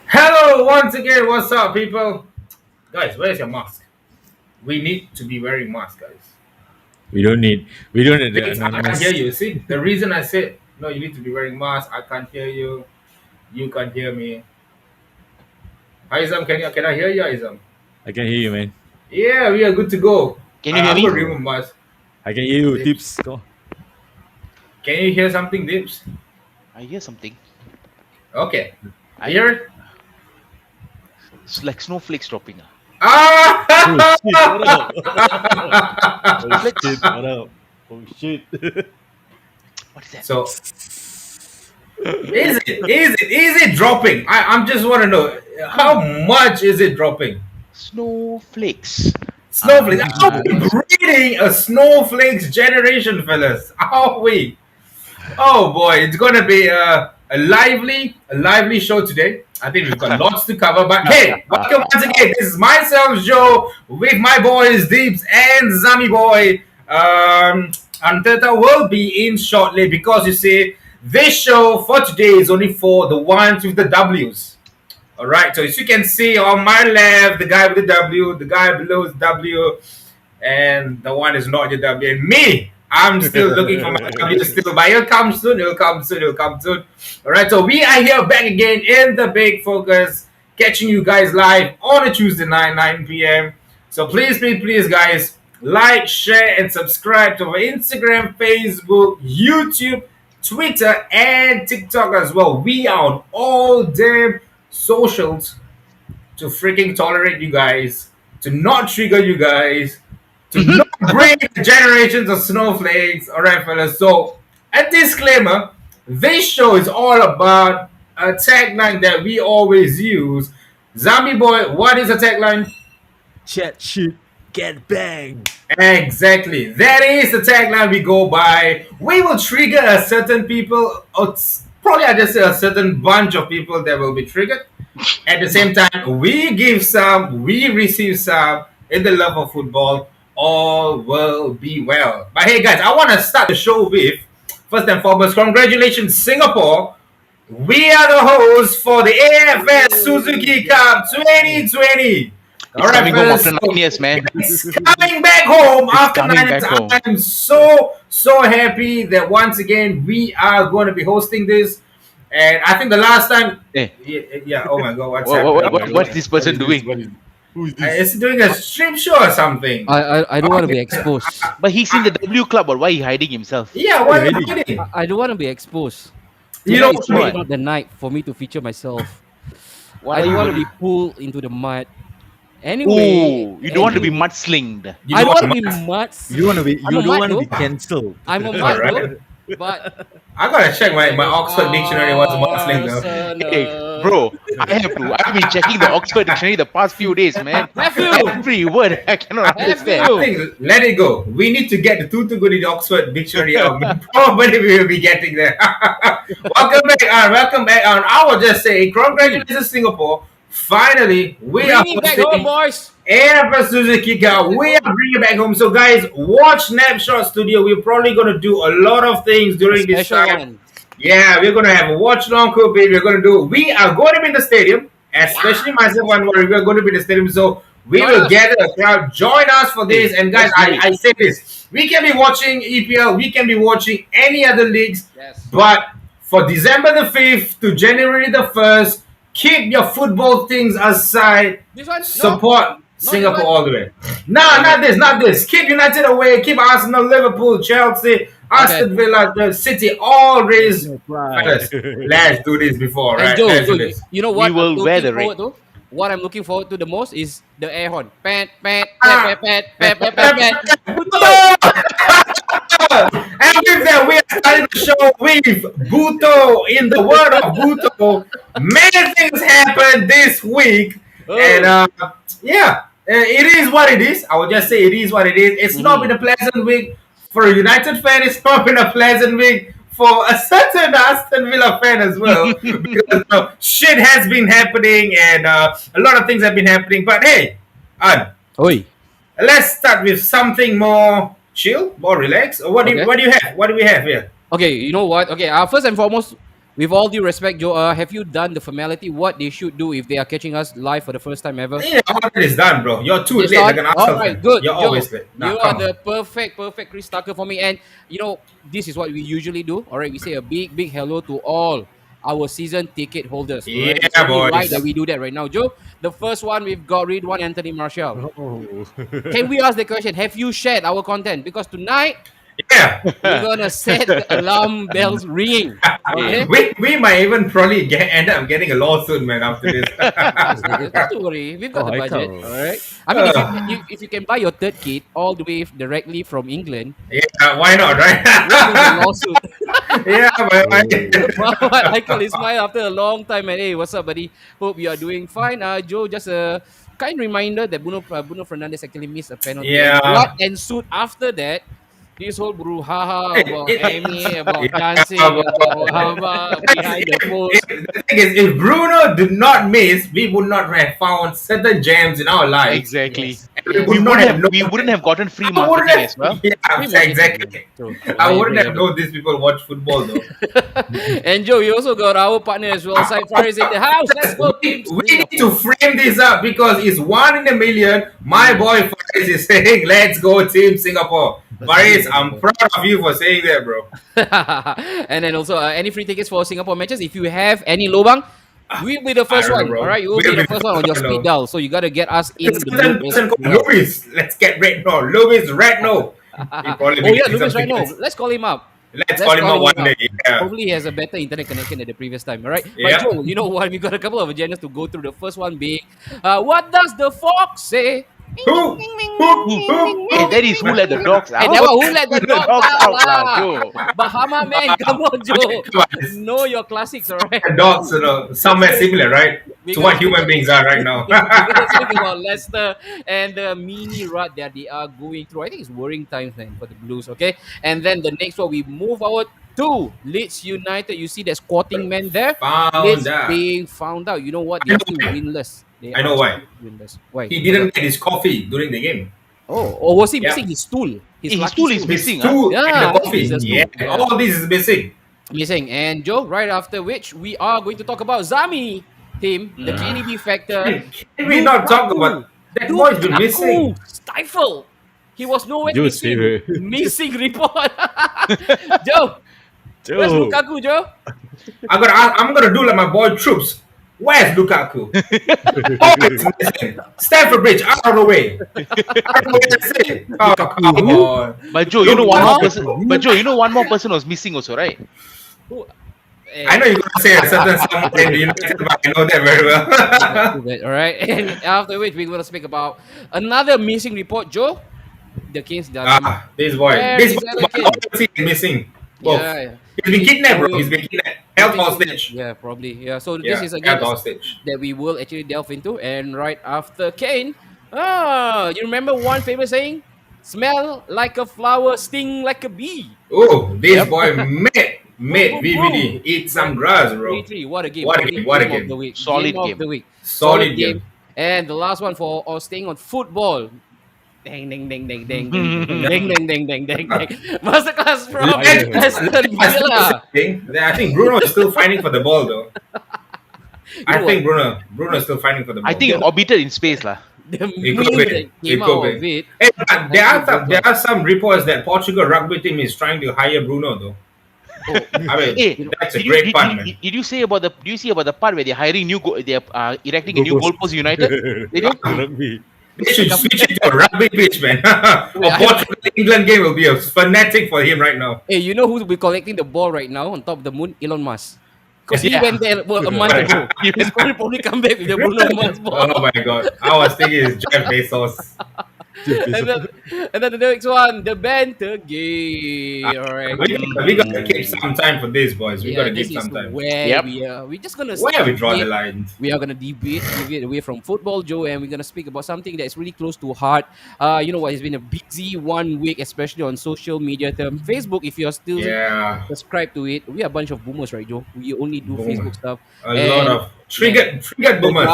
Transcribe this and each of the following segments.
Hello, once again. What's up, people? Guys, where's your mask? We need to be wearing masks, guys. We don't need. We don't need the Vince, I can't hear anonymous. you. See, the reason I said no, you need to be wearing masks. I can't hear you. You can't hear me. Izam, can I hear you, Izam? I can hear you, man. Yeah, we are good to go. Can you hear I'm me? gonna remove mask. I can hear you. Dips. Tips. Go. Can you hear something, Dips? I hear something. Okay. I You hear it? It's like snowflakes dropping. Ah! Oh shit! What up? Oh shit! What up? Oh shit! What is that? So, is it dropping? I'm just want to know how much is it dropping? Snowflakes. Snowflakes. Are we breeding a snowflakes generation, fellas? Are we? Oh boy, it's gonna be a lively show today. I think we've got lots to cover. But hey, welcome once again. This is myself, Joe, with my boys Deeps and Zami Boy. Anteta will be in shortly because you see, this show for today is only for the ones with the W's. All right, so as you can see on my left, the guy with the W, the guy below is W, and the one is not the W. And me, I'm still looking for my W still, but it'll come soon, it'll come soon, it'll come soon. All right, so we are here back again in the Big Focus, catching you guys live on a Tuesday night, 9 p.m. So please, guys, like, share, and subscribe to our Instagram, Facebook, YouTube, Twitter, and TikTok as well. We are on all damn socials to freaking tolerate you guys, to not trigger you guys, to not bring generations of snowflakes. All right, fellas. So, a disclaimer: this show is all about a tagline that we always use. Zombie boy, what is a tagline? Chat shit. Get banged. Exactly. That is the tagline we go by. We will trigger a certain people, or probably I just say a certain bunch of people that will be triggered. At the same time, we give some, we receive some in the love of football. All will be well. But hey, guys, I want to start the show with first and foremost, congratulations, Singapore. We are the hosts for the AFS Suzuki Cup 2020. All It's right, coming home fellas. after 9 years, man. It's coming back home after coming 9 years. back home. I'm so happy that once again we are going to be hosting this. And I think the last time, Hey, yeah. Oh my God, what's what, happening? what, Oh what, my God. what's this person What is doing? this? Who is this? Is he doing a stream show or something? I don't want to be exposed. But he's in the W club, but why he hiding himself? Yeah, why are you Ready? hiding? I don't want to be exposed. You Tonight know is what? really not the night for me to feature myself. I don't want to be pulled into the mud. Anyway, Ooh, you don't want to be mudslinged. You I don't want to want be to- mud. You want to be? I'm You a don't mud, want to be though. cancelled. I'm a mud, Alright. though. But I gotta check my Oxford dictionary. What's muscling though? Hey, bro, I've been checking the Oxford dictionary the past few days, man. Matthew! Every word I cannot understand. I think let it go. We need to get the Tutu Good in Oxford dictionary out. Probably we will be getting there. Welcome back on. I will just say congratulations, Singapore. Finally, we are bring it back home, hosting boys. Air Suzuki Cup. We are bringing it back home. So, guys, watch Napshot Studio. We're probably going to do a lot of things during this Special time. one. Yeah, we're going to have a watch long coupé. We're going to do. We are going to be in the stadium, especially myself and Warren. We're going to be in the stadium. So, we Join will us. gather a crowd. Join us for this. And, guys, Let's do it. I say this. We can be watching EPL. We can be watching any other leagues. Yes. But for December the 5th to January the 1st, keep your football things aside. This one? No. Support Singapore this one? all the way. No, not this. Keep United away. Keep Arsenal, Liverpool, Chelsea, Aston Villa, the City, all raised. Right. Let's do this before, And right? Joe, Let's do Joe, this. you know what? We will I'm wear the looking red. forward to? What I'm looking forward to the most is the air horn. Pat, pat, Ah. pat, pat, pat, pat, pat, pat, pat. And with that, we are starting the show with Buto. In the word of Buto, many things happened this week. Oh. And yeah, it is what it is. I would just say it is what it is. It's not been a pleasant week for a United fan. It's not been a pleasant week for a certain Aston Villa fan as well. Because shit has been happening and a lot of things have been happening. But hey, Oi. let's start with something more chill, more relaxed. What do you Okay. what do you have? What do we have here? Okay, you know what? Okay, first and foremost, with all due respect, Joe, have you done the formality? What they should do if they are catching us live for the first time ever? Yeah, all that is done, bro. You're too It's late like done. an All Arsenal right, fan. good, You're Joe. always late. Nah, You are come on. the perfect Chris Tucker for me. And this is what we usually do. All right, we say a big hello to all our season ticket holders. All right, it's Yeah, only right that boys. we do that right now, Joe. The first one we've got Ridwan Anthony Marshall. Oh. Can we ask the question? Have you shared our content? Because tonight Yeah. we're gonna set the alarm bells ringing. Okay. we might even probably end up getting a lawsuit, man, after this. Not to worry, we've got Oh, the I budget. can't. All right. I mean, if you can buy your third kit all the way directly from England, Yeah, why not, won't need a right? lawsuit. Yeah, but Muhammad Michael Ismail after a long time, and hey, what's up, buddy? Hope you are doing fine. Joe, just a kind reminder that Bruno Fernandes actually missed a penalty, and what yeah. ensued after that. This whole brouhaha It, about it, Amy, about yeah, dancing, but about whatever behind the post. the thing is, if Bruno did not miss, we would not have found certain gems in our lives. Exactly. Yes, And we yes. would not have known. We wouldn't have gotten free I wouldn't marketing have, as well. yeah, Free marketing, exactly. True. I agree, wouldn't have agree. known these people watch football though. And Joe, you also got our partner as well, Said Faris in the house. Let's go, We, team we need to Singapore. frame this up because it's one in a million. My boy Faris is saying, "Let's go, Team Singapore." Faris, I'm proud of you for saying that, bro. And then also, any free tickets for Singapore matches? If you have any lobang, we'll be the first I don't know, one. bro. All right, you will We'll be the first one on your though. speed dial. So you got to get us in There's the a certain loop as person called well. Louis. Let's get red now. Louis Red no. He probably Oh be yeah, getting Lucas some right now. tickets. Let's call him up. Let's call him up one day. Yeah. Hopefully he has a better internet connection than the previous time. All right. But Yeah. Joe, you know what? We got a couple of agendas to go through. The first one being, what does the fox say? Who? Hey, that is who let the dogs out. Hey, that one, who let the Who dog dogs out out, lah? Joe? Bahama man, come on, Joe. Come on. Know your classics, all right? And dogs, somewhere similar, right? We To gotta what human speak- beings are right now. We're gonna speak about Leicester and the mini rut that they are going through. I think it's worrying times, man, for the Blues. Okay, and then the next one we move out to Leeds United. You see that squatting man there. Found Leeds out. being found out. You know what? I They're know still why. winless. They I are know why. still winless. Why? He didn't get his coffee during the game. Oh, or was he Yeah. missing his stool? His lucky stool is His missing. stool Yeah, and I the think coffee. it's a stool. Yeah. Yeah. All this is missing. Missing. And Joe, right after which we are going to talk about Zami team, the KDB factor. Can we not talk about that boy's been missing? Stifle. He was nowhere Joe's missing. favorite. Missing report. Joe, where's Joe. Lukaku, Joe? I'm gonna do like my boy Troops. Where's Lukaku? Oh, it's missing. Stamford Bridge, out of the way. Out of the way, that's it. Oh, come on. But Joe, you know one more Lukaku. person. But Joe, you know one more person was missing also, right? Who- I know you're gonna say a certain someone in the United, but I know that very well. Too bad, all right. And after which we're gonna speak about another missing report, Joe. The Kings dilemma. This boy. Where This is boy Ella Kane? obviously missing. Both. Yeah. He's been kidnapped, bro. He's been kidnapped. Held hostage. Yeah, probably. Yeah. So Yeah, this is again held hostage. that we will actually delve into. And right after Kane, you remember one famous saying? Smell like a flower, sting like a bee. Oh, this Yep. boy made Boom, boom, VVD boom. eat some grass, bro. 3-3. What a game. What a Probably game, what a game of game. the week. Solid Of game. the week. Solid game. And the last one for staying on football. Dang, dang, dang, dang, dang, dang, dang, dang, dang, dang, dang, dang. Masterclass from Aston Villa. I think Bruno is still fighting for the ball, though. I know think Bruno is still fighting for the ball. I think it orbited in space, lah. The It meme could be. that It came could out be. of it. Hey, but there are some reports that Portugal rugby team is trying to hire Bruno, though. Oh, I mean, Hey, that's a did great you, pun, did, man. did, did you say about the? Do you see about the part where they're hiring they're erecting a new goalpost United? Did you? Rugby. They should switch it to a rugby pitch, man. A Portugal England game will be a fanatic for him right now. hey, you know who's be collecting the ball right now on top of the moon? Elon Musk. Because he Yeah. went there a month ago. He's going to probably come back with the Bruno Mars ball. Oh my god. I was thinking it's Jeff Bezos. And then the next one, the banter game. All right. We got to keep some time for this, boys. We got to this keep is some time. where Yep. we're just gonna Where we draw the debate- line? We are gonna deviate away from football, Joe, and we're gonna speak about something that's really close to heart. You know what? It's been a busy 1 week, especially on social media term. Facebook, if you're still Yeah, subscribed to it, we are a bunch of boomers, right, Joe? We only do Boomer. Facebook stuff. a lot of triggered boomers.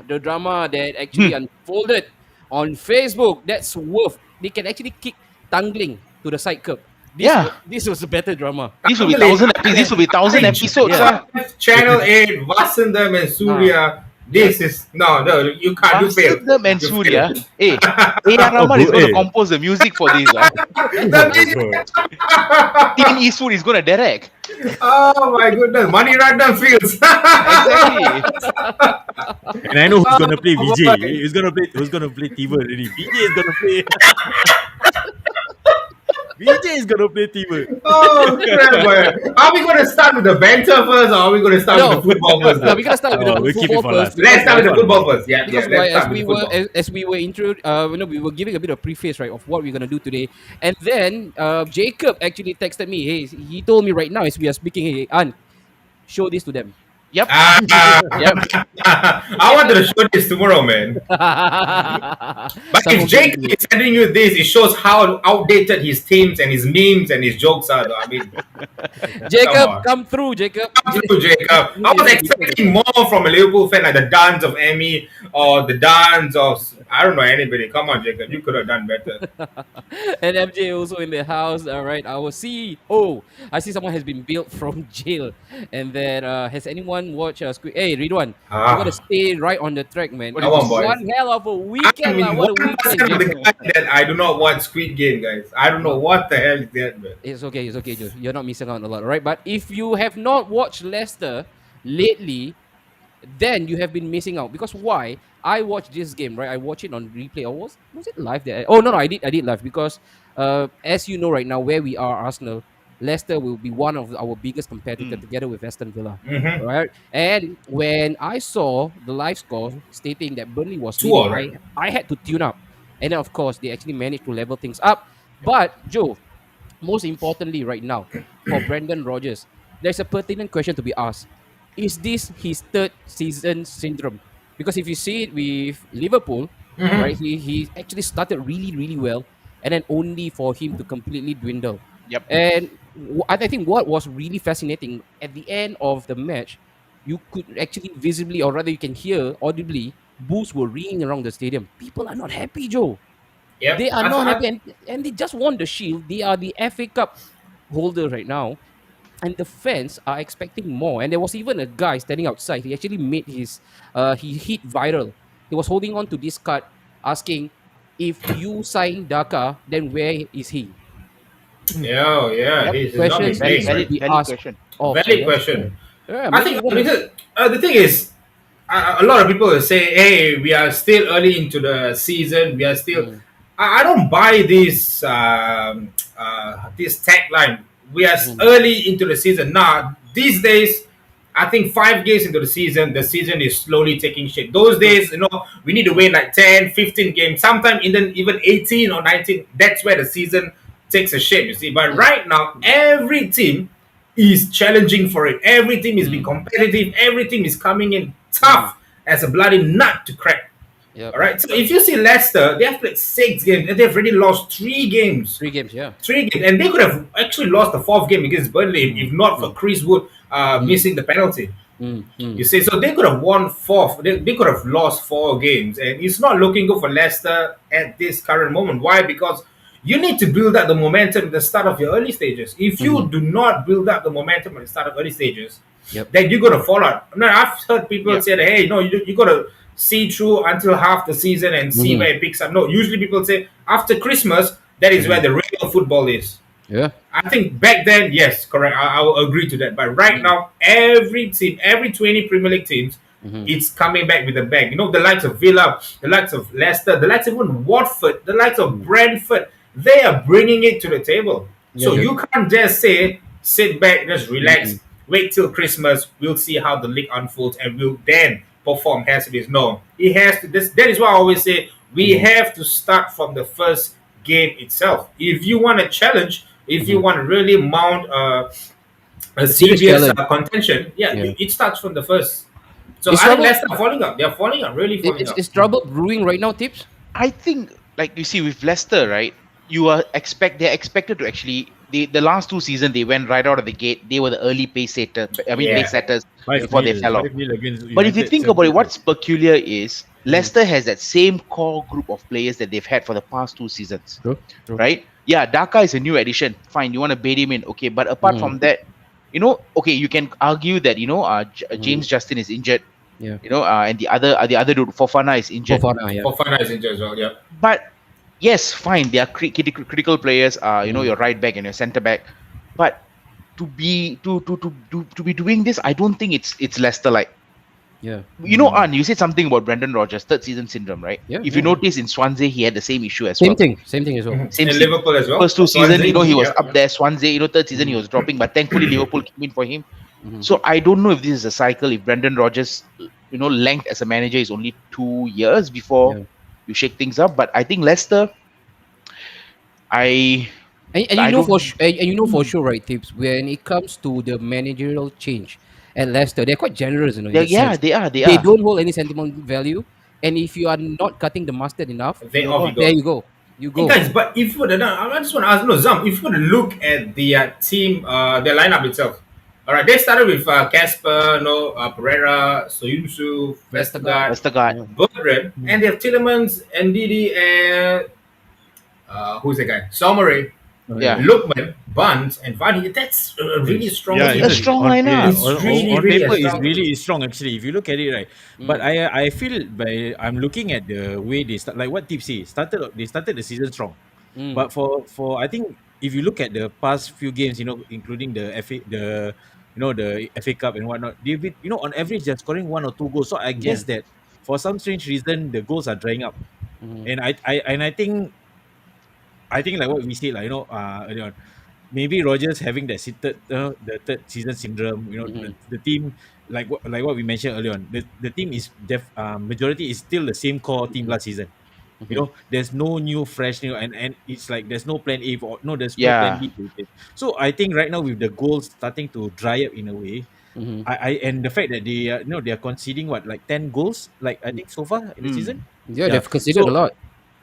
The drama that actually unfolded on Facebook. That's worth. They can actually kick Tangling to the side curb. This was a better drama. This will be 1,000 episodes. This will be 1,000 episodes. Yeah. Channel 8, Vasandam and Surya. This is no, you can't. You failed. Vasantham and You Surya. failed. Hey, A.R. Rahman is going to compose the music for this. Clint Eastwood is going to direct. Oh my goodness, Mani Ratnam feels. Exactly. And I know who's gonna play VJ. Who's gonna play Tiber already. VJ is gonna play. VJ is gonna play Tiber. Oh crap, man. Are we going to start with the banter first, or are we going to start with the football first? No, we're gonna start with No, the we'll keep it football for first. last. Let's start with the football first. Yeah, Because let's as start with we the were football. as we were we were giving a bit of preface, right, of what we're gonna do today, and then Jacob actually texted me. Hey, he told me right now as we are speaking, hey, An, show this to them. Yep. Yep. I wanted to show this tomorrow, man. But Some if of Jake them- is sending you this, it shows how outdated his themes and his memes and his jokes are. Though. I mean, Jacob, come through, Jacob. come through, Jacob. I was expecting more from a Liverpool fan, like the dance of Emmy or the dance of I don't know anybody. Come on, Jacob, you could have done better. And MJ also in the house. All right, I will see. Oh, I see someone has been built from jail. And then has anyone watched Squid? Hey, Ridwan, you gotta stay right on the track, man. Come on, boys. One hell of a weekend, I mean, what a 1% weekend, of the Jacob. guy that I do not watch Squid Game, guys. I don't know what the hell is that, man. It's okay, Joe. You're not missing out on a lot, all right? But if you have not watched Leicester lately, then you have been missing out. Because why? I watched this game, right? I watched it on replay. Or was it live there? Oh no, I did live because as you know right now, where we are, Arsenal, Leicester will be one of our biggest competitors together with Aston Villa. Mm-hmm. Right? And when I saw the live score stating that Burnley was 2-2, leading, right? I had to tune up. And then of course they actually managed to level things up. But Joe, most importantly right now, for Brendan Rodgers, there's a pertinent question to be asked. Is this his third season syndrome? Because if you see it with Liverpool, right, he actually started really, really well, and then only for him to completely dwindle. Yep. And I think what was really fascinating at the end of the match, you could actually visibly, or rather you can hear audibly, boos were ringing around the stadium. People are not happy, Joe. Yep. They are not happy, and they just won the shield. They are the FA Cup holder right now, and the fans are expecting more. And there was even a guy standing outside. He actually made his he hit viral. He was holding on to this card, asking, "If you sign Daka, then where is he?" Yeah. Yep. This is not Questions big thing, that right? be Valid asked question. of. Valid question. Yeah, I think the thing is, a lot of people will say, "Hey, we are still early into the season. We are still." I don't buy this tagline. We are early into the season now. These days, I think 5 games into the season is slowly taking shape. Those days, we need to win like 10, 15 games, sometimes even 18 or 19. That's where the season takes a shape, you see. But right now, every team is challenging for it. Every team is being competitive. Every team is coming in tough as a bloody nut to crack. Yep. All right. So if you see Leicester, they have played 6 games and they've already lost 3 games. 3 games, yeah. 3 games, and they could have actually lost the 4th game against Burnley if not for Chris Wood missing the penalty. You see, so they could have won 4. They could have lost 4 games, and it's not looking good for Leicester at this current moment. Why? Because you need to build up the momentum at the start of your early stages. If you do not build up the momentum at the start of early stages, then you're going to fall out. Now, I've heard people say that, hey, no, you got to see through until half the season and see where it picks up. No, usually people say after Christmas, that is where the real football is. Yeah. I think back then, yes, correct. I will agree to that. But right now, every team, every 20 Premier League teams, it's coming back with a bang. The likes of Villa, the likes of Leicester, the likes of even Watford, the likes of Brentford, they are bringing it to the table. So you can't just say, sit back, just relax, wait till Christmas, we'll see how the league unfolds, and we'll then perform. Has to be no. It has to. That is why I always say we have to start from the first game itself. If you want a challenge, if you want to really mount a serious contention, it starts from the first. So I think Leicester are falling up. They're falling up, really falling up. Is trouble brewing right now, Tips? I think, like you see with Leicester, right? They're expected to actually. The last 2 seasons they went right out of the gate. They were the early pace setters. Pace setters before they fell off. But if you think about it, what's peculiar is Leicester has that same core group of players that they've had for the past 2 seasons. True. Right? yeah, Daka is a new addition. Fine, you want to bait him in, okay. But apart Mm. from that, okay, you can argue that Mm. James Justin is injured, Yeah. and the other dude Fofana is injured. Fofana, yeah. Fofana is injured as well. Yeah. But yes, fine, they are critical players. Mm. Your right back and your centre back. But to be doing this, I don't think it's Leicester like. Yeah. You said something about Brendan Rodgers, third season syndrome, right? Yeah. If you Yeah. notice in Swansea, he had the same issue as Same well. thing. Same thing as well. Mhm. Same In thing. Liverpool as well. First two seasons, Swansea, he was yeah, up yeah. there. Swansea, third season he was dropping, but thankfully Liverpool came in for him. Mhm. So I don't know if this is a cycle. If Brendan Rodgers, length as a manager is only 2 years before Yeah. you shake things up. But I think Leicester, I And you I know don't. and you know for sure, right, Tips, when it comes to the managerial change at Leicester, they're quite generous, in that Yeah, sense. they are. They They are. don't hold any sentimental value, and if you are not cutting the mustard enough, Then off you there go. you go, you Hey go. guys, but if you I just want to ask, no, Zam, if you were to look at the team, the lineup itself, all right, they started with Casper, no, Pereira, Soyuncu, Vestergaard, Vestergaard, Westergaard. yeah. Bertrand, and they have Tillemans, Ndidi, and who's the guy? Somare, Oh, yeah. Yeah, Lookman, Bunt, and Vardy. That's a really strong Yeah, team. a strong lineup. It's really, on really a paper is strong really team. strong actually. If you look at it, right? But Mm. I feel I'm looking at the way they start, like what Tip say, they started the season strong. Mm. But for I think if you look at the past few games, including the FA Cup and whatnot, they've been, on average they're scoring one or two goals. So I Yeah. guess that for some strange reason the goals are drying up. Mm. And I think like what we said, like earlier on, maybe Rogers having that the third season syndrome. Mhm. The team, like what we mentioned earlier on, the team is majority is still the same core team Mhm. last season. Mhm. There's no new fresh and it's like there's no plan A for no there's no plan Yeah. B to it. So I think right now with the goals starting to dry up in a way, Mhm. I and the fact that they are conceding what, like 10 goals, like I think so far in the season. Mm. Yeah, Yeah. they've considered a So lot.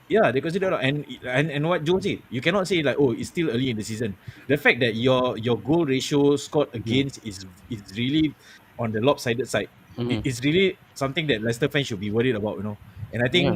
yeah, they consider a lot. And what Joe said, you cannot say like, oh, it's still early in the season. The fact that your goal ratio scored Mhm. against is really on the lopsided side. Mhm. It's really something that Leicester fans should be worried about. And I Yeah. think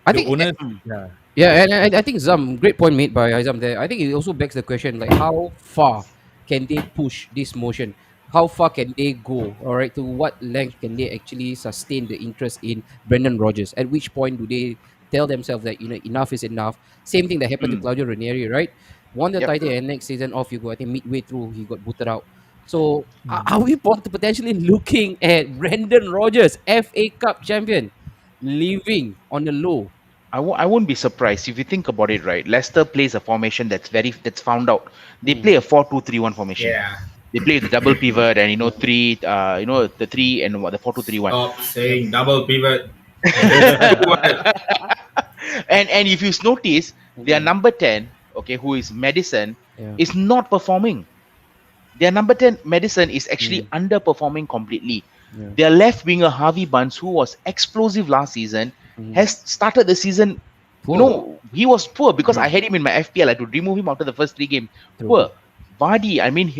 I the think owners, Mm. yeah, Yeah, and I think Zam, great point made by Izam there. I think it also begs the question, like, how far can they push this motion? How far can they go? All right, to what length can they actually sustain the interest in Brendan Rodgers? At which point do they tell themselves that enough is enough? Same thing that happened to Mm. Claudio Ranieri, right? Won the Yep. title and next season off you go. I think midway through he got booted out. So are Mm. we potentially looking at Brendan Rodgers, FA Cup champion, leaving on the low? I won't be surprised if you think about it, right? Leicester plays a formation that's found out. They Mm, play a 4-2-3-1 formation. Yeah. They play the double pivot and three, the three and what the 4-2-3-1. Stop yep. saying double pivot. It's too wide. And if you notice, their Mhm. number 10, okay, who is Madison, Yeah. is not performing. Their number 10, Madison, is actually Mm, underperforming completely. yeah. Their left winger, Harvey Barnes, who was explosive last season, Mhm. has started the season. Poor. He was poor because I Mhm. had him in my FPL. I had to remove him after the first three games. True. Poor. Vardy, I mean,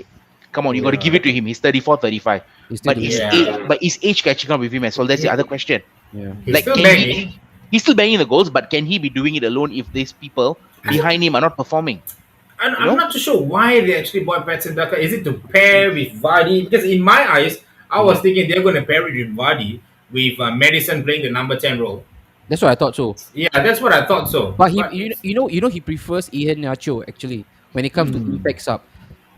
come on, you got to give Yeah. it to him. He's 34, 35. He's still But doing his it. age, Yeah. but his age catching up with him as well. That's the other question. Yeah. He's Like, still can banging. he's still banging the goals, but can he be doing it alone if these people behind him are not performing? And You I'm know? not too sure why they actually bought Patson Daka. Is it to pair with Vardy? Because in my eyes, I was thinking they're going to pair it with Vardy with Madison playing the number 10 role. That's what I thought so. Yeah, that's what I thought so. But he, But he prefers Ian Nacho actually when it comes to Mm. impact sub.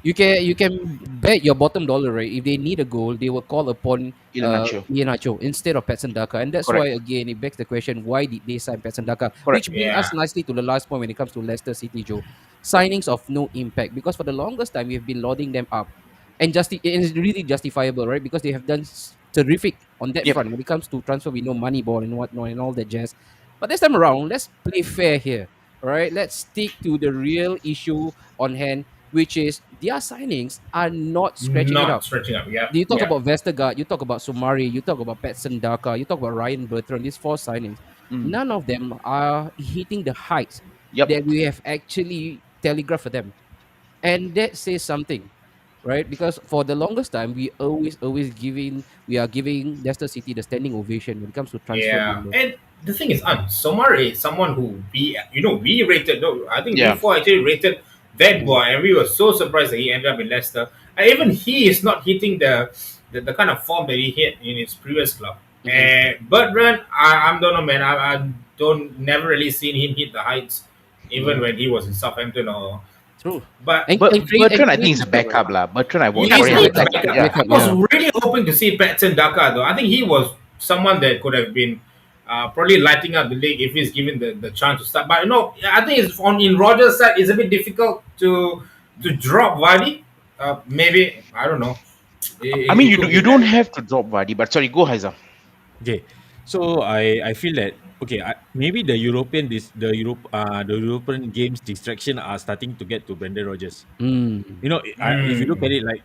You can bet your bottom dollar, right? If they need a goal, they will call upon Iheanacho. Ian Nacho instead of Patson Daka, and that's why Correct. again it begs the question: why did they sign Patson Daka? Correct. Which brings us yeah, nicely to the last point when it comes to Leicester City, Joe. Signings of no impact, because for the longest time we've been lauding them up, and it's really justifiable, right? Because they have done terrific on that Yep. front when it comes to transfer. We know money ball and whatnot and all that jazz. But this time around, let's play fair here. All right, let's stick to the real issue on hand, which is their signings are not scratching it not out. stretching up. Yeah, You talk yeah. about Vestergaard, you talk about Sumari, you talk about Patson Daka, you talk about Ryan Bertrand, these four signings. Mm. None of them are hitting the heights Yep. that we have actually telegraphed for them. And that says something. right? Because for the longest time, we are giving Leicester City the standing ovation when it comes to transfer Yeah, window. and the thing is, Somar is someone who we rated. No, I think we Yeah. four actually rated that Mm, boy, and we were so surprised that he ended up in Leicester. And even he is not hitting the kind of form that he hit in his previous club. mhm. And Bertrand, I don't know, man. I don't never really seen him hit the heights, even Yeah, when he was in Southampton or. true. But And But and Craig Bertrand, I think Craig's he's a backup, right? backup lah. Bertrand, yeah, I sorry, He's a think I he's like, backup. backup. yeah. Backup, I was yeah. really hoping to see Patson Daka though. I think he was someone that could have been probably lighting up the league if he's given the chance to start. But I think it's on in Rogers' side. It's a bit difficult to drop Vardy. Maybe I don't know. I mean, It could be you don't that. have to drop Vardy, but sorry, go Haizam. Okay, so I feel that okay, maybe the European games distraction are starting to get to Brendan Rodgers. Mm, If you look at Mm, it like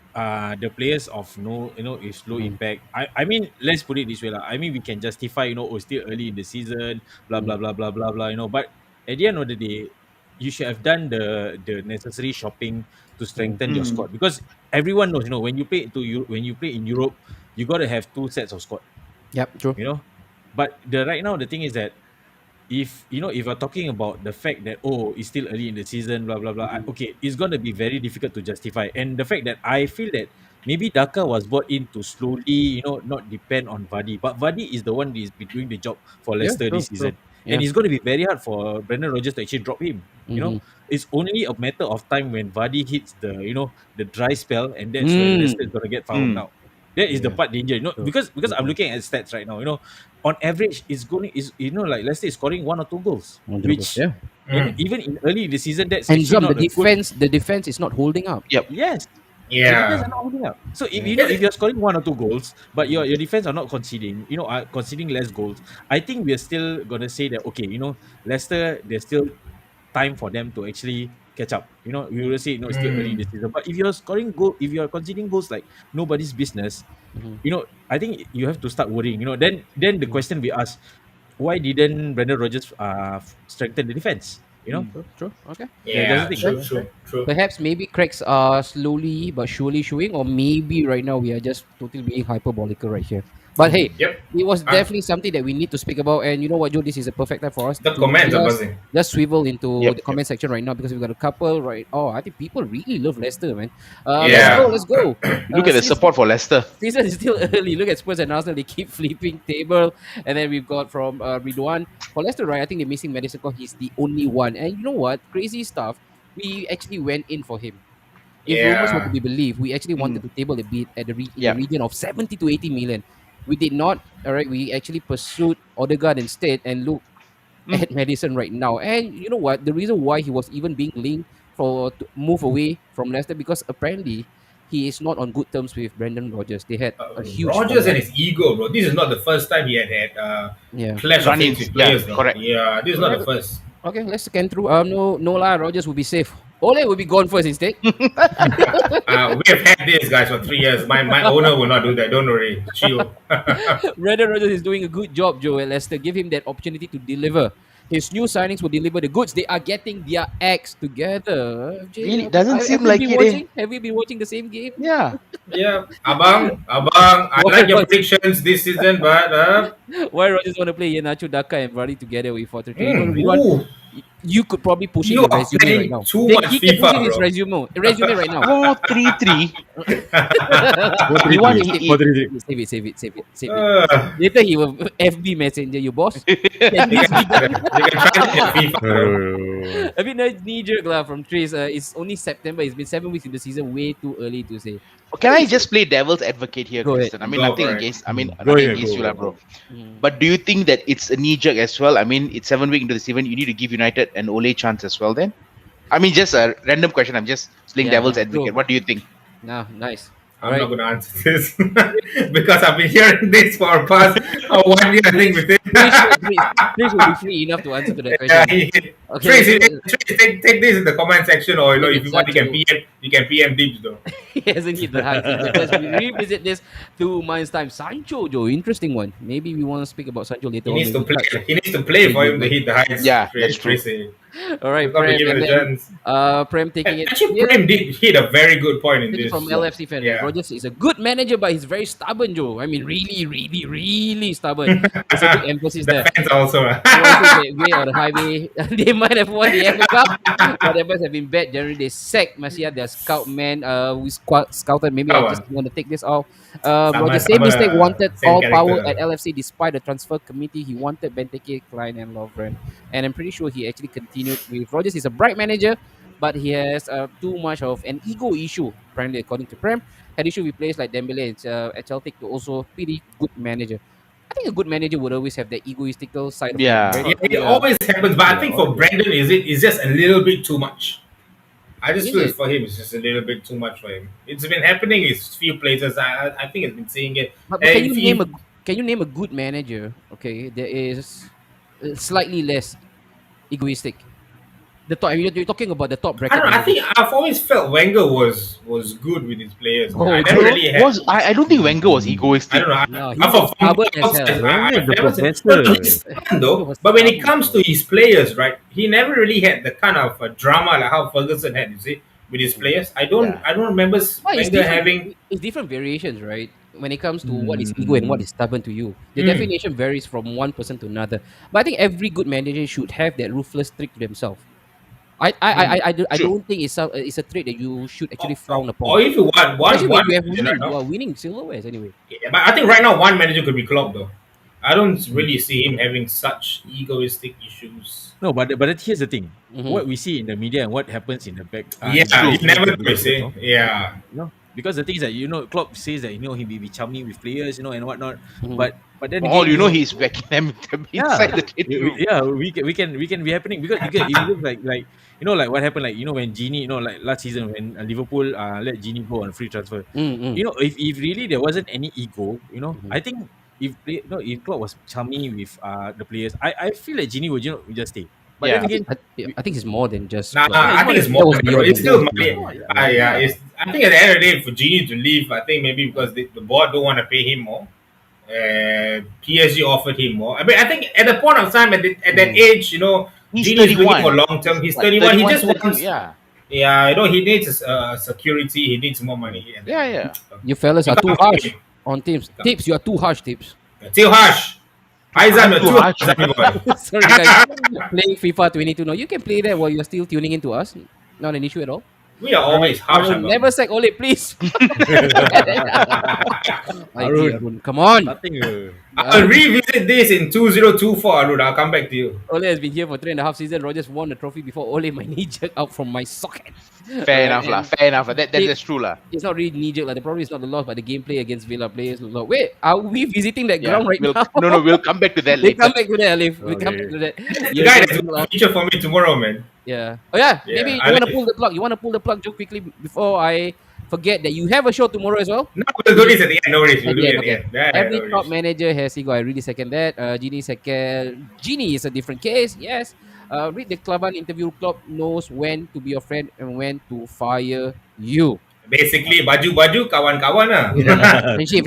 the players of no, is low mhm, impact. I mean, let's put it this way, lah. I mean, we can justify, still early in the season, blah mm. blah blah blah blah blah. But at the end of the day, you should have done the necessary shopping to Mm. strengthen your Mm. squad because everyone knows, when you play when you play in Europe, you got to have two sets of squad. Yep, true. You know, but the right now the thing is that if you're talking about the fact that it's still early in the season, blah blah blah, Mhm. okay, it's gonna be very difficult to justify. And the fact that I feel that maybe Daka was brought in to slowly, not depend on Vardy, but Vardy is the one that is been doing the job for Yeah, Leicester true, this true. season, and Yeah. it's going to be very hard for Brendan Rodgers to actually drop him. Mm-hmm. It's only a matter of time when Vardy hits the dry spell, and that's when Leicester is Mm. going to get found Mm. out. That is the Yeah, part danger, true. because Good I'm point. looking at stats right now. On average, it's going is like Leicester is scoring one or two goals, Wonderful. which Yeah. mm, even in early in the season, that's And actually Zam, not a good. the defense is not holding up. Yep. Yes, the defense yeah. are not holding up. So if Yeah. if you're scoring one or two goals, but your defense are not conceding, are conceding less goals, I think we're still gonna say that okay, Leicester, there's still time for them to actually catch up. We will say it's still early in the Mm, season. But if you're conceding goals like nobody's business, Mhm. I think you have to start worrying. Then the Mm. question we ask, why didn't Brendan Rodgers strengthen the defense? Mm. True, true. Okay. That's the yeah. thing. True. Then True. True. perhaps maybe cracks are slowly but surely showing, or maybe right now we are just totally being hyperbolical right here. But hey, Yep. it was Uh, definitely something that we need to speak about. And you know what, Joe? This is a perfect time for us the to comments are buzzing. just swivel into Yep. the comment section right now because we've got a couple right. Oh, I think people really love Leicester, man. Let's go, Yeah. let's go. Look at the Since support for Leicester. season is still early. Look at Spurs and Arsenal; they keep flipping table. And then we've got from Ridwan for Leicester, right? I think they're missing Madison because he's the only one. And you know what? Crazy stuff. We actually went in for him. If rumors were to Yeah. be believed, we actually wanted Mm. to table a bid at in the Yeah. region of 70 to 80 million. We did not. All right, we actually pursued Odegaard instead, and look Mm. at Madison right now. And you know what? The reason why he was even being linked for to move away from Leicester because apparently he is not on good terms with Brendan Rodgers. They had a huge Rogers and fallout. his ego, bro. This is not the first time he had Yeah. clash of things Run-ins. with Yeah. players, though. Correct. Yeah, this is All not right. the first. Okay, let's scan through. No, no lah. Rogers will be safe. Ole will be gone first instead. We have had this, guys, for 3 years. My owner will not do that. Don't worry. Chill. Brendan Rodgers is doing a good job, Joe, at Leicester. Give him that opportunity to deliver. His new signings will deliver the goods. They are getting their acts together. Jay, Really doesn't have seem you like been it. watching? Have you been watching the same game? Yeah. Yeah, Abang, I like your predictions this season, but Why Rodgers want to play Iheanacho, Daka, and Vardy together with 4-3-3? You know, Ridwan, ooh, you could probably push it you in are resume right playing now. too much He can push it FIFA, in his bro. resume right now. 4-3-3. You want He- What did he do? save it. Uh, Later he will FB messenger you, boss. Can they this be can, done? they can try to get FIFA, bro. A bit knee jerk lah from Trace. It's only September. It's been 7 weeks in the season. Way too early to say. Can I just play devil's advocate here, Go ahead. Kristen? I mean, Go nothing for it. against. I mean, Go nothing ahead, against you, go. lah, bro. Mm. But do you think that it's a knee jerk as well? I mean, it's 7 weeks into the season. You need to give United an Ole chance as well. Then, I mean, just a random question. I'm just playing Yeah, devil's no, advocate. true. What do you think? Nah, nice. I'm Right. not going to answer this because I've been hearing this for past 1 year, I think, with it. Trace will be free enough to answer to that Yeah, question. Okay, Trace, let's- take this in the comment section, or If if it's you want, such a you can PM Deeps though. he hasn't hit the heights yet. Let's revisit this 2 months time. Sancho, Joe, interesting one. Maybe we want to speak about Sancho later He on. needs to Maybe play. touch He needs to play for him to midnight. hit the heights. Yeah, that's true. All right, We've got to Prem, give and him a then chance. Prem taking it. Actually, Here, Prem did hit a very good point in this is this. from LFC fan, right? Yeah. Rogers is a good manager, but he's very stubborn, Joe. I mean, really, really, really stubborn. There's a big emphasis The there. fans also. He wants to get way on the highway. They might have won the FA Cup, but the Bears have been bad. Generally, they sacked Masia, their scout man. We scouted. Maybe I Come just on. want to take this off. Sama, Roger, same sama, mistake. Wanted same all power character. at LFC despite the transfer committee. He wanted Benteke, Klein, and Lovren, and I'm pretty sure he actually continued with Rogers. He's a bright manager, but he has too much of an ego issue. Apparently, according to Prem, had issue with players like Dembele and at Celtic to also pretty good manager. I think a good manager would always have the egoistical side of him. Yeah. Yeah, it Yeah. always happens, but I Yeah, think for always. Brandon, it's just a little bit too much. I just Is feel it? for him, it's just a little bit too much for him. It's been happening in few places. I think it's been seeing it. But can you If name he, a good manager? Okay, that is slightly less egoistic. The top. I mean, you're talking about the top I bracket don't know. I managers. think I've always felt Wenger was good with his players. Oh, I never Joe? really had. I don't think Wenger was I egoistic. don't know. No, I'm he's stubborn as outside. hell. Wenger is the Never said, professor. no, he's stubborn He though. was But when it stubborn, comes bro. to his players, right, he never really had the kind of drama like how Ferguson had. You see, with his players, Yeah. I don't remember Well, it's Wenger different. having. It's different variations, right? When it comes to what is ego and what Mm, is stubborn to you, the Mm, definition varies from one person to another. But I think every good manager should have that ruthless streak to themselves. mm. I True. don't think it's a trait that you should actually frown Or upon. if you want Especially when one you have manager right winning, you now. are winning silverwares anyway. Yeah, but I think right now one manager could be Klopp though. I don't mm. really see him having such egoistic issues. No, but here's the thing. Mm-hmm. What we see in the media and what happens in the back. Yeah, true. you never the know. bigger See, picture, yeah. you know, because the thing is that Klopp says that he be charming with players, and whatnot. Mm-hmm. But then For all again, you know, he's backing them inside the dressing room. we can be happening because it looks like what happened when Genie like last season when Liverpool let Genie go on free transfer. Mm-hmm. If really there wasn't any ego, Mm-hmm. I think if Klopp was charming with the players, I feel like Genie would would just stay. But then Yeah. again, I think it's more than just. Nah, Klopp. I think it's more. That was beyond. It's still That was money. beyond. Yeah, I think at the end of the day, for Genie to leave, I think maybe because the board don't want to pay him more. PSG offered him more. I mean, I think at the point of time, at that age, He's Genie is looking 31. for long term. He's What, 31. He 31, just 32? wants, Yeah. yeah, he needs security. He needs more money. And Yeah, yeah. You fellas You are too can't harsh pay him. on tips. Tips, you are too harsh. Tips. Too harsh. Aizan, you're Too too harsh. harsh. Everyone. Sorry, guys. Playing FIFA 22 now. You can play that while you're still tuning into us. Not an issue at all. We are always I harsh. will about never it. sack Ole, please. Arun. Arun, come on. nothing. I'll revisit this in 2024, Arun. I'll come back to you. Ole has been here for 3.5 seasons. Rogers won the trophy before Ole, my knee jerk out from my socket. Fair enough, lah. and Fair enough. it- That's true, lah. It's not really knee jerk. Like, the problem is not the loss, but the gameplay against Villa players. Wait, are we visiting that Yeah. ground right We'll, now? no, we'll come back to that We later. come back to that, Alif. We come Okay. back to that. The guy that's going to feature for me tomorrow, man. Yeah. Oh yeah. Yeah, Maybe I you want to like pull the plug. You want to pull the plug, Joe, quickly before I forget that you have a show tomorrow as well. No, we'll do this at the end. No worries. We'll do it at the Okay. end. Yeah, Every no top worries. manager has ego. I really second that. Genie second. Genie is a different case. Yes. Read the Clavan interview. Club knows when to be your friend and when to fire you. Basically, baju kawan-kawan lah. Friendship.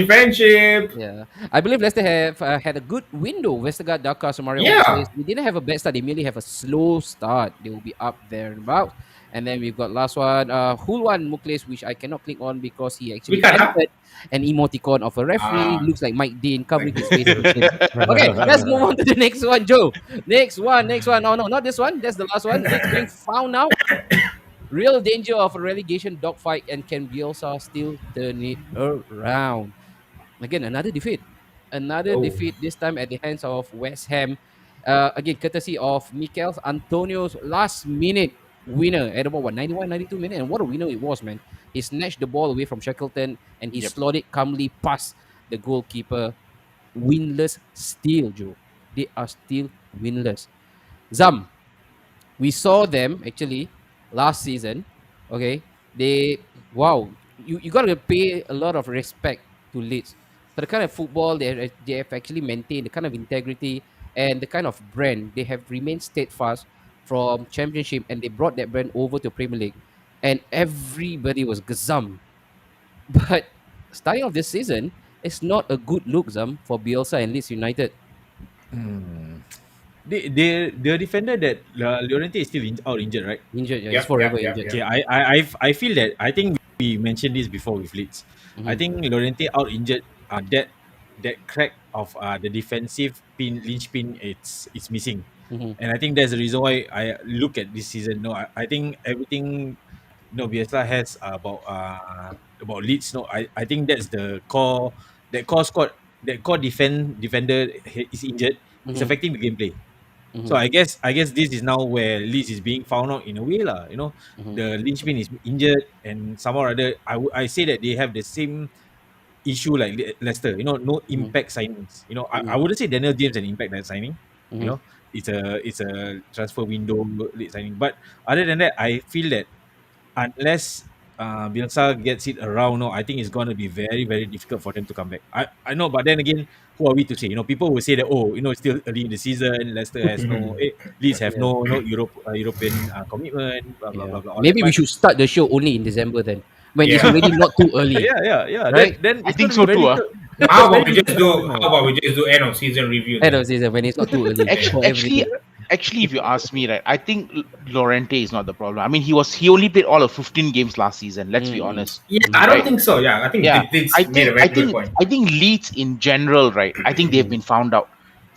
Friendship. Yeah, I believe Leicester have had a good window. Westergaard, Daka, Somalia. Yeah. They didn't have a bad start. They merely have a slow start. They will be up there and about. And then we've got last one, Hulwan Mukles, which I cannot click on because he actually We can't, huh? entered an emoticon of a referee. Ah. Looks like Mike Dean covering his face. with him. Okay, let's move on to the next one, Joe. Next one. No, not this one. That's the last one. It's being found out. Real danger of a relegation dogfight, and can Bielsa still turn it around? Again, another defeat. Another Oh. defeat, this time at the hands of West Ham. Again, courtesy of Mikel Antonio's last minute winner at about 91, 92 minutes. And what a winner it was, man. He snatched the ball away from Shackleton and he Yep. slotted it calmly past the goalkeeper. Winless still, Joe. They are still winless. Zam, we saw them actually last season. Okay, you gotta pay a lot of respect to Leeds for the kind of football they have actually maintained, the kind of integrity and the kind of brand they have remained steadfast from Championship, and they brought that brand over to Premier League, and everybody was gazum. But starting off this season, it's not a good look, Zam, for Bielsa and Leeds United. Hmm. The defender that Llorente is still out injured, right? Injured, yeah, he's Yep, forever yep, yep, injured. yep. Okay, I feel that I think we mentioned this before with Leeds. I Mhm, think Llorente out injured. That crack of the defensive pin linchpin it's missing, mhm, and I think that's the reason why I look at this season. No, I think everything Bielsa has about Leeds. No, I think that's the core that core squad that core defender is injured. It's mhm, affecting the gameplay. So mhm, I guess this is now where Leeds is being found out in a way lah. mhm, The linchpin is injured, and somehow or other, I say that they have the same issue like Leicester. No mhm, impact signings. I mhm, wouldn't say Daniel James an impact that signing. You mhm. know, it's a transfer window late signing. But other than that, I feel that unless Bielsa gets it around, no, I think it's going to be very, very difficult for them to come back. I know, but then again, who are we to say? People will say that, oh, it's still early in the season. Leicester has Leeds have Yeah, no European commitment, blah blah yeah. blah blah, all that. Maybe we But should start the show only in December then, when it's Yeah. already not too early, yeah. Then right? then I it's going think to be so very too. difficult. How It's about very we just difficult for do? them How now. about we just do end of season review End then? of season when it's not too early Actually, for actually, everything. actually, if you ask me, right, I think Lorente is not the problem. I mean, he only played all of 15 games last season. Let's be Mm-mm. honest, Yeah, I Mm-hmm. don't right? think so. Yeah, I think Yeah, I Did's made a think very I good think point. I think Leeds in general, right? I think they've Mm-hmm. been found out.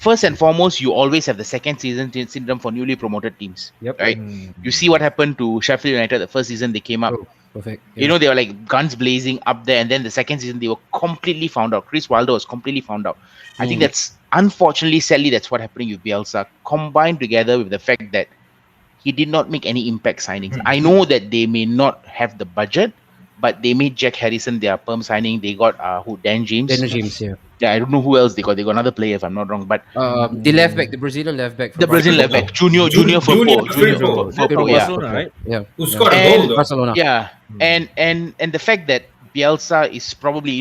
First and foremost, you always have the second season syndrome for newly promoted teams, Yep. right? You see what Mm. happened to Sheffield United the first season they came up. True. Perfect. Yeah. They were like guns blazing up there, and then the second season they were completely found out. Chris Wilder was completely found out. I think Mm. that's unfortunately, sadly, that's what happening with Bielsa, combined together with the fact that he did not make any impact signings. I know that they may not have the budget, but they made Jack Harrison their perm signing. They got who Dan James. Daniel James. Yeah. Yeah, I don't know who else they got. They got another player if I'm not wrong, but The left back, the Brazilian left back the from Brazilian left Barcelona. back, Junior Junior Firpo, Firpo, That's Firpo, from yeah. Barcelona, right? Yeah. who Yeah. scored a goal And though. Barcelona. yeah, Mm. and the fact that Bielsa is probably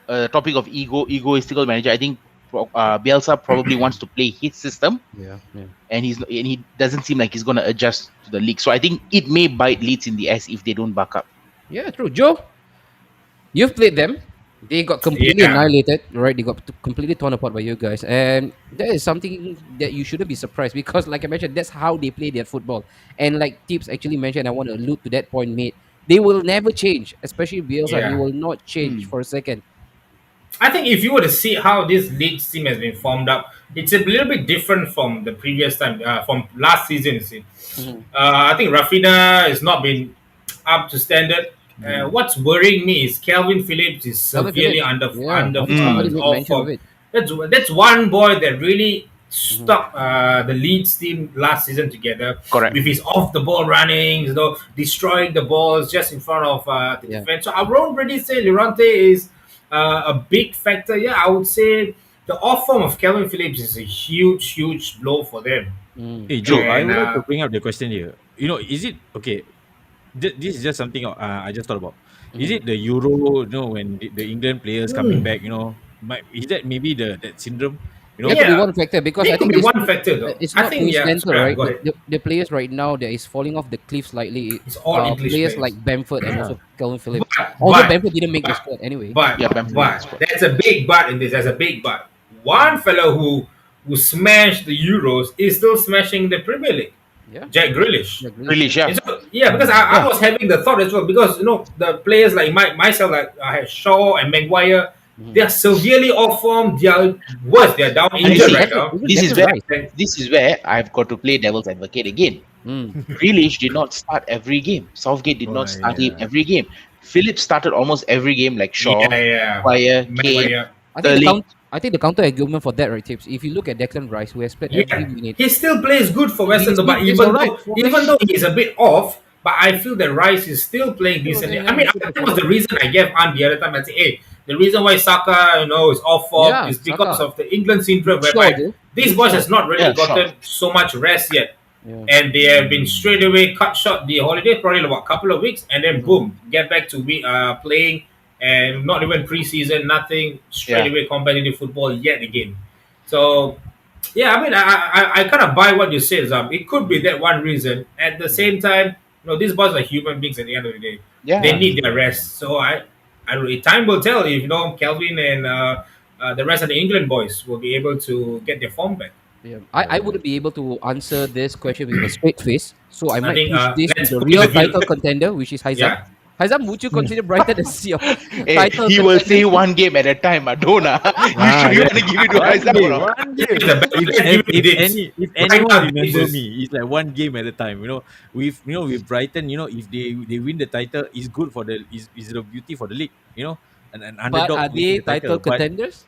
a topic of egoistical manager. I think Bielsa probably wants to play his system, Yeah. Yeah. and he doesn't seem like he's going to adjust to the league. So I think it may bite Leeds in the ass if they don't back up. Yeah. True. Joe, you've played them. They got completely Yeah, annihilated, right? They got completely torn apart by you guys, and that is something that you shouldn't be surprised because, like I mentioned, that's how they play their football. And like Tips actually mentioned, I want to allude to that point made. They will never change, especially Bielsa. He yeah. will not change Hmm. for a second. I think if you were to see how this Leeds team has been formed up, it's a little bit different from the previous time, from last season. You see, Mm-hmm. I think Rafinha has not been up to standard. Mm-hmm. What's worrying me is Calvin Phillips is Calvin severely Phillips. Yeah, I think somebody made off mention of form. it. That's one boy that really Mm-hmm. stuck the Leeds team last season together Correct. with his off the ball running, destroying the balls just in front of the Yeah. defense. So I won't really say Llorente is a big factor. Yeah, I would say the off form of Calvin Phillips is a huge, huge blow for them. Mm. Hey Joe, I And would like to bring up the question here. Is it okay? This is just something I just thought about. Is Mm-hmm. it the Euro? When the England players coming hmm, back? Is that maybe that syndrome? You That know, could be yeah, one factor because I it could think be one factor though. it's I not think yeah. coincidental, Sorry, right? go ahead. The players right now that is falling off the cliff slightly. It's all English Players like players. Bamford and yeah. also Calvin Phillips. But Although Bamford didn't make the but squad anyway. but Yeah, Bamford in the but squad. that's a big but in this. There's a big but. One Mm. fellow who smashed the Euros is still smashing the Premier League. Yeah. Jack Grealish. Yeah, Grealish, Really, yeah. yeah. And so, yeah, because I Yeah. was having the thought as well because the players like myself like I had Shaw and Maguire, Mhm. they are severely off form. They are worse. They are down And you injured see, right Declan, now. even this is Declan where Rice. And this is where I've got to play devil's advocate again. Mm. Grealish did not start every game. Southgate did Oh, not start him yeah. every game. Phillips started almost every game, like Shaw, yeah, Maguire, Kane, Maguire. Sterling. I think the counter argument for that, right, Tips. If you look at Declan Rice, who has played every Yeah, minute, he still plays good for he Western, though, still but plays alright for even West. though he's a bit off, but I feel that Rice is still playing Still decently. okay, I yeah, mean, still that was performing. the reason I gave Ant the other time. I said, hey, the reason why Saka, is off form Yeah, is because Saka. of the England syndrome, Luke Shaw, whereby though. these Luke boys Shaw. has not really Yeah, Shaw. gotten so much rest yet, Yeah. and they have been straight away cut short the holiday, probably about a couple of weeks, and then Mhm. boom, get back to playing, and not even preseason, nothing, straight Yeah. away competitive football yet again. So Yeah, I mean, I kind of buy what you said, Zam. It could be that one reason. At the Mm. same time, these boys are human beings at the end of the day. They Yeah. need their rest. So I don't know. Time will tell if Kelvin and the rest of the England boys will be able to get their form back. Yeah. I wouldn't be able to answer this question with a straight face, so I I might think push this to let's the put in real the view. title contender, which is Haizam. Yeah, Haizam, would you consider Brighton as your Hey, title he will contender? say one game at a time. I don't know. Ah, You yeah. want to give it to One Isaac or game, not? one game. it's the best. Let's give it to Dips. If Right anyone now, Dips remember is me, it's like one game at a time. With Brighton, if they win the title, it's good for is the beauty for the league. An But underdog are making they the title. title But contenders?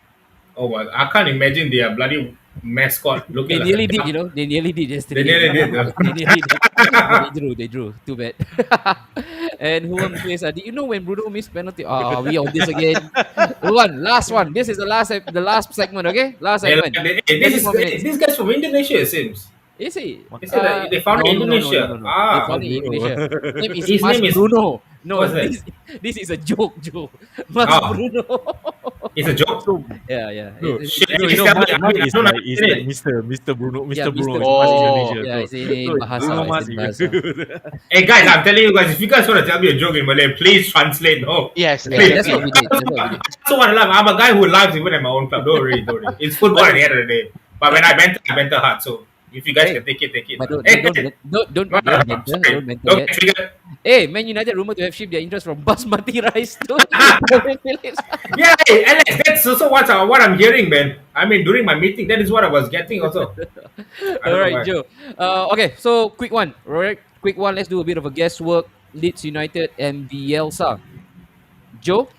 oh well, I can't imagine their bloody mascot looking They like a nearly did, duck. They nearly did They yesterday. nearly did though. They nearly did. But they drew. They drew. Too bad. And who won plays? Did you know when Bruno missed penalty? Are we on this again? Last one. This is the last segment. Okay, last They, segment. hey, this is 34 minutes. this guy's from Indonesia. It seems. Is he? They said that they found No, it in no, no, no, no, no, Indonesia. no. They Ah, found it in Indonesia. Bruno. Name is his Mas name is Bruno. No, what's that? this is a joke, Joe. Mas Oh, Bruno. it's a joke. So Yeah. no, Shit, It's- please no, tell me. mine, I mine mean, I is don't like is understand like it. Mr. Bruno. yeah, Mr. Bruno Mr. is Mas Oh. Indonesia. Yeah, So, it's in so bahasa. Bruno It's Mas in bahasa. Hey guys, I'm telling you guys, if you guys want to tell me a joke in Malay, please translate. No, Yes, Yeah, please. that's exactly. what we did. That's what we did. I also want to laugh. I'm a guy who laughs even at my own club. Don't worry, don't worry. It's football at the end of the day. But when I banter hard. So if you guys Hey, can take it, take it. but Hey, don't hey. don't No, no, no, mentor, sorry. don't mentor Don't yet. get triggered. Hey, Man United rumored to have shipped their interest from basmati rice to Philips. Yeah, hey, Alex, that's also what I'm hearing, man. I mean, during my meeting, that is what I was getting also. I All don't know right, why. Joe. Okay, so quick one. All right, quick one. Let's do a bit of a guesswork. Leeds United and Bielsa. Joe,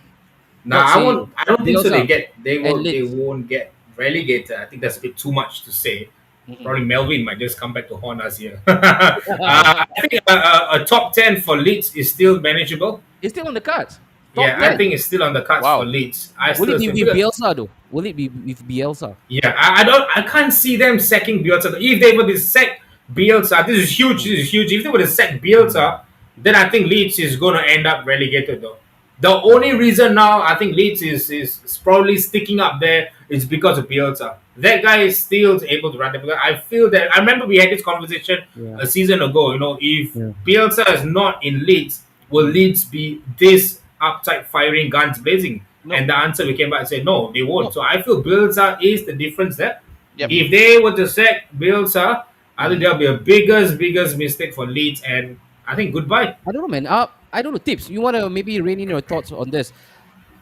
Nah, what I say won't. you? I don't think so. Bielsa They and will. They Leeds. won't get relegated. I think that's a bit too much to say. Mm-mm. Probably Melvin might just come back to haunt us here. I think a top 10 for Leeds is still manageable. It's still on the cards. Top Yeah, I 10. think it's still on the cards for Wow. Leeds. I Will it still be think with Bielsa though? Will it be with Bielsa? yeah, I don't. I can't see them sacking Bielsa. If they were to sack Bielsa, this is huge. This is huge. If they were to sack Bielsa, then I think Leeds is going to end up relegated. Though the only reason now I think Leeds is probably sticking up there is because of Bielsa. That guy is still able to run the. I feel that I remember we had this conversation Yeah. a season ago. If Yeah. Bielsa is not in Leeds, will Leeds be this uptight, firing, guns blazing? No. And the answer we came back and said no, they won't. No. So I feel Bielsa is the difference there. Yep. If they were to sack Bielsa, I think there'll be a biggest mistake for Leeds, and I think goodbye. I don't know, man. I don't know. Tips. You want to maybe rein in your thoughts on this?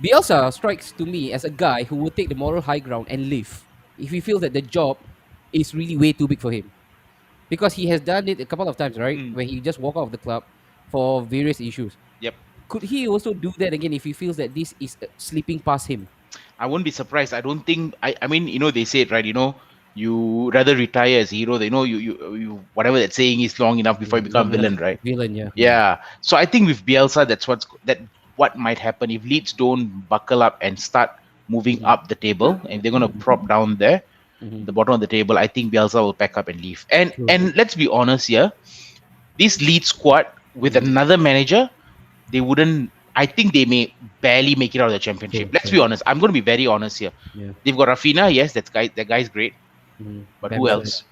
Bielsa strikes to me as a guy who will take the moral high ground and leave if he feels that the job is really way too big for him. Because he has done it a couple of times, right? Mm. Where he just walk out of the club for various issues. Yep. Could he also do that again if he feels that this is slipping past him? I wouldn't be surprised. I don't think. I mean, they say it right. You rather retire as a hero. You whatever that saying is long enough before you become villain, right? Villain, yeah. Yeah. So I think with Bielsa, that's what might happen if Leeds don't buckle up and start moving up the table, and they're gonna prop down there, Mhm. the bottom of the table. I think Bielsa will pack up and leave. And True. and let's be honest here, this Leeds squad with another manager, they wouldn't. I think they may barely make it out of the championship. True, Let's true. be honest. I'm going to be very honest here. Yeah. They've got Rafinha. Yes, that guy's great. Mhm. But who Bamford. else?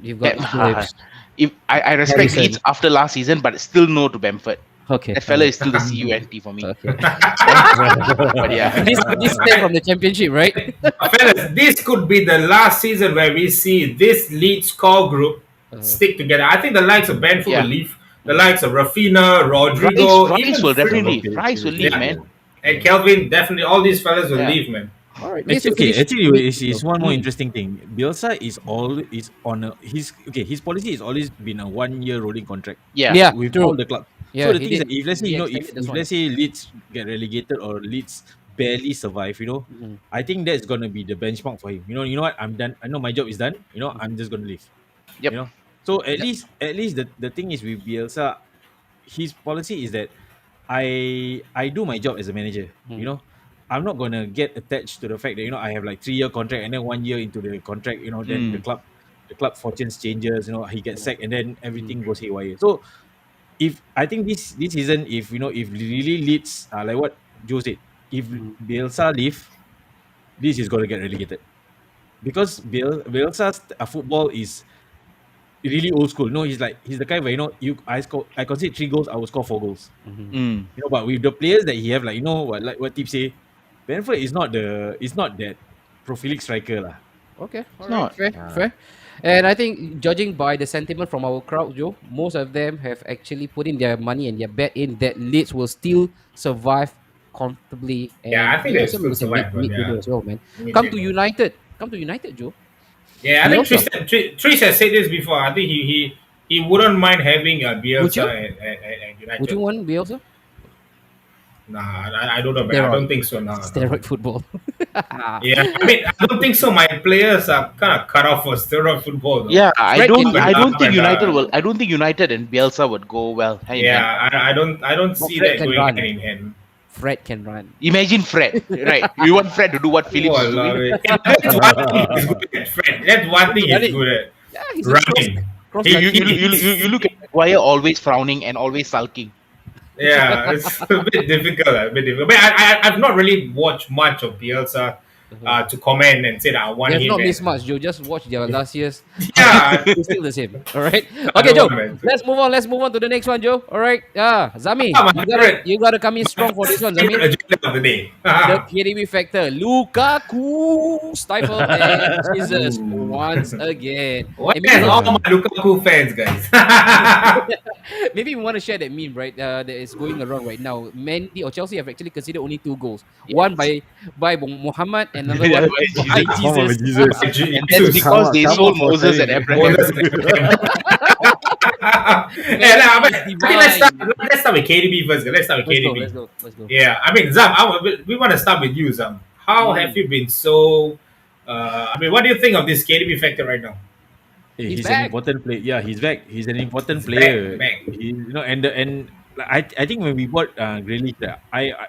You've got Bam- Phillips. If I respect Harrison. Leeds after last season, but still no to Bamford. Okay. That fella is still the CUNT for me. Okay. But yeah, this came from the championship, right? Fellas, this could be the last season where we see this Leeds core group stick together. I think the likes of Benford Yeah. will leave, the likes of Rafinha, Rodrigo, Rice even will Fred- definitely Okay, Rice will okay. leave, Yeah. man. and Kelvin, definitely all these fellas will Yeah. leave, man. All right. Actually, it's one more interesting thing. Bielsa is on his policy has always been a 1 year rolling contract Yeah. Yeah, with true. all the clubs. Yeah, So the he thing is did. that if let's say He if, extended this if one. let's say Leeds get relegated or Leeds barely survive, Mhm. I think that's gonna be the benchmark for him. You know what? I'm done. I know my job is done. I'm just gonna leave. Yep. So at least the thing is with Bielsa, his policy is that I do my job as a manager. I'm not gonna get attached to the fact that I have like 3 year contract and then 1 year into the contract, then the club fortunes changes, he gets sacked and then everything goes haywire. So if I think this season, if really leads like what Joe said, if Bielsa leave, this is gonna get relegated. because Bielsa's football is really old school. No, he's the kind where I concede 3 goals, I will score 4 goals. Mm. But with the players that he have, what Tip say, Benford is not that prolific striker lah. Okay, all It's right, not. fair. And I think, judging by the sentiment from our crowd, Joe, most of them have actually put in their money and their bet in that Leeds will still survive comfortably Yeah, and I think be they also still in the survive, but mid-table yeah, as well, man. Come to mid-table. United. Come to United, Joe. Yeah, I think Bielsa. Trish has said this before. I think he wouldn't mind having a Would you? Bielsa at Would you United. want Bielsa? Nah, I don't know, man. I don't Steroid. think so. No, no. Steroid football. Yeah, I mean, I don't think so. My players are kind of cut off for steroid football, though. Yeah, I Fred don't. can I don't Up think and United down. will. I don't think United and Bielsa would go well hand in hand. Yeah, I don't But see Fred that can going run. hand in hand. Fred can run. Imagine Fred, right? You want Fred to do what Phillips is Wallah, doing? yeah, that's one thing he's good at, Fred. That's one thing he's Running. good at. Yeah, he's a Running. cross You, you, country. you look at Maguire always frowning and always sulking. Yeah, it's a bit difficult. A bit difficult. But I've not really watched much of Bielsa to comment and say that I They want have him. not and- missed much, Joe. Just watch their last year's. Yeah. It's still the same. All right. I Okay, Joe. don't know, man. Let's move on. Let's move on to the next one, Joe. All right. Yeah, Zami, Ah, my favorite. you gotta come in strong for this one, Zami. Favorite agenda of the day. The KDB factor. Lukaku stifled and Jesus once again. What And is all my Lukaku fans, guys? maybe we want to share that meme, right? That is going around right now. Mandy or Chelsea have actually considered only 2 goals. One by Muhammad and another one by By Jesus. Jesus. And that's because they Come sold on for Moses saying and it. Abraham. Yeah, nah, but I think let's start with KDB first. Let's start with KDB. Let's go. Yeah, I mean, Zam, we want to start with you, Zam. How have you been so? I mean, what do you think of this KDB factor right now? Hey, He's he's back. an important player. Yeah, he's back. He's an important He's player. back. And I think when we bought Grealish,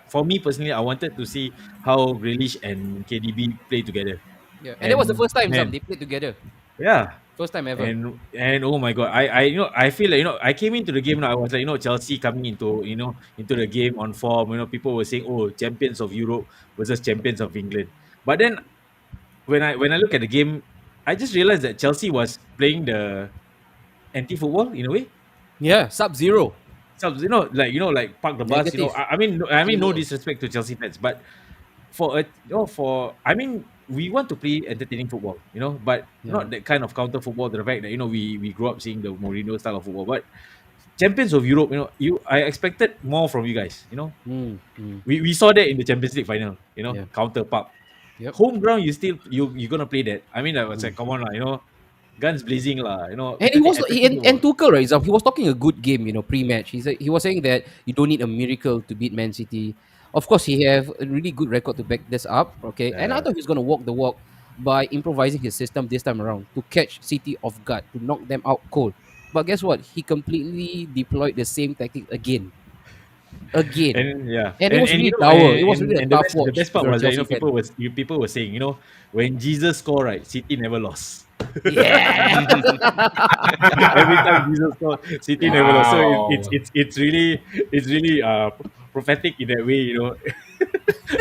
for me personally, I wanted to see how Grealish and KDB play together. Yeah. And that was the first time man, they played together. Yeah, First time ever. and oh my god, I feel like I came into the game now. I was like Chelsea coming into into the game on form. People were saying, oh, champions of Europe versus champions of England. But then when I look at the game, I just realized that Chelsea was playing the anti-football in a way. Yeah, Sub-Zero. So like park the bus. Negative. I mean no disrespect to Chelsea fans, but I mean we want to play entertaining football, but not that kind of counter football. To the fact that we grew up seeing the Mourinho style of football, but champions of Europe, I expected more from you guys. We saw that in the Champions League final. Yeah. Counter pub. Yep. Home ground, you're gonna play that. I mean, I was like, come on lah, guns blazing lah. And and Tuchel, right? He was talking a good game, pre-match. He was saying that you don't need a miracle to beat Man City. Of course, he have a really good record to back this up. Okay, and I Yeah. thought he was gonna walk the walk by improvising his system this time around to catch City off guard, to knock them out cold. But guess what? He completely deployed the same tactic again. And yeah, And it was really dour. It was really a and tough the watch best part for a was that Chelsea fan. people were saying, when Jesus scored, right, City never lost. Yeah. Every time Jesus scored, City never lost. So Wow. it's really prophetic in that way.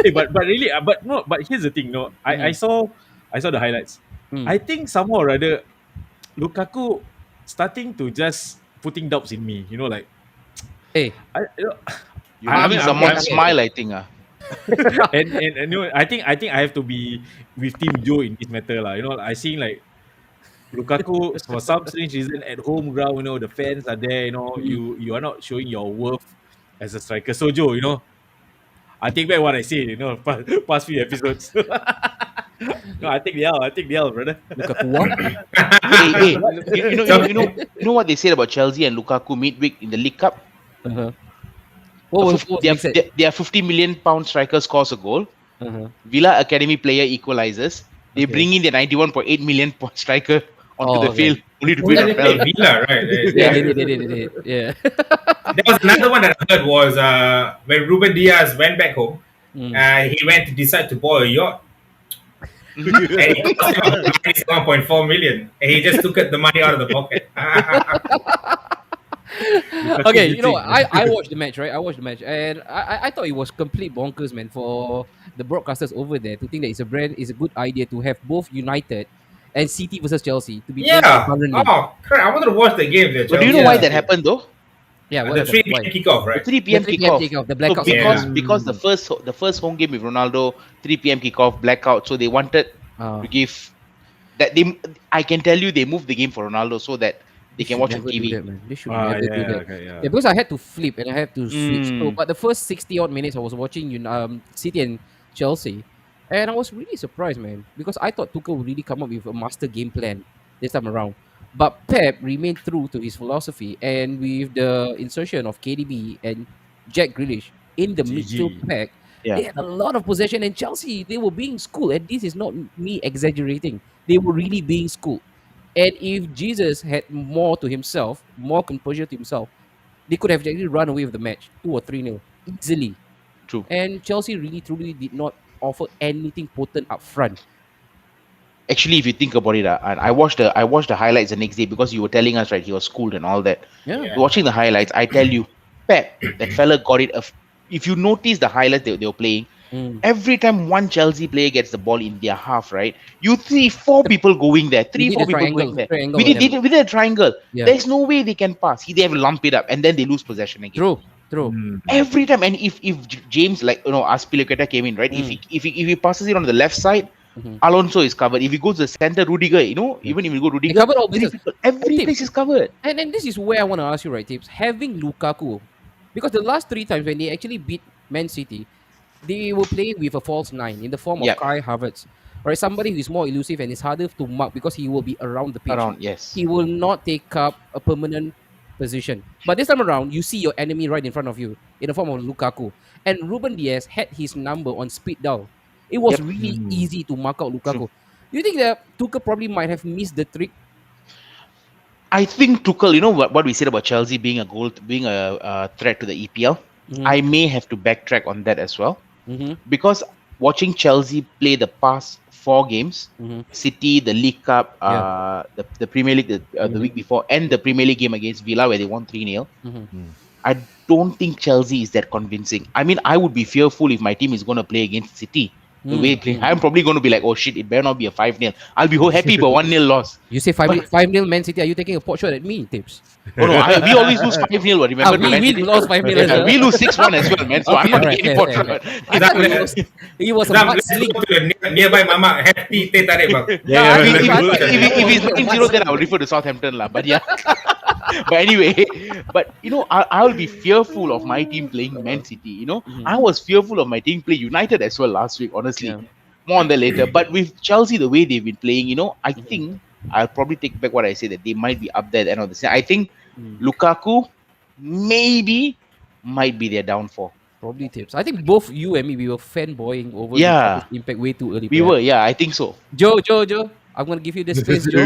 Hey, but really, but here's the thing, I saw the highlights. Mm. I think somehow or rather, Lukaku starting to just putting doubts in me. Like Hey, You making someone smile, I think. and I think I have to be with Team Joe in this matter lah. I seen like Lukaku for some strange reason at home ground. The fans are there. You are not showing your worth as a striker. So Joe, I take back what I say. Past few episodes. No, I take the L, brother. Lukaku what? Hey, you know what they said about Chelsea and Lukaku midweek in the League Cup? Uh-huh. What was they said? Their 50 million pound striker scores a goal. Uh-huh. Villa Academy player equalizes. They Okay. bring in their 91.8 million pound striker onto the Okay. field only to Who win did a they play? penalty. Villa, right? Yeah, they did. Yeah. There was another one that I heard was when Ruben Diaz went back home, Mm. he went to decide to buy a yacht. And it cost him 97.4 million. And he just took the money out of the pocket. Okay, I watched the match, right? I watched the match, and I thought it was complete bonkers, man. For the broadcasters over there to think that it's a good idea to have both United and City versus Chelsea to be playing Yeah. concurrently. Oh, crap. I wanted to watch the game there, But do you Chelsea. know why Yeah. that happened though? Yeah, what The happened? 3 Why? p.m. kickoff, The right? 3 The p.m. 3 p.m. kickoff. kickoff, the So blackout. because the first home game with Ronaldo 3 p.m. kickoff blackout, so they wanted to give that I can tell you they moved the game for Ronaldo so that they can should watch on never do TV. that, man. They should never do that. Okay, Yeah, because I had to flip and I had to switch. So, Mm. but the first 60 odd minutes, I was watching City and Chelsea, and I was really surprised, man, because I thought Tuchel would really come up with a master game plan this time around. But Pep remained true to his philosophy, and with the insertion of KDB and Jack Grealish in the midfield GG. pack, Yeah. they had a lot of possession. And Chelsea, they were being schooled, and this is not me exaggerating. They were really being schooled. And if Jesus had more to himself, more composure to himself, they could have actually run away with the match 2 or 3-0 easily. True. And Chelsea really truly did not offer anything potent up front. Actually, if you think about it, and I watched the highlights the next day because you were telling us, right, he was schooled and all that. Yeah. Watching the highlights, I tell you, Pep, that fella got it. If you notice the highlights they were playing, every time one Chelsea player gets the ball in their half, right, you see 4 people going there, We did 4 a people triangle- going there. triangle We with did, them. we did a triangle. Yeah. There's no way they can pass. They have to lump it up and then they lose possession again. True. Every time, and if James, like, Aspilicueta came in, right? If he passes it on the left side, Alonso is covered. If he goes to the center, Rudiger, even if you go Rudiger, covered all places. every Tips. place is covered. And then this is where I want to ask you, right, Tips? Having Lukaku, because the last 3 times when they actually beat Man City, they will play with a false 9 in the form of Yep. Kai Havertz. Right, somebody who is more elusive and is harder to mark because he will be around the pitch. Yes. He will not take up a permanent position. But this time around, you see your enemy right in front of you in the form of Lukaku. And Ruben Diaz had his number on speed dial. It was Yep. really easy to mark out Lukaku. Do you think that Tuchel probably might have missed the trick? I think Tuchel, what we said about Chelsea being a threat to the EPL. I may have to backtrack on that as well, because watching Chelsea play the past 4 games, City, the League Cup, the Premier League the week before, and the Premier League game against Villa where they won 3-0. I don't think Chelsea is that convincing. I mean, I would be fearful if my team is going to play against City. The way they play, I'm probably going to be like, oh shit, it better not be a 5-0. I'll be happy but 1-0 loss. You say 5-0 Man City, are you taking a pot shot at me, Tips? Oh no, we always lose 5-0. But remember, we lost 5-0 as well. We lose 6-1 as well, man. So I'm not taking pot shot. I thought he was a Zam, mud let's sling. go to the nearby mama. Happy teh tarik, bang. If he's 9-0, then I'll refer to Southampton lah. But yeah. But anyway, I'll be fearful of my team playing Man City. I was fearful of my team play United as well last week, honestly. Yeah. More on that later. But with Chelsea, the way they've been playing, I think I'll probably take back what I said, that they might be up there at the end of the season. I think Lukaku maybe might be their downfall. Probably Tips. I think both you and me, we were fanboying over Yeah. Lukaku's impact way too early. We were, yeah, I think so. Joe, I'm going to give you this space, Joe.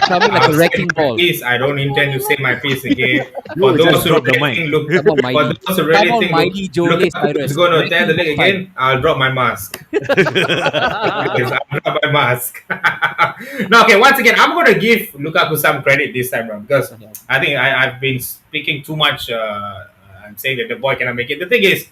Coming like a wrecking ball. Please, I don't intend to say my piece again. You For just those who drop the really mic. think Come on, Mighty. for those who really Come on, think Mighty Joe Lee Lukaku Cyrus. is going to tear the leg Wrecking again, I'll drop my mask. Yes, I'll drop my mask. No, okay, once again, I'm going to give Lukaku some credit this time around because I think I've been speaking too much. I'm saying that the boy cannot make it. The thing is,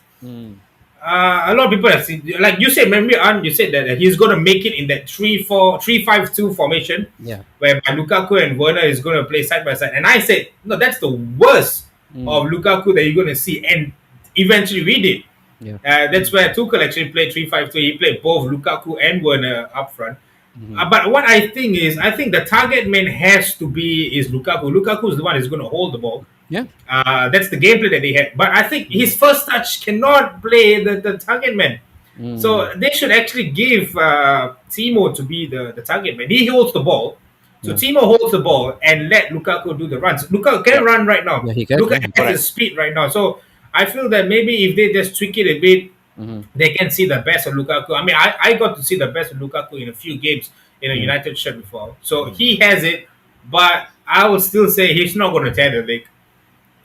a lot of people have seen, like you said, remember, you said that he's going to make it in that 3-5-2 formation, Yeah. whereby Lukaku and Werner is going to play side by side. And I said, no, that's the worst of Lukaku that you're going to see. And eventually we did. Yeah. That's where Tuchel actually played 3-5-2. He played both Lukaku and Werner up front. But what I think is, the target man has to be is Lukaku. Lukaku is the one who's going to hold the ball. Yeah. That's the gameplay that they had. But I think his first touch cannot play the target man. So they should actually give Timo to be the target man. He holds the ball. So Timo holds the ball and let Lukaku do the runs. Lukaku can run right now. Yeah, he can. Lukaku has the speed right now. So I feel that maybe if they just tweak it a bit, they can see the best of Lukaku. I mean, I got to see the best of Lukaku in a few games in a United shirt before. So he has it, but I would still say he's not going to tear the league.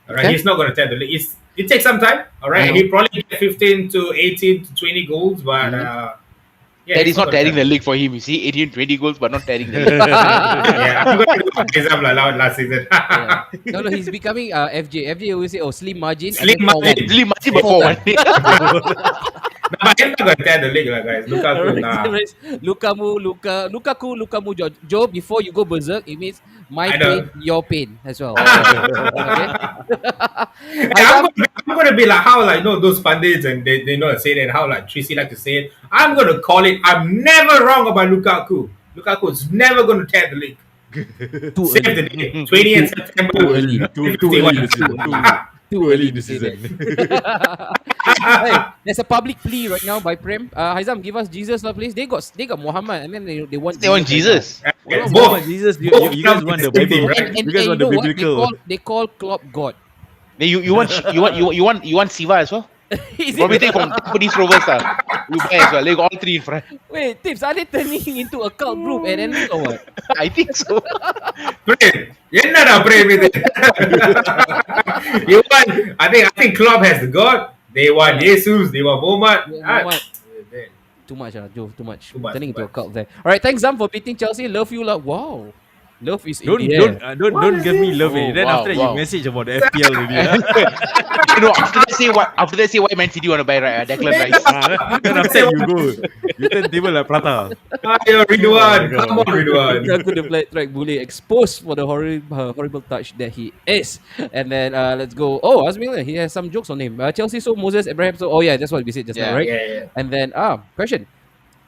All right, he's not going to tear the league. It takes some time. All right, he probably get 15 to 18 to 20 goals, but That is not tearing the league for him. You see, 18-20 goals, but not tearing the league. Yeah, I'm going to do an example last season. No, he's becoming FJ. FJ always say, slim margin. Slim margin. Really, Mati before 1. But he's not gonna tear the league, guys. Lukaku, Alright, nah. alright. Lukaku, Joe. Before you go berserk, it means my I pain, know. your pain as well. Okay. I'm Aizam, gonna, I'm gonna be like how like those pundits and they know to say it and how like Tracy like to say it. I'm gonna call it. I'm never wrong about Lukaku. Lukaku's never gonna tear the league. too Save early. the day. 20th September. Too early. Too early in the 2051. season. Too early in the to say that. season. Hey, there's a public plea right now by Prem. Haizam, give us Jesus, lah, please. They got Muhammad, and then they want They want Jesus. right now. What Both. about Jesus? Both You guys want the same team, Bible? right? You guys want the know what? biblical? They call Klopp God. You want Siva as well? Is Probably it? take from Japanese rovers. You buy as well. They got all three in front. Wait, Tips, are they turning into a cult group and ending or what? I think so. Prem, என்னடா Prem இது? You want? I think Klopp has the God. They want Jesus. They want Muhammad. Yeah, Muhammad. Too much, Joe. Too much. Too much, Turning too into a much. cult there. All right, thanks, Zam, for beating Chelsea. Love you, lah. Wow. Love is in Don't the air. don't give me love. Oh, Then wow, after that wow. you message about the FPL already. After that say what Man City want to buy right? Declan Rice. Then after that you go. You turn table like prata. Ayo Ridwan, God. come on Ridwan. Lukaku, the black track bully, exposed for the horrible touch that he is. And then let's go. Oh, Asmila, he has some jokes on him. Chelsea so Moses, Abraham so. Oh yeah, that's what we said just now, right? Yeah. And then question: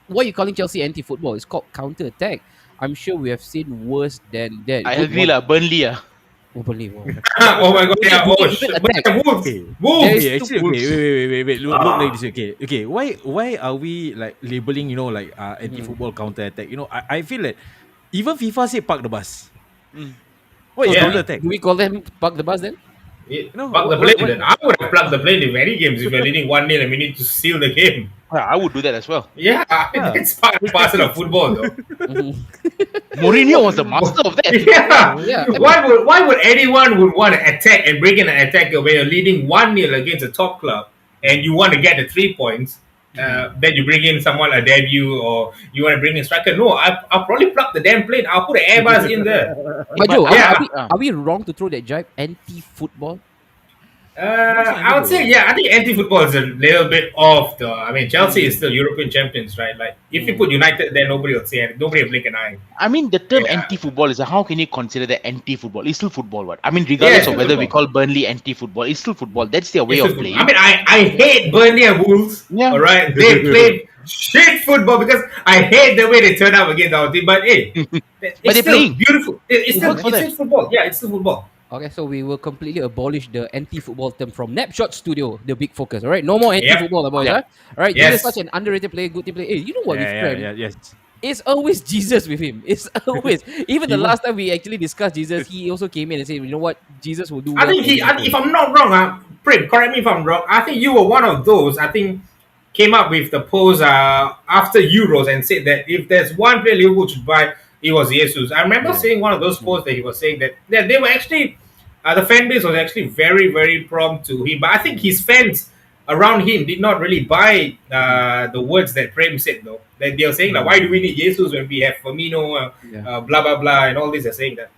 why are you calling Chelsea anti-football? It's called counter-attack. I'm sure we have seen worse than that. I agree lah. Burnley Oh, Burnley, wow. Oh my God, yeah. Oh Even shit. attack. But Wolves. Okay. Wolves. Okay, actually, wait. Look like this. Okay. Why are we like labeling, like anti-football counter-attack? I feel that even FIFA say park the bus. What is Yeah. counter-attack? Do we call them park the bus then? No, Plug the what- plane then. I would have plugged the plane in many games if you're leading 1-0 and we need to seal the game. I would do that as well. Yeah, it's part and parcel of football though. Mourinho was the master of that. Yeah. Yeah. Why would anyone would want to attack and bring in an attacker when you're leading 1-0 against a top club and you want to get the 3 points? Then you bring in someone a debut or you want to bring in striker. No, I'll probably plug the damn plane. I'll put an Airbus in there. But Joe, yeah. are we wrong to throw that jibe? Anti-football? I would say, yeah, I think anti-football is a little bit off though. I mean, Chelsea is still European champions, right? Like, if you put United there, nobody will say it. Nobody will blink an eye. I mean, the term Yeah. anti-football is how can you consider that anti-football? It's still football, what? I mean, regardless Yeah, of whether we football. call Burnley anti-football, it's still football. That's their way It's of just- playing. I mean, I hate Burnley and Wolves. Yeah. All right, they played shit football because I hate the way they turn up against our team. But hey, it's they're still playing. beautiful. It's still works for them. football. Yeah, it's still football. Okay, so we will completely abolish the anti-football term from Napshot Studio, the big focus. All right, no more anti-football, boys. Yeah. Huh? All right, Yes. Jesus is such an underrated player, good team player. Hey, you know what with Prem? yes. It's always Jesus with him. It's always. Even the Even- last time we actually discussed Jesus, he also came in and said, you know what, Jesus will do. I well think for Liverpool." if I'm not wrong, Prim, correct me if I'm wrong. I think you were one of those. I think came up with the post after Euros and said that if there's one player Liverpool should buy, it was Jesus. I remember seeing one of those posts that he was saying that they were actually the fan base was actually very very prompt to him, but I think his fans around him did not really buy the words that Prem said though. That they were saying like, why do we need Jesus when we have Firmino, blah blah blah, and all this. They're saying that.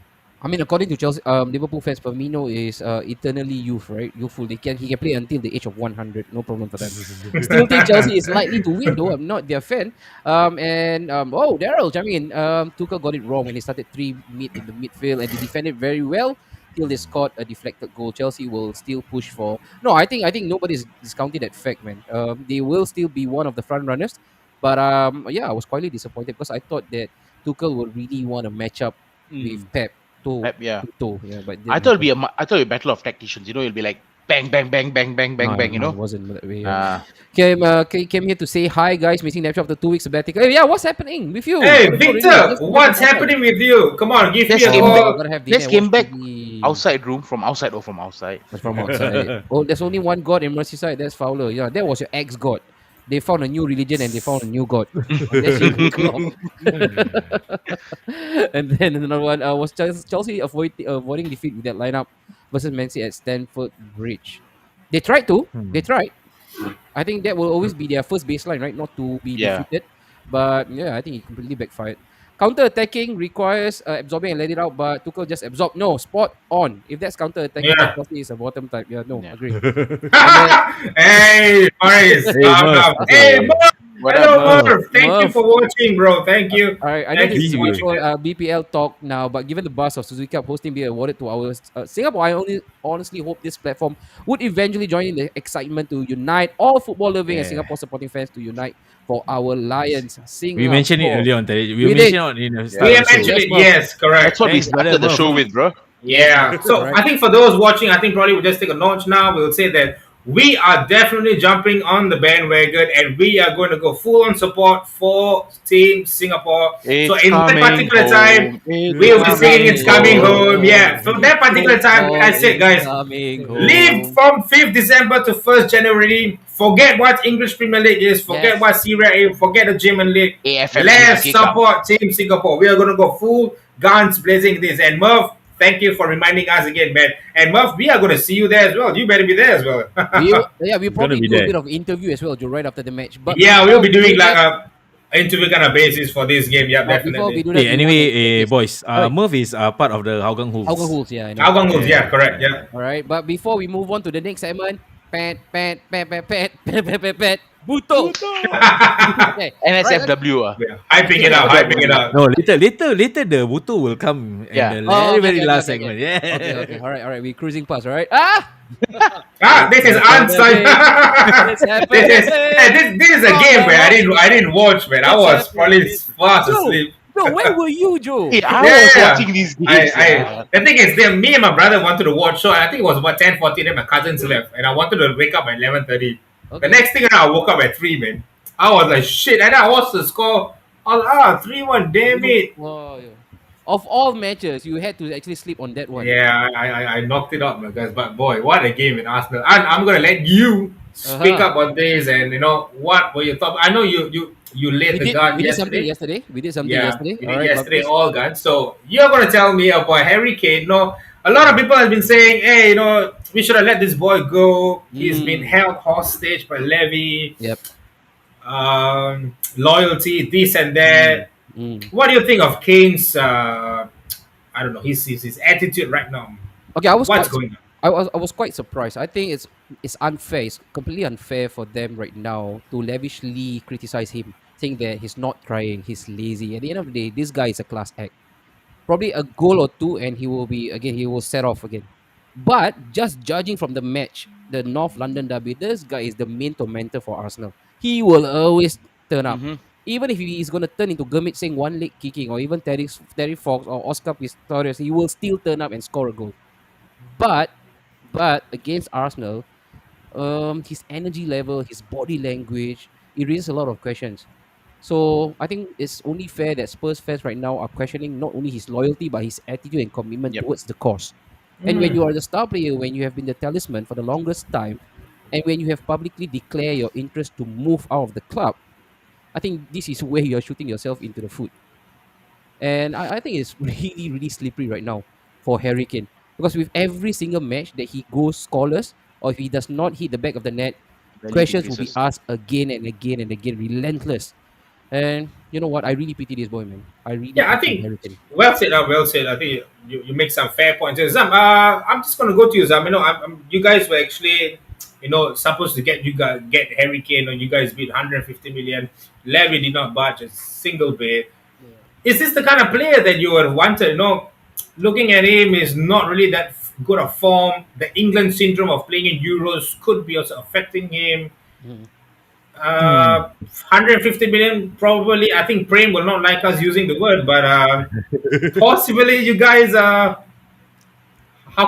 I mean, according to Chelsea, Liverpool fans, Firmino is eternally youth, right? Youthful. He can play until the age of 100. No problem for them. Still think Chelsea is likely to win, though. I'm not their fan. Daryl chiming in. Tuchel got it wrong when they started three mid in the midfield and they defended very well till they scored a deflected goal. Chelsea will still push for. No, I think nobody's discounting that fact, man. They will still be one of the front runners, but I was quietly disappointed because I thought that Tuchel would really want to match up with Pep. Pep, yeah. But I thought it'd be a battle of tacticians. It'll be like bang, bang, bang, bang, bang, bang, bang. It wasn't that way. Ah. Came here to say hi, guys. Missing Napshot after 2 weeks sabbatical. Hey, what's happening with you? Hey, Oh, Victor, really? Just what's outside. happening with you? Come on, give Just me a came call. Gotta have Just dinner, came watch back TV. outside room from outside. That's from outside. Oh, there's only one God in Merseyside. That's Fowler. Yeah, that was your ex-God. They found a new religion and they found a new God. That's your God. And then another one was Chelsea avoiding defeat with that lineup versus Man City at Stamford Bridge. They tried to. They tried. I think that will always be their first baseline, right? Not to be Yeah. defeated. But yeah, I think it completely backfired. counter-attacking requires absorbing and let it out, but Tuchel just absorb. No, spot on. If that's counter-attacking, then Yeah. Chelsea is a bottom type. Yeah, no, Yeah. agree. And then, Hey, Maurice, Hey, calm Murph. down. Hey, Okay. Murph. What up, Hello, Murph? Murph. Thank you Murph. for watching, bro. Thank you. All right, I know Thank this you is for watching. for BPL talk now, but given the buzz of Suzuki Cup hosting being awarded to our Singapore, I only honestly hope this platform would eventually join in the excitement to unite all football loving and Yeah. Singapore supporting fans to unite for our Lions We mentioned it Singapore. earlier on. We We did. mentioned it in the We start have of the show. actually, Yes, Murph. yes, correct. That's what we Thanks, brother. started the Murph, show Murph. with, bro. Yes, Yeah. Murph. So All right. I think for those watching, I think probably we'll just take a launch now. We'll say that we are definitely jumping on the bandwagon and we are going to go full on support for Team Singapore. So It's in that coming particular time, home. It's we'll be singing coming It's Coming Home. Yeah. home. From that particular time, like I Football said, is guys, coming leave home. from 5th December to 1st January. Forget what English Premier League is. Forget Yes. what Serie A. Forget the German League. AFF Let's Suzuki Cup. support Team Singapore. We are going to go full guns blazing this. And Murph, thank you for reminding us again, man. And Murph, we are going to see you there as well. You better be there as well. We'll He's gonna probably be do a there. bit of interview as well, Joe, right after the match. But Yeah, we'll before be we doing do like that, a interview kind of basis for this game. Yeah, before we definitely. do that, Hey, we want anyway, to get this. boys. Alright. Murph is part of the Hougang Wolves. Hougang Wolves, yeah, I know. Hougang Wolves, yeah, Yeah. correct. Yeah. All right, but before we move on to the next segment, pet, Buto. Okay, right, NSFW. Yeah, hyping it out, hyping it out. No, later the Buto will come in Yeah. the Oh, very, very okay, last okay, segment. okay. Yeah. Okay, all right, we're cruising past, all right? Ah! This is Einstein. It's happening. This is a game where I didn't watch, man. I It's was probably happening. fast Joe, asleep. Joe, where were you, Joe? Hey, I Yeah, was yeah. watching these games. The thing is, me and my brother wanted to watch show. I think it was about 10:40. Then my cousins left, and I wanted to wake up at 11:30. Okay. The next thing, I woke up at 3, man. I was like, shit. And I watched the score. I was 3-1. Damn it. Oh, yeah. Of all matches, you had to actually sleep on that one. Yeah, I knocked it up, my guys. But boy, what a game in Arsenal. And I'm gonna let you speak Uh-huh. up on this, and what were your thoughts? I know you laid the guard We did something yesterday. yesterday. We did something Yeah, yesterday. we All did right, yesterday but all guns. So you're gonna tell me about Harry Kane. No, a lot of people have been saying, hey, we should have let this boy go. He's been held hostage by Levy, Yep. loyalty, this and that. Mm. What do you think of Kane's? I don't know his attitude right now. Okay, What's going on? I was quite surprised. I think it's unfair. It's completely unfair for them right now to lavishly criticize him, saying that he's not trying, he's lazy. At the end of the day, this guy is a class act. Probably a goal or two, and he will set off again. But just judging from the match, the North London derby, this guy is the main tormentor for Arsenal. He will always turn up. Mhm. Even if he is going to turn into Gurmit Singh one leg kicking, or even Terry Fox or Oscar Pistorius, he will still turn up and score a goal. But against Arsenal, his energy level, his body language, it raises a lot of questions. So I think it's only fair that Spurs fans right now are questioning not only his loyalty but his attitude and commitment Yep. towards the cause. And when you are the star player, when you have been the talisman for the longest time, and when you have publicly declared your interest to move out of the club, I think this is where you're shooting yourself into the foot. And I think it's really, really slippery right now for Harry Kane. Because with every single match that he goes scoreless, or if he does not hit the back of the net, Value questions will be decreases. asked again and again and again, relentless. And you know what? I really pity this boy, man. I really Yeah, I pity think Harry Kane. well said. Well said. I think you make some fair points. Zam, I'm just gonna go to you, Zam. You guys were actually, supposed to get Harry Kane, or you guys bid 150 million. Levy did not budge a single bit. Is this the kind of player that you would wanted? Looking at him is not really that good a form. The England syndrome of playing in Euros could be also affecting him. Mm. 150 million probably. I think Prem will not like us using the word, but possibly you guys how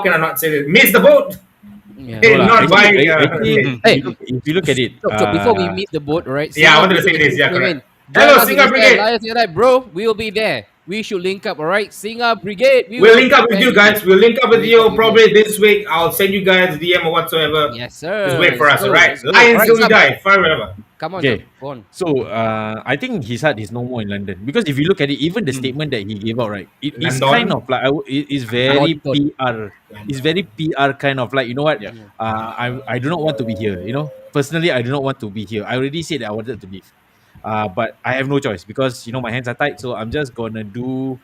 can I not say this? Miss the boat. Yeah. Hey, No lah, not buying. actually, Hey, if you look at it, so before we meet the boat, right? Yeah, I wanted to say Brigade this. Yeah, came correct. in. Hello, Join us Singa in the Brigade. Lions United, bro. We will be there. We should link up, all right? Singa Brigade. We We'll will link be up with there. you guys. We'll link up with Link you up with probably this week. I'll send you guys DM or whatsoever. Yes, sir. Just wait for us, Let's go, alright? let's go. Lions Alright, till we Sam, die, forever. Come on, Okay. Sam, go on. So I think his heart is no more in London, because if you look at it, even the statement that he gave out, right, it is London? kind of like it is very London. PR. It's very PR kind of like, you know what? Yeah. I do not want to be here. Personally, I do not want to be here. I already said that I wanted to leave. But I have no choice because my hands are tight, so I'm just gonna do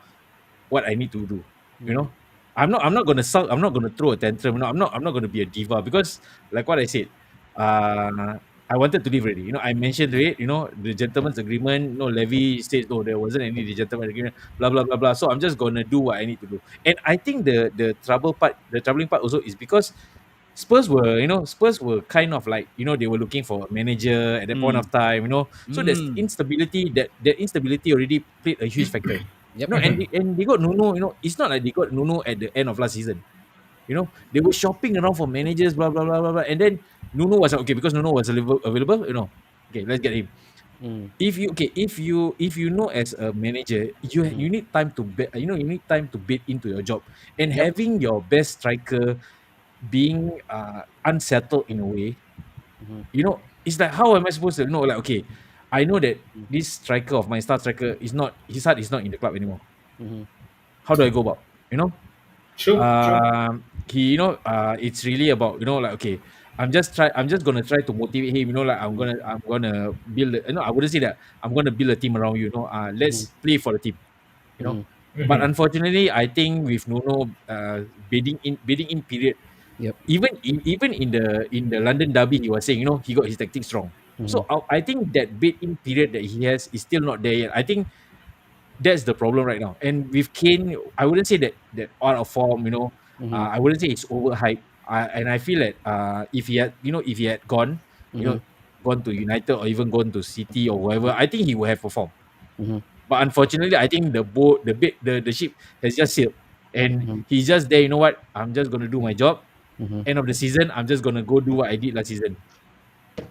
what I need to do. You know, I'm not gonna sulk. I'm not gonna throw a tantrum. No, I'm not gonna be a diva because, like what I said, I wanted to leave already. I mentioned it. The gentleman's agreement. No, Levy says no, there wasn't any gentleman's agreement. Blah blah blah blah. So I'm just gonna do what I need to do. And I think the troubling part also is because Spurs were kind of like, they were looking for a manager at that point of time. So there's instability that instability already played a huge factor. Yep. And they got Nuno. It's not like they got Nuno at the end of last season. They were shopping around for managers, blah blah blah blah blah. And then Nuno was like, okay, because Nuno was available. Okay, let's get him. Mm. If you know as a manager, you need time to bet. You need time to bid into your job, and Yep. having your best striker being unsettled in a way. Mhm. It's like, how am I supposed to know? Like, okay, I know that this striker of my star striker is not, his heart is not in the club anymore. Mhm. How do I go about? True, true. It's really about, like, okay, I'm just gonna try to motivate him. Like, I'm gonna build. I wouldn't say that I'm gonna build a team around you. Let's play for the team. Mhm. But unfortunately, I think with Nuno bidding in period, Yep. even in the London derby, he was saying, he got his tactics wrong. So I think that bid-in period that he has is still not there yet. I think that's the problem right now. And with Kane, I wouldn't say that out of form. I wouldn't say it's overhyped. And I feel that if he had gone, gone to United or even gone to City or whoever, I think he would have performed. Mhm. But unfortunately, I think the boat, the ship has just sailed, and Mhm. he's just there. You know what? I'm just gonna do my job. Mhm. End of the season, I'm just gonna go do what I did last season.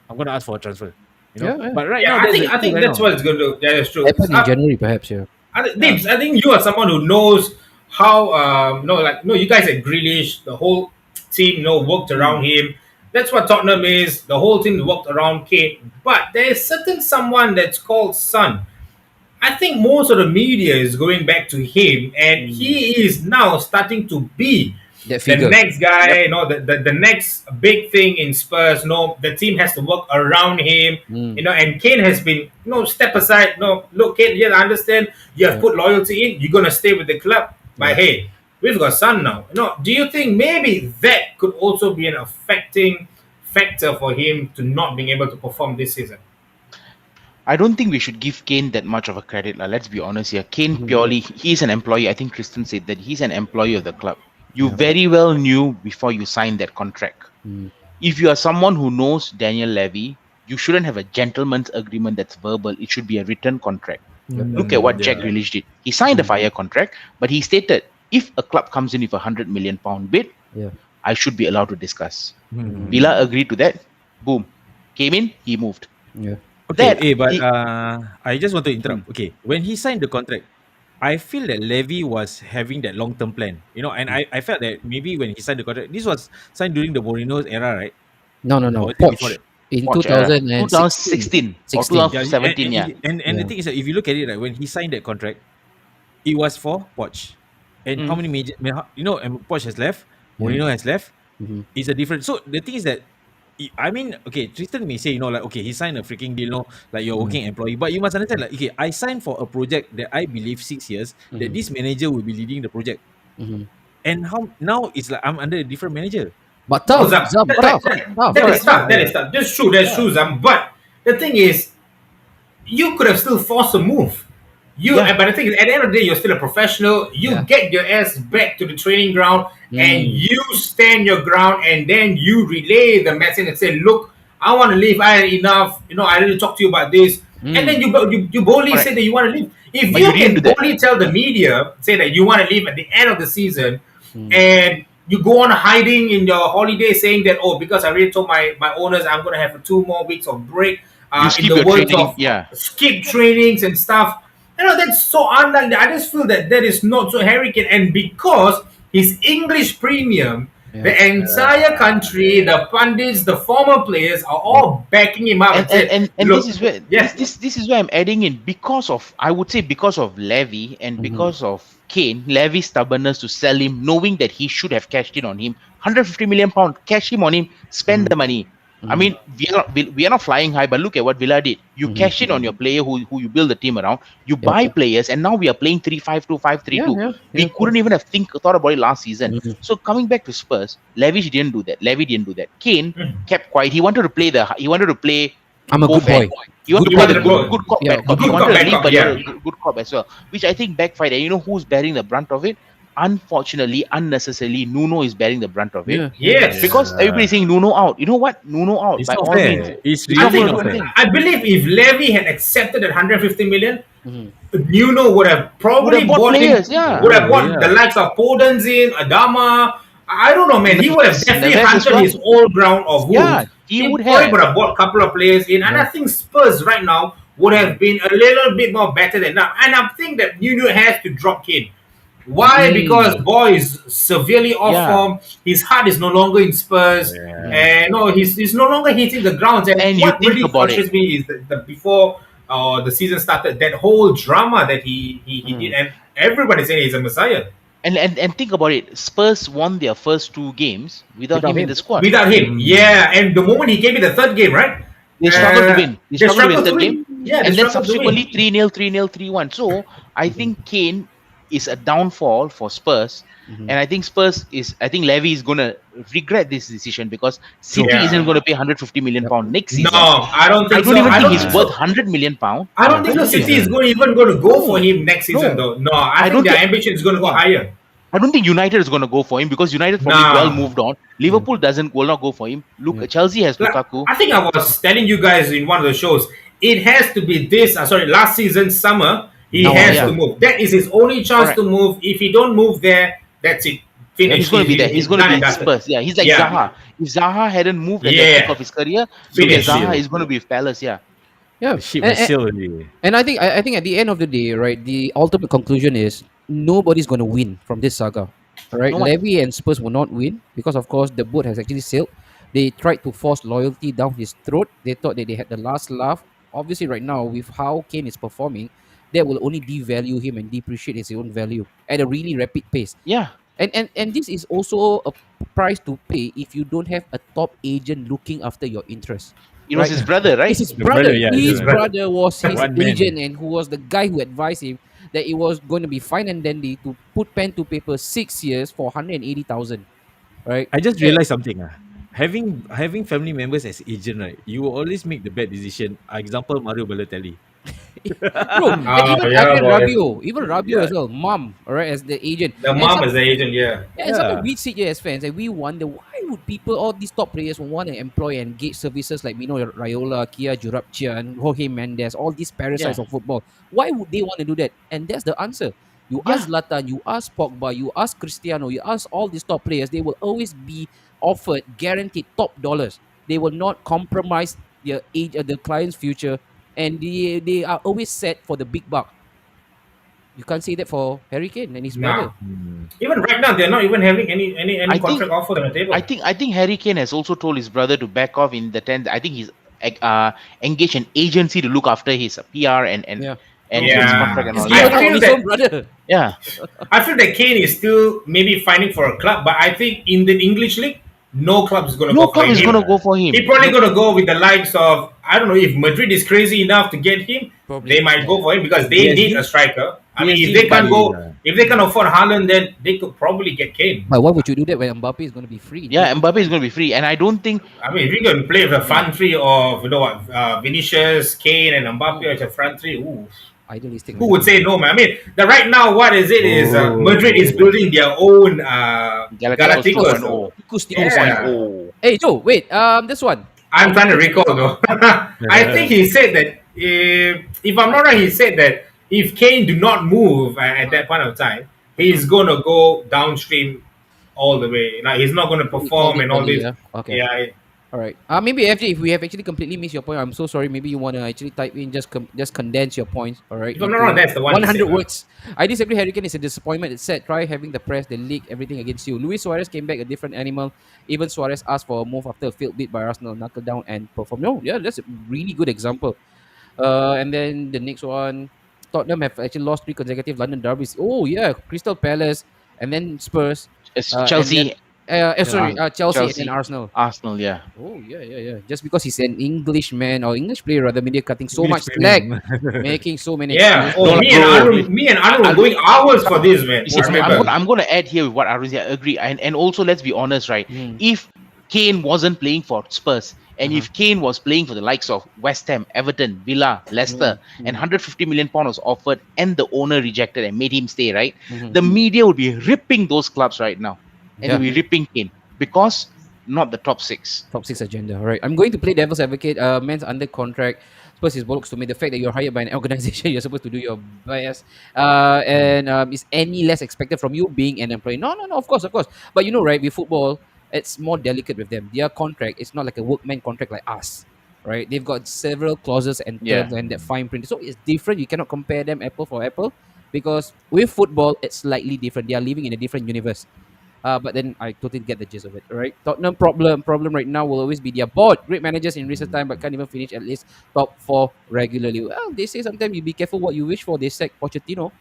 I'm gonna ask for a transfer. Yeah, yeah. But right Yeah, now, I that's the think I issue think right that's now. what it's going to do. Yeah, that's true. Happen in January, perhaps. Yeah. Yeah. Dibs, I think you are someone who knows how you guys at Grealish, the whole team worked around him. That's what Tottenham is. The whole team worked around Kane. But there is certain someone that's called Son. I think most of the media is going back to him, and he is now starting to be That the figure. next guy. The next big thing in Spurs. The team has to work around him. Mm. And Kane has been step aside. No, look, Kane. Yes, I understand. You have Yeah. put loyalty in. You're gonna stay with the club. But Yeah. hey, we've got Son now. Do you think maybe that could also be an affecting factor for him to not being able to perform this season? I don't think we should give Kane that much of a credit. Let's be honest here. Kane purely, he's an employee. I think Kristen said that he's an employee of the club. You very well knew before you signed that contract. Mm. If you are someone who knows Daniel Levy, you shouldn't have a gentleman's agreement that's verbal. It should be a written contract. Look at what Jack Grealish did. He signed a 5-year contract, but he stated, if a club comes in with £100 million bid, Yeah. I should be allowed to discuss. Hmm. Villa agreed to that. Boom. Came in, he moved. Yeah. Okay, That- but it- I just want to interrupt. Okay, when he signed the contract, I feel that Levy was having that long-term plan, and I felt that maybe when he signed the contract, this was signed during the Mourinho's era, right? No. Or is it before Poch. that? In Watch, 2016. 2016 or 16. 2017, yeah. And Yeah. the thing is that if you look at it, right, when he signed that contract, it was for Poch. And how many major, and Poch has left, Mourinho has left. Mhm. It's a different. So the thing is that, I mean, okay, Tristan may say, like, okay, he signed a freaking deal, like you're a working employee. But you must understand, like, okay, I signed for a project that I believe 6 years that this manager will be leading the project. Mhm. And how now it's like I'm under a different manager. But tough. Zam, Zam, tough. Tough. that is tough. That is tough. That's true. That's true, Zam. But the thing is, you could have still forced a move. But the thing is, at the end of the day, you're still a professional. You Yeah. get your ass back to the training ground and Mm. you stand your ground, and then you relay the message and say, "Look, I want to leave. I had enough. I really talk to you about this." And then you boldly Correct. say that you want to leave. If But you you didn't can do that. boldly tell the media, say that you want to leave at the end of the season, and you go on hiding in your holiday saying that, oh, because I already told my owners I'm going to have 2 more weeks of break. You In skip the your words training, of yeah. skip trainings and stuff. That's so unlike that. I just feel that is not so Harry Kane, and because his English premium, the entire country, the pundits, the former players are all backing him up and, said, And "Look, this is where yes, this is where I'm adding in, because of, I would say, because of Levy and because of Kane, Levy's stubbornness to sell him, knowing that he should have cashed in on him, £150 million, cash him on him, spend the money. I mean, we are not flying high, but look at what Villa did. You Mhm. cash in on your player who you build the team around. You Yep. buy players, and now we are playing 3-5-2, five three Yeah, two. yeah, We yeah. couldn't even have thought about it last season. Mhm. So coming back to Spurs, Levy didn't do that. Levy didn't do that. Kane Mm. kept quiet. He wanted to play I'm a good both boy. ends. He wanted Good to He play cop. the wanted to good go. good cop, Yeah, bad cop. good He Good cop. wanted cop, to bad lead, cop. but he Yeah. wanted a good cop as well, which I think backfired. And you know who's bearing the brunt of it? Unfortunately, unnecessarily, Nuno is bearing the brunt of it Yeah, yeah. Yes. because everybody's saying Nuno out. You know what? Nuno out It's by not all means. fair. It's He's I not really going to think not do fair. anything. I believe if Levy had accepted that 150 million, Mhm. Nuno would have Would have probably bought bought him, players, yeah. would have Oh bought the yeah. likes of Podens in, Adama. I don't know, man. He would have definitely Neves as hunted well. his old ground of Yeah, woods. he He would probably have. would have bought a couple of players in. And I Yeah. think Spurs right now would have Mm. been a little bit more better than now. And I think that Nuno has to drop Kane. Why? Because Mm. boy is severely off Yeah, form. His heart is no longer in Spurs. Yeah. Mhm. And no, he's no longer hitting the grounds. And and you what think really about it. frustrates me is the before the season started, that whole drama that he did, Mm. and everybody saying he's a messiah. And think about it. Spurs won their first two games without Without him in the him. squad. Without him, Mm. yeah. And the moment he came in the third game, right? They struggled to win. They They struggled to win struggled to third game. win. Yeah, they And then struggled to subsequently win. 3-0, 3-0, 3-1. So I Mhm. think Kane is a downfall for Spurs. Mhm. And I think Levy is gonna regret this decision because True. City isn't Yeah. gonna pay 150 million Yep. pound next No, season. I don't I think don't so. even I think don't he's think worth so. 100 million pound. I don't Yeah. think I the don't think City so. is even going to go for No, him next season, no. though. No, I I think don't their think ambition is going to go yeah. higher. I don't think United is going to go for him because United probably well Nah. moved on. Mm. Liverpool doesn't will not go for him. Look, Yeah. Chelsea has Like, Lukaku. I think I was telling you guys in one of the shows, it has to be this. Sorry, last season summer, he Now or has Yeah, to never. move. That is his only chance correct. to move. If he don't move there, that's it. Yep. He's Finished. going to be there. He's He's going to done and be dusted. Spurs. Yeah, he's like Yeah, Zaha. If Zaha hadn't moved at the peak yeah, of his career, look at finished. Zaha. Still, He's going to be with Palace. Yeah, Yeah. the ship has And, sailed already. and I think at the end of the day, right, the ultimate conclusion is nobody's going to win from this saga. All right, no one. Levy and Spurs will not win because, of course, the boat has actually sailed. They tried to force loyalty down his throat. They thought that they had the last laugh. Obviously, right now, with how Kane is performing, that will only devalue him and depreciate his own value at a really rapid pace. Yeah, And this is also a price to pay if you don't have a top agent looking after your interests, it was right? his brother, It's right? his The brother, brother. yeah, His His the brother. brother was his one agent, man. and who was the guy who advised him that it was going to be fine and dandy to put pen to paper 6 years for 180,000, right? I just Eh, realized something. Having family members as agent, right? You will always make the bad decision. Example, Mario Balotelli. Bro, and Oh, even yeah, boy. Even Rabio Yeah, as well, mom, all right, as the agent. The And mom is the agent, yeah. yeah, and sometimes yeah. we sit here as fans and we wonder why would people, all these top players, want to employ and engage services like Raiola, Kia Jurapchian, Jorge Mendes, all these Yeah, parasites of football. Why would they want to do that? And that's the answer. You yeah. ask Zlatan, you ask Pogba, you ask Cristiano, you ask all these top players, they will always be offered guaranteed top dollars. They will not compromise their age, the client's future, and they are always set for the big buck. You can't say that for Harry Kane and his brother. Nah. Hmm. Even right now, they're not even having any I think contract offer on the table. I think Harry Kane has also told his brother to back off in the tenth. I think he's engaged an agency to look after his PR Yeah. and his Yeah. contract and He's all I given that. out feel on his that own brother. Yeah, I feel that Kane is still maybe fighting for a club, but I think in the English league, no club is going to no go for club him. is gonna go for him. He probably No, going to go with the likes of, I don't know if Madrid is crazy enough to get him. They Probably. might Yeah. go for him because they need a striker. I mean, if PSG they can't Probably, go, yeah. if they can afford Haaland, then they could probably get Kane. But why would you do that when Mbappe is going to be free? yeah, Mbappe is gonna be free, and I don't think I mean, if you can play with a front three of, you know what, Vinicius, Kane, and Mbappe as a front three, ooh, Idealistic. who would say no, man? I mean, right now, what is it? Is Madrid is Oh. building their own Galacticos Galacticos. 2.0. Yeah. 2.0. Hey Joe, wait. This one. I'm trying to recall though. I think he said that if I'm not wrong, he said that if Kane do not move at that point of time, he's gonna go downstream all the way. Like he's not gonna We called perform it and all early, this. yeah. Okay. Yeah, All right. Maybe FJ, if we have actually completely missed your point, I'm so sorry. Maybe you want to actually type in, just condense your points. All right. if I'm not wrong, that's the one. he 100 said, words. I disagree. Harry Kane is a disappointment. It said, try having the press, the league, everything against you. Luis Suarez came back a different animal. Even Suarez asked for a move after a failed bid by Arsenal, knuckle down and perform. No, yeah, that's a really good example. And then the next one, Tottenham have actually lost 3 consecutive London derbies. Oh yeah, Crystal Palace, and then Spurs, It's and then Chelsea Sorry, Chelsea and Chelsea, Arsenal. Arsenal, yeah. Oh yeah. Just because he's an Englishman or English player, rather, media cutting so English much slack, premium. making so many Yeah. excuses. Oh, No, me and bro. Anu, me and Anu were I'll, going hours for this, man. you see, I I'm remember. gonna I'm gonna add here with what Arun said. I agree, and also let's be honest, right? Mm. If Kane wasn't playing for Spurs, and Uh-huh. if Kane was playing for the likes of West Ham, Everton, Villa, Leicester, and Mm. 150 million pound was offered, and the owner rejected and made him stay, right? Mhm. The media would be ripping those clubs right now, and they'll Yeah. be ripping Kane because not the top six. Top six agenda. All right. I'm going to play devil's advocate. Man's under contract. Spurs is bollocks to me. The fact that you're hired by an organization, you're supposed to do your best. And is any less expected from you being an employee? No. Of course. But you know, right? With football, it's more delicate with them. Their contract is not like a workman contract like us. Right? They've got several clauses and Yeah. terms and that fine print. So it's different. You cannot compare them apple for apple because with football, it's slightly different. They are living in a different universe. But then I totally get the gist of it. All right. Tottenham problem right now will always be their board. Great managers in recent time, but can't even finish at least top four regularly. Well, they say sometimes you be careful what you wish for. They sack Pochettino.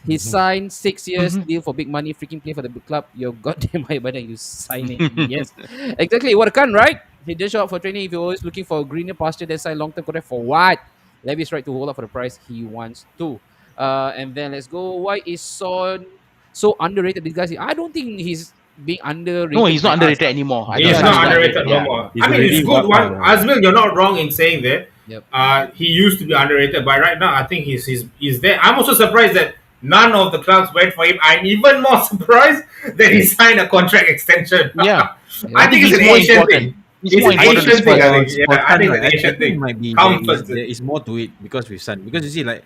He signed 6 years Mhm. deal for big money, freaking play for the big club. You're goddamn high, but then you sign it. Yes, exactly. What a cunt, right? He just show up for training. If you're always looking for a greener pasture, then sign long term contract for what? Levy's right to hold up for the price he wants to. And then let's go. Why is Son so underrated? This guy, I don't think he's being No, underrated he's by not us. underrated anymore. I He's think Yeah, Son not is underrated underrated. no Yeah. more. He's I mean, already it's good one. one. Asmil, you're not wrong in saying that. Yep. He used to be underrated, but right now I think he's there. I'm also surprised that none of the clubs went for him. I'm even more surprised that he signed a contract extension. Yeah. I think it's an more Asian important. thing. It's It's more an important Asian to thing, I Spurs. think. Yeah, I think it's an I Asian think thing. might be Come there is more to it because with Sun. Because you see, like,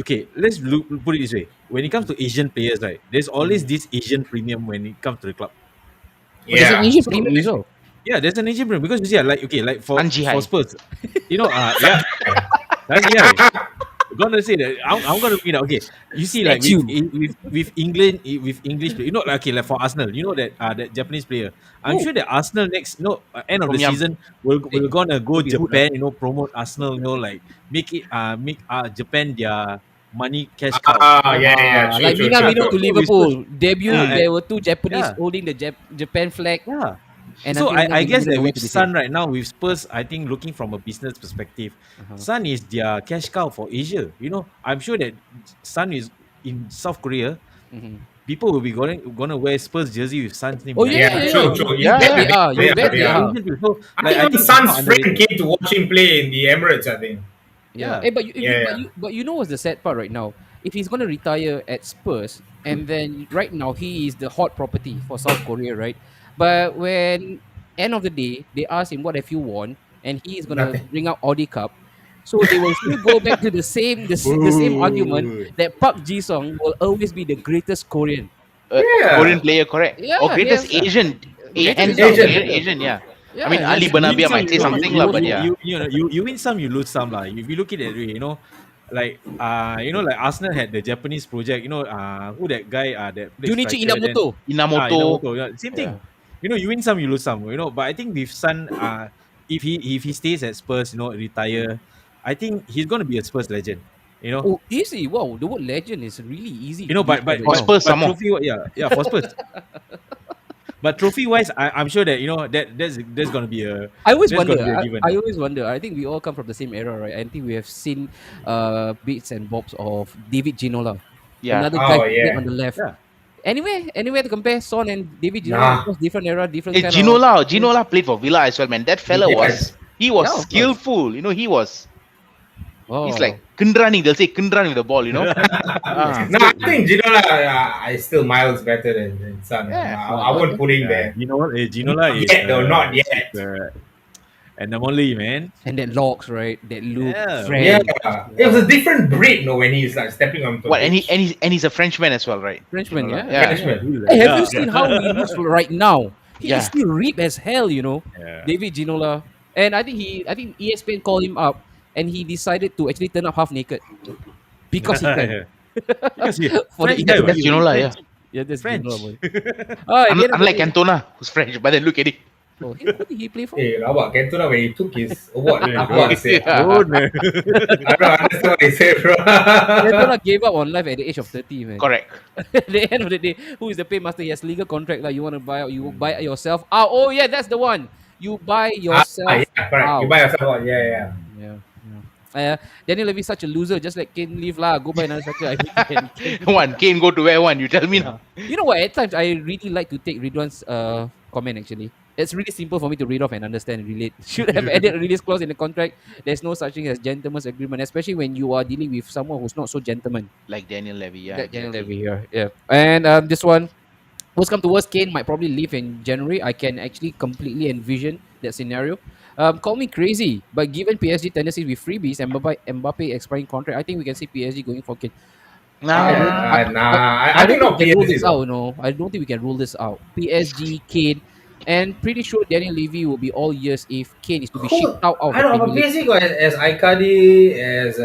okay, put it this way. When it comes to Asian players, right, there's always this Asian premium when it comes to the club. But there's an Yeah. Asian So premium as well. yeah, there's an Asian premium because you see, like, okay, like for Tan Jihai. Spurs, yeah, that's yeah. Gonna say that I'm gonna bring it up. Okay, you see, like Statue. with England, with English player, like, okay, like for Arsenal, that Japanese player. I'm Oh. sure that Arsenal next end of Tom the Yum. season will gonna go Will be good, Japan, promote Arsenal, like make Japan their money cash cow. Yeah. True, Like true, true, Minamino to true. So with Spurs, Liverpool. Debut, yeah, there were two Japanese yeah, holding the Japan flag. yeah. And So until now, I guess Minamino that went with to the Sun same. right now, with Spurs, I think looking from a business perspective, Uh-huh. Sun is their cash cow for Asia. I'm sure that Sun is in South Korea. Mhm. People will be gonna wear Spurs jersey with Sun's name Oh behind Yeah, it. yeah. true, You, true. you Yeah, bet yeah. they are. You bet They they Yeah, are. are. Asian people. So, I like, think I even think it's not Son's friend underrated. came to watch him play in the Emirates, I think. Yeah. Yeah. But you, Yeah, yeah. but you know what's the sad part right now? If he's gonna retire at Spurs, and then right now he is the hot property for South Korea, right? But when end of the day they ask him what have you won, and he is gonna Nothing. bring out Audi Cup, so they will still go back to the same argument Ooh. that Park Ji Sung will always be the greatest Korean. Korean Yeah. player, correct? Or Yeah, they greatest have Asian, greatest hands down, Asian. Asian, yeah. Yeah, I mean, Ali yes. Bernabia Some, might say something, lah, but yeah. you win some, you lose some, lah. If you look at it, like like Arsenal had the Japanese project. Who that guy? That plays Junichi striker. Then Inamoto. Inamoto. Inamoto. Yeah, same thing. Yeah. You win some, you lose some. But I think with Sun, if he stays at Spurs, retire, I think he's gonna be a Spurs legend. Oh, easy. Wow, the word legend is really easy. You know, to but describe but right For but, now. Spurs, but some more. trophy, yeah, for Spurs. But trophy wise, I'm sure that that's gonna be a I always that's wonder. gonna be a given. I always wonder. I think we all come from the same era, right? I think we have seen bits and bobs of David Ginola, Yeah. another Oh, guy yeah. on the left. Yeah. Anywhere to compare Son and David Ginola, Nah. of course, different era, different Hey, kind Ginola played for Villa as well, man. That fella Yes. he was Yeah, of course. skillful. He was. of. He's like Kundrani. They'll say Kundrani with the ball. Ah. No, I think Ginola is still miles better than Son. Yeah. I won't put him there. Ginola is Yet, though, not yet. anomaly, man. And that locks, right? That look, Yeah. French. Yeah, it was a different breed, no, when he's like stepping on. What? And he's a Frenchman as well, right? Frenchman, Ginola. yeah. Frenchman. Hey, have you seen how he looks right now? He Yeah. is still ripped as hell, Yeah. David Ginola. And I think ESPN called him up and he decided to actually turn up half naked. Because he can. Because he, For the French guy, That's Ginola, yeah. Yeah, that's French. Ginola, boy. Oh, at the end of the Unlike day- Cantona, who's French, but then look at it. Oh, who did he play for? Rabak, Cantona when he took his award, Yeah, what he said. Yeah. Oh, no. I don't understand what he said, bro. Cantona gave up on life at the age of 30, man. Correct. At the end of the day, who is the paymaster? He has legal contract. Like, you want to buy out, you buy yourself out. Oh, yeah, that's the one. You buy yourself Yeah, correct. You out. buy yourself one, yeah. Yeah. Daniel Levy is such a loser, just like Kane leave lah. Go buy another striker. I think Kane go to where one? You tell me now. You know what? At times, I really like to take Ridwan's comment. Actually, it's really simple for me to read off and understand and relate. Should have added a release clause in the contract. There's no such thing as gentleman's agreement, especially when you are dealing with someone who's not so gentleman. Like Daniel Levy, yeah. Like Daniel Levy here, yeah. And this one, worst come to worst, Kane might probably leave in January. I can actually completely envision that scenario. Call me crazy, but given PSG tendencies with freebies and Mbappe expiring contract, I think we can see PSG going for Kane. I think don't not think we can rule this PSG. out. No, I don't think we can rule this out. PSG, Kane, and pretty sure Daniel Levy will be all years if Kane is to be shipped out of I the don't know, Premier but League. PSG got as Icardi, as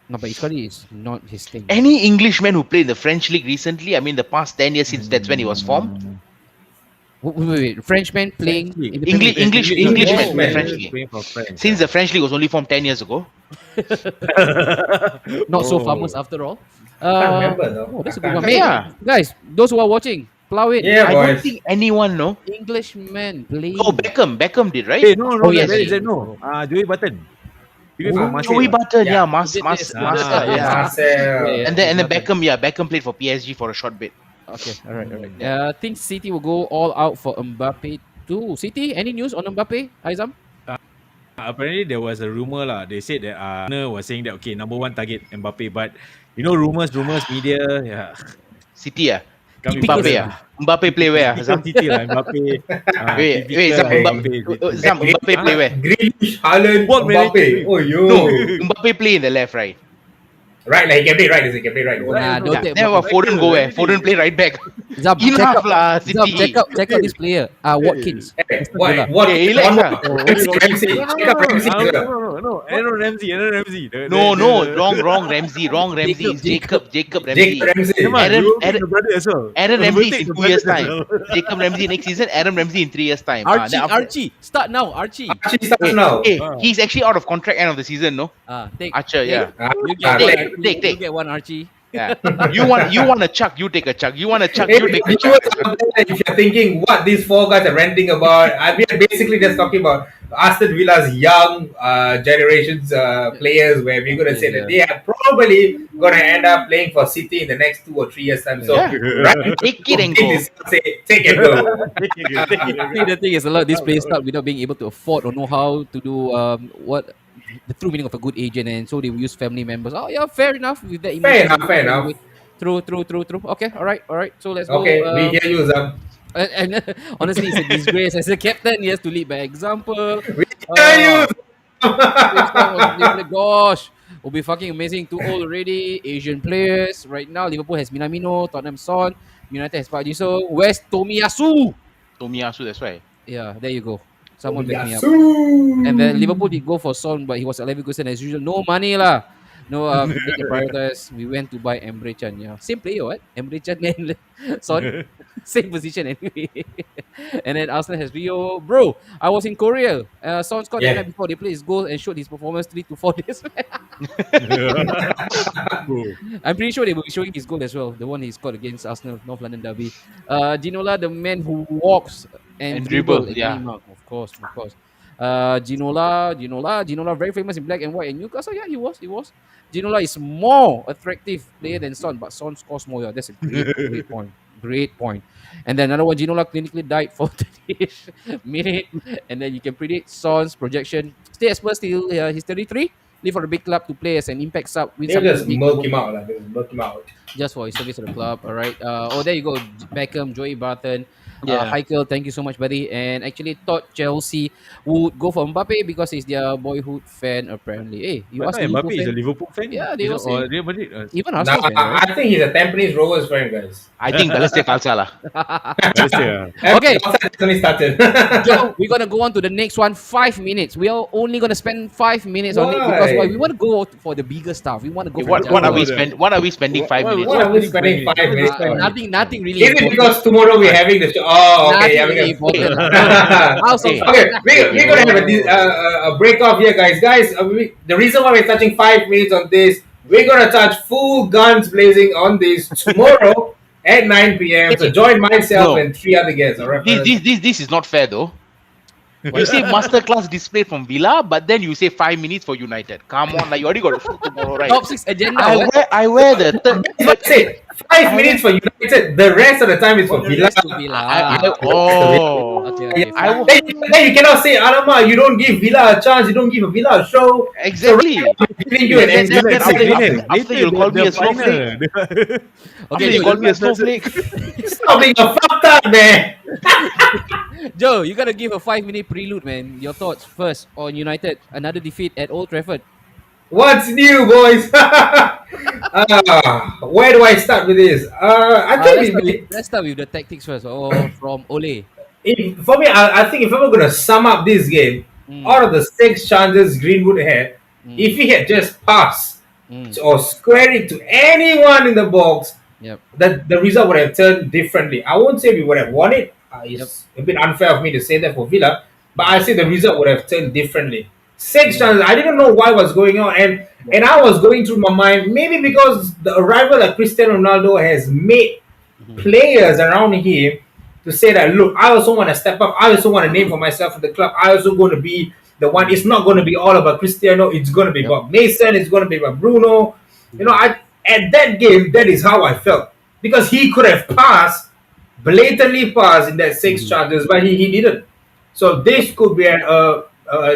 No, but Icardi is not his thing. Any Englishman who played in the French league recently, I mean, the past 10 years since that's when he was formed. Wait. Frenchman playing French league. in the Premier League. Englishman in the French league. Playing for France, Since the French league was only formed 10 years ago. Not so Oh. famous after all. I can't remember though. Oh, that's a I good one. can't Hey, remember. guys, those who are watching, plow it. Yeah, I don't boys. think anyone, no. Englishman playing. Oh, Beckham did, right? Hey, no, Oh, yes, that is yes. no. Joey Button. He played for Marseille. Joey Barton, Yeah. Master, yeah. Marcel. And then Beckham played for PSG for a short bit. Okay, all right. I think City will go all out for Mbappe too. City, any news on Mbappe, Aizam? Apparently there was a rumor lah. They said that owner was saying that okay, number one target Mbappe, but you know rumors, media, yeah. City, Kami Typical Mbappe, lah. Mbappe play where? Some City lah, Mbappe. Wait, Zam, Mbappe play where? Grealish, Haaland, What Mbappe. manager? Oh, yo. No, Mbappe play in the left, right? Right, like he can play right. He can play right. Nah, don't take Never. Foden go where? Foden play right back. Zam, Enough lah, Zam, City. check out this player. Watkins. Hey, Villa. what? Yeah, he likes that. Ramsey. Check out Ramsey. No. Aaron Ramsey. No, wrong Ramsey. Wrong Ramsey is Jacob Ramsey. Jake Ramsey. Aaron brother as well. Aaron Ramsey is in Rotate 2 years' the time. brother as well. Jacob Ramsey next season. Aaron Ramsey in 3 years' time. Archie, start now, Archie. Archie starts now. Hey, he's actually out of contract end of the season, no? Take Archer, yeah. You get Take, one, take. You get one, Archie. Yeah. You want a chuck, you take a chuck. You want a chuck, If you take a chuck. you're thinking what these four guys are ranting about, we are basically just talking about Aston Villa's young generations players, where we're going to say that they are probably going to end up playing for City in the next 2 or 3 years time. So, Yeah. right, Take it and go. Take it and go. I think the thing is, a lot of these players start without being able to afford or know how to do what the true meaning of a good agent, and so they will use family members. Oh yeah, fair enough with that. Fair enough. True. Okay, all right. So let's Okay, go. we hear you, Zam. And honestly, it's a disgrace. As a captain, he has to lead by example. We hear you. Gosh, will be fucking amazing. Too old already. Asian players right now. Liverpool has Minamino, Tottenham Son, United has Pak Jisoo, West Tomiyasu. Tomiyasu, that's why. Yeah, there you go. Someone back me up. Yasu. And then Liverpool did go for Son, but he was at Leverkusen as usual. No money lah. No, we did prioritize. We went to buy Emre Can. Yeah, same player, what? Emre Can and Son, same position anyway. And then Arsenal has Rio. Bro, I was in Korea. Son scored the night before they played his goal and showed his performance 3 to 4 days. I'm pretty sure they will be showing his goal as well. The one he scored against Arsenal, North London Derby. Ginola, the man who walks and dribble. Yeah. Of course. Ginola, very famous in black and white in Newcastle. Yeah, he was. Ginola is more attractive player than Son, but Son scores more. Yeah, that's a great point. Great point. And then another one, Ginola clinically died for 30 minute. And then you can predict Son's projection. Stay at Spurs till he's 33. Leave for a big club to play as an impact sub. They just milk him out. Just for his service to the club. All right. There you go. Beckham, Joey Barton. Yeah. Heikel, thank you so much, buddy. And actually thought Chelsea would go for Mbappe because he's their boyhood fan, apparently. Hey, you asked Mbappe is a fan? Liverpool fan? Yeah, they will say. Or Real Madrid. Even Nah, Arsenal fan, right? I think he's a Tampines Rovers fan, guys. I think Balestier Kalsa lah. Okay. Definitely started. Joe, we're gonna go on to the next one. 5 minutes. We are only gonna spend 5 minutes on it because Why? we want to go for the bigger stuff. We want to go. What for are we spending 5 minutes? What are we spending 5 minutes on? Nothing really. Is it important. because tomorrow we're having the show? Oh, okay, Nothing yeah, really because Hey, important lah. So House of hey, Cards. okay, we're gonna have a break off here, guys. Guys, the reason why we're touching 5 minutes on this, we're gonna touch full guns blazing on this tomorrow at 9 p.m. So hey, join myself no. and three other guests. All right, fellas? This is not fair though. You say masterclass display from Villa, but then you say 5 minutes for United. Come on, like you already got a shoot tomorrow, right? Top 6 agenda. What? I wear the third. That's what I said. Five I minutes for United. The rest of the time is for The Villa. rest to Villa. oh, Okay. I Fine. wa- Then you cannot say, Alama, you don't give Villa a chance. You don't give Villa a show. So right exactly. now I'm giving you an Then example. after you'll call me a snowflake. Okay, After you Joe, call me a snowflake. Stop being a fucked up, man. Joe, you gotta give a 5-minute prelude, man. Your thoughts first on United. Another defeat at Old Trafford. What's new, boys? Where do I start with this? I think Let's start with the tactics first. Or from Ole. for me, I think if I'm going to sum up this game, Mm, out of the 6 chances Greenwood had, mm, if he had just passed mm. or squared it to anyone in the box, Yep. the result would have turned differently. I won't say we would have won it. Yep. It's a bit unfair of me to say that for Villa, but I Mm. say the result would have turned differently. Six Yeah. chances. I didn't know why was going on, and I was going through my mind maybe because the arrival of Cristiano Ronaldo has made Mhm. players around him to say that look, I also want to step up. I also want to name for myself in the club. I also going to be the one. It's not going to be all about Cristiano. It's going to be Yep. about Mason. It's going to be about Bruno. You know, I at that game, that is how I felt because he could have passed, blatantly passed in that six Mhm. chances, but he didn't. So Yep. this could be an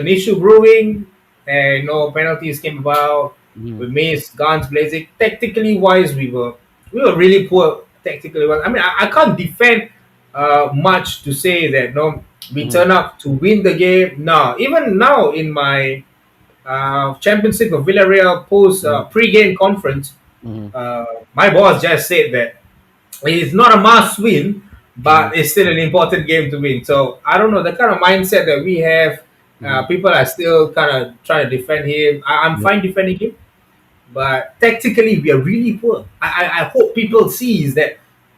issue brewing, and penalties came about. Mhm. We missed guns blazing. Tactically wise, we were really poor tactically. Well, I mean, I can't defend much to say that no, we Mhm. turn up to win the game. No, even now in my championship of Villarreal post Mhm. pre-game conference, Mhm. my boss just said that it's not a must win, Mhm. but it's still an important game to win. So I don't know the kind of mindset that we have. Mhm. People are still kind of trying to defend him. I'm Yep. fine defending him, but tactically we are really poor. I hope people sees that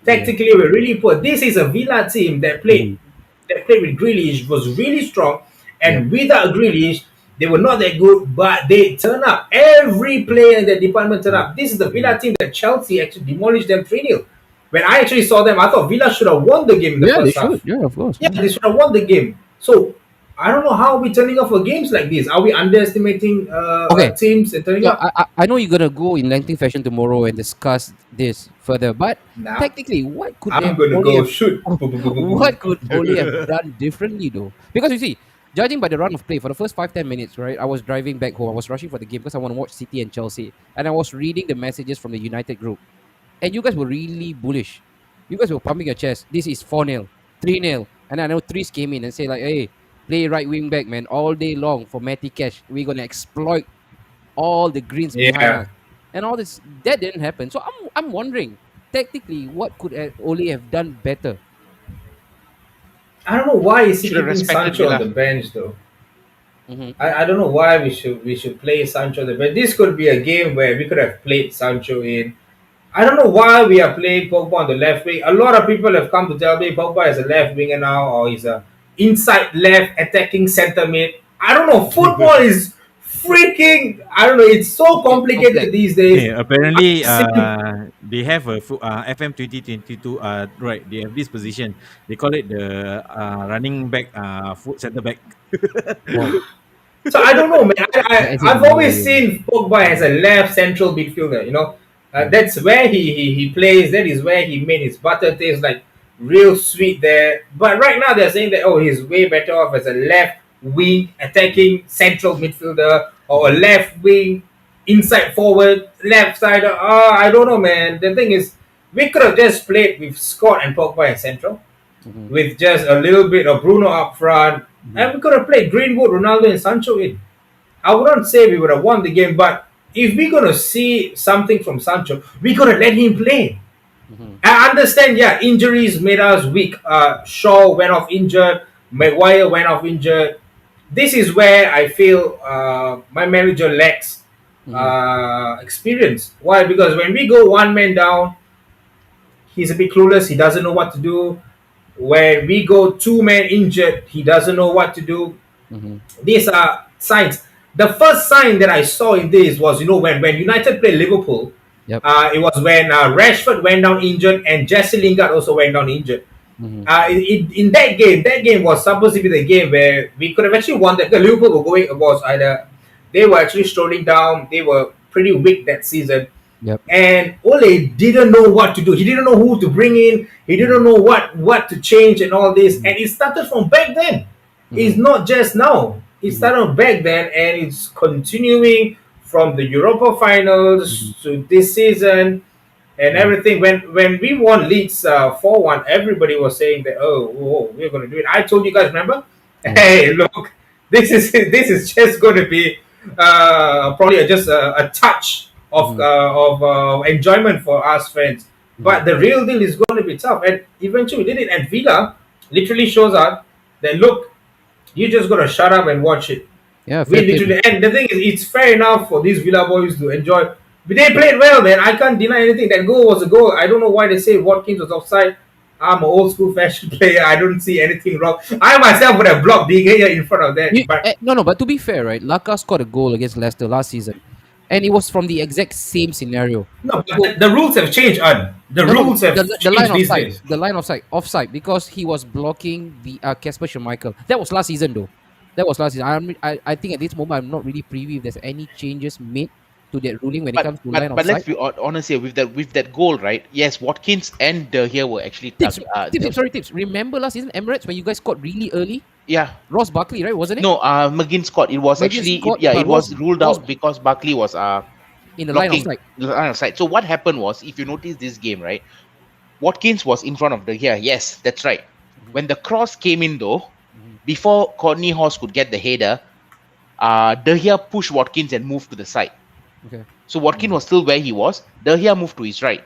Yeah. tactically we're really poor. This is a Villa team Mhm. that played with Grealish was really strong, Yep. and without Grealish they were not that good, but they turn up. Every player in the department turn Mhm. up. This is the Villa Mhm. team that Chelsea actually demolished them 3-0. When I actually saw them, I thought Villa should have won the game in the Yeah, they first should. half. Yeah, of course. Yeah, they should have won the game. So I don't know how we're turning up for games like this. Are we underestimating Okay. teams and turning So up? I know you're gonna go in lengthy fashion tomorrow and discuss this further, but Nah, technically, what could I'm have gonna Ole go have shoot. what could Ole have done differently though? Because you see, judging by the run of play for the first 5-10 minutes, right? I was driving back home. I was rushing for the game because I want to watch City and Chelsea, and I was reading the messages from the United group, and you guys were really bullish. You guys were pumping your chest. This is 4-0, 3-0, and I know threes came in and say like, "Hey, play right wing back, man, all day long for Matty Cash. We're gonna exploit all the greens behind Yeah, us," and all this that didn't happen. So I'm wondering, technically, what could Ole have done better? I don't know why is he Should have keeping respected Sancho on Villa. the bench though. Mm-hmm. I don't know why we should play Sancho on the bench. This could be a game where we could have played Sancho in. I don't know why we are playing Pogba on the left wing. A lot of people have come to tell me Pogba is a left winger now, or he's a inside left attacking centre mid. I don't know. Football is freaking. I don't know. It's so It's complex. complicated these days. Apparently, I've seen they have a FM 2022. Right, they have this position. They call it the running back, foot center back. Wow. So I don't know, man. As I've always in, seen Pogba as a left central midfielder. That's where he plays. That is where he made his butter taste like real sweet there. But right now they're saying that he's way better off as a left wing attacking central midfielder or a left wing inside forward left side. I don't know, man. The thing is, we could have just played with Scott and Pogba in central Mhm, with just a little bit of Bruno up front, mhm, and we could have played Greenwood, Ronaldo, and Sancho in. I wouldn't say we would have won the game, but if we're gonna see something from Sancho, we gotta let him play. mhm, I understand, yeah, injuries made us weak. Shaw went off injured, Maguire went off injured. This is where I feel my manager lacks mhm, experience. Why? Because when we go one man down, he's a bit clueless. He doesn't know what to do. when we go two-man injured, he doesn't know what to do. Mm-hmm. These are signs. The first sign that I saw in this was, when United played Liverpool, Yep. it was when Rashford went down injured and Jesse Lingard also went down injured. Mm-hmm. In that game was supposed to be the game where we could have actually won. That the Liverpool were going was either they were actually strolling down. They were pretty weak that season, Yep. and Ole didn't know what to do. He didn't know who to bring in. He didn't know what to change and all this. And it started from back then. It's not just now. It started back then, and it's continuing from the Europa finals to this season and everything. When we won Leeds 4-1, everybody was saying that, we're going to do it. I told you guys, remember? Hey, look, this is just going to be probably just a touch of enjoyment for us fans. But the real deal is going to be tough, and eventually we did it. And Villa literally shows us that, look, you just got to shut up and watch it. Yeah, We literally, and the thing is, it's fair enough for these Villa boys to enjoy. But they played well, man. I can't deny anything. That goal was a goal. I don't know why they say Watkins was offside. I'm an old school fashion player. I don't see anything wrong. I myself would have blocked De Gea in front of that. But No. But to be fair, right, Laka scored a goal against Leicester last season, and it was from the exact same scenario. no, but the rules have changed, Un. The rules have the line changed these offside. days. The line offside because he was blocking the Casper Schmeichel. That was last season, though. That was last season. I think at this moment I'm not really privy if there's any changes made to that ruling when it comes to line But let's offside. be honest here with that goal, right? Yes, Watkins and De Gea were actually Tips. Remember last season Emirates when you guys scored really early? Yeah. Ross Barkley, right? Wasn't it? No, McGinn scored. It was McGinn actually scored, it but was ruled Ross- out because Barkley was in the line blocking offside. the line of sight. So what happened was, if you notice this game, right, Watkins was in front of De Gea. Yes, that's right. When the cross came in, though, before Courtney House could get the header, De Gea pushed Watkins and moved to the side. Okay. So Watkins was still where he was. De Gea moved to his right.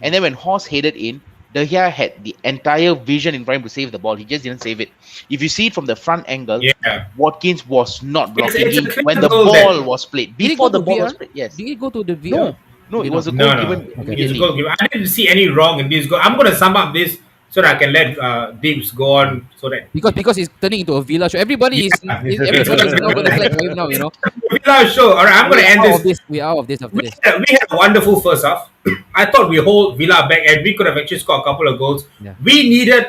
And then when Horst headed in, De Gea had the entire vision in front to save the ball. He just didn't save it. If you see it from the front angle, Yeah. Watkins was not blocking it's a him clear when the goal ball then. was played. Did it Before go the to ball VR? was played, yes. Did it go to the VR? No, it was a No, goal no. given It's a immediately. goal given. I didn't see any wrong in this goal. I'm going to sum up this so that I can let Deeps go on so that Because it's turning into a Villa show. Everybody is now going to clap for him now. You know. Villa show. All right, I'm going to end this. We're out of this after this. We had a wonderful first half. I thought we hold Villa back and we could have actually scored a couple of goals. Yeah. We needed,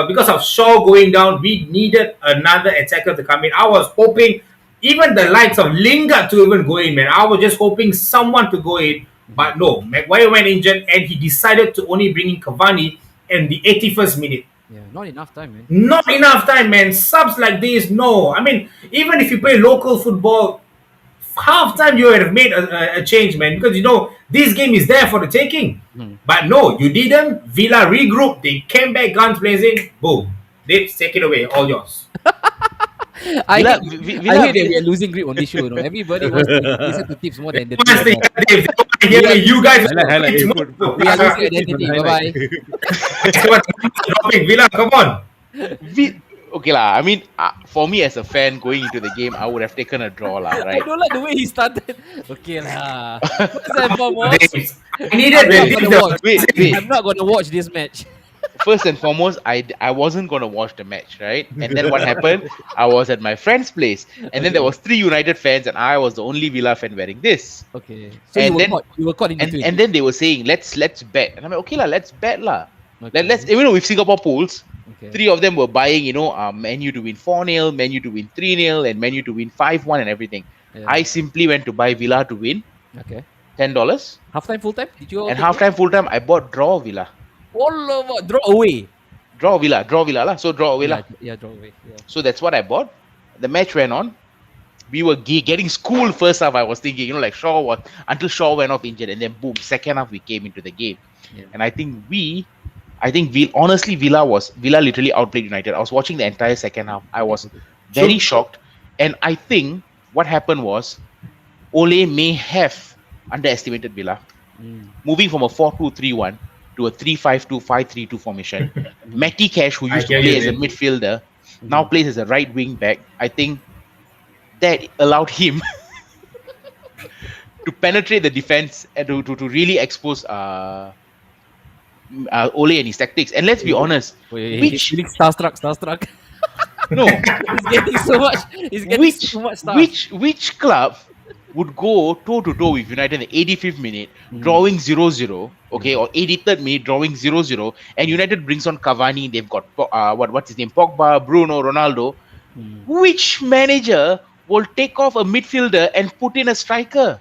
because of Shaw going down, we needed another attacker to come in. I was hoping even the likes of Lingard to even go in, man. I was just hoping someone to go in. But no, Maguire went injured and he decided to only bring in Cavani in the 81st minute. Yeah, not enough time, man. Not enough time, man. Subs like this, no. I mean, even if you play local football, half time you would have made a change, man, because this game is there for the taking. But no, you didn't. Villa regrouped. They came back, guns blazing. Boom. They take it away. All yours. I Villa- hate Villa- that we are losing grip on this show. Everybody wants to listen to tips more than the Once two they of us. they want to hear me, you guys. Highlight, It's put- more- We are losing identity. Bye bye. dropping Villa. Come on. Okay lah. I mean, for me as a fan going into the game, I would have taken a draw lah, I right? don't like the way he started. Okay lah. First and foremost, I needed I'm not gonna watch this match. First and foremost, I wasn't gonna watch the match, right? And then what happened? I was at my friend's place, and then there was 3 United fans, and I was the only Villa fan wearing this. Okay. So And you were caught in between. And then they were saying, let's bet, and I'm like, okay lah, let's bet lah. Okay. Let's with Singapore pools. Okay. 3 of them were buying, Man U to win 4-0, Man U to win 3-0, and Man U to win 5-1 and everything. Yeah. I simply went to buy Villa to win Okay. $10. Halftime, full time? Did you? And halftime, full time, I bought draw Villa. All over, draw away. Draw Villa lah. So draw away lah. Yeah, draw away. Yeah. So that's what I bought. The match went on. We were getting schooled first half. I was thinking, like Shaw was until Shaw went off injured, and then boom, second half we came into the game. Yeah. And I think honestly, Villa literally outplayed United. I was watching the entire second half. I was very shocked, and I think what happened was Ole may have underestimated Villa, moving from a 4-2-3-1 to a 3-5-2, 5-3-2 formation. Matty Cash, who used to hear play you, as a man. midfielder, now plays as a right wing back. I think that allowed him to penetrate the defense and to really expose Ole and his tactics. And let's be honest, He's feeling starstruck. no, He's getting so much. He's getting so much stuff. which club would go toe to toe with United in the 85th minute, drawing 0-0, okay, or 83rd minute drawing 0-0, and United brings on Cavani. They've got what's his name, Pogba, Bruno, Ronaldo. Which manager will take off a midfielder and put in a striker?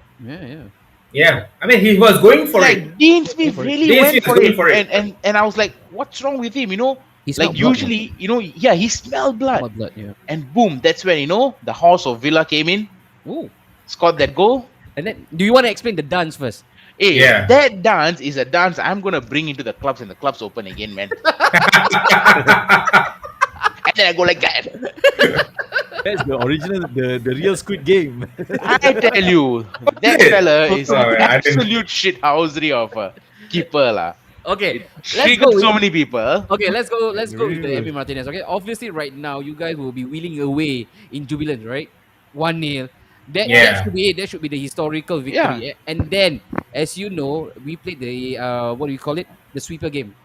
Yeah, I mean, he was going for it. Dean Smith really Dean went Smith for was it. going for it. And I was like, what's wrong with him? He smelled blood, Usually, he smelled blood. Yeah. And boom, that's when, the horse of Villa came in, Ooh. scored that goal. And then, do you want to explain the dance first? Hey, Yeah. that dance is a dance I'm going to bring into the clubs and the clubs open again, man. And then I go like that. That's the original, the real Squid Game. I tell you, that fella is Oh, an man, I didn't- absolute shithousery of a keeper, lah. Okay, let's go. Triggered With, so many people. okay, let's go with the Emi Martinez. Okay, obviously right now you guys will be wheeling away in jubilant, right? 1-0. That should be it. That should be the historical victory. And then, as you know, we played the what do you call it? The sweeper game.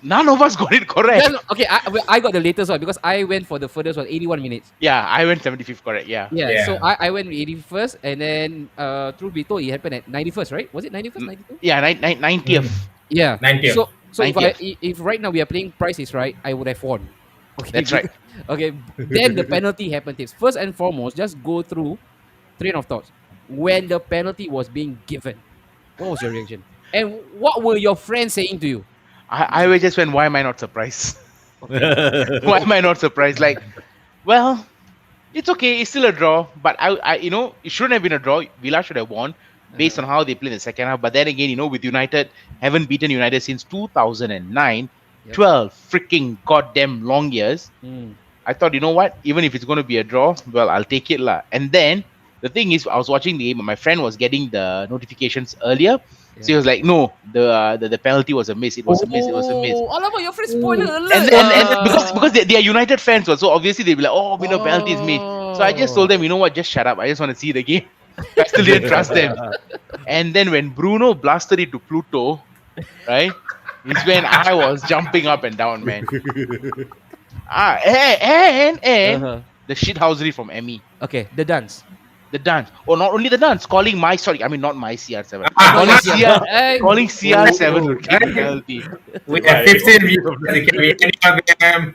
None of us got it correct. Okay, I got the latest one because I went for the furthest one, 81 minutes. Yeah, I went 75th correct. Yeah. Yeah. So I went with 81st, and then truth be told, it happened at 91st, right? Was it 91st, 92? Yeah, 90th. Yeah. 90th. So if 90th. if right now we are playing Price is Right, I would have won. Okay. That's right. Okay. Then the penalty happened. Tips. First and foremost, just go through train of thoughts. When the penalty was being given, what was your reaction? And what were your friends saying to you? I just went, why am I not surprised? Why am I not surprised? Like, well, it's okay. It's still a draw. But, it shouldn't have been a draw. Villa should have won based on how they played in the second half. But then again, with United, haven't beaten United since 2009. 12 freaking goddamn long years. I thought, you know what? Even if it's going to be a draw, well, I'll take it, lah. And then, the thing is, I was watching the game, and my friend was getting the notifications earlier. So he was like, no, the penalty was a miss. It was a miss. It was a miss. All about your friends spoiler alert. And because they are United fans, so obviously they'll be like, oh, we know penalty is made. So I just told them, you know what, just shut up. I just want to see the game. I still didn't trust them. And then when Bruno blasted it to Pluto, right, is when I was jumping up and down, man. And the shithousery from Emmy. Okay, the dance. The dance. Oh, not only the dance, calling not my CR7. Calling CR7 to take a penalty. We have 15 views. It can be any of them.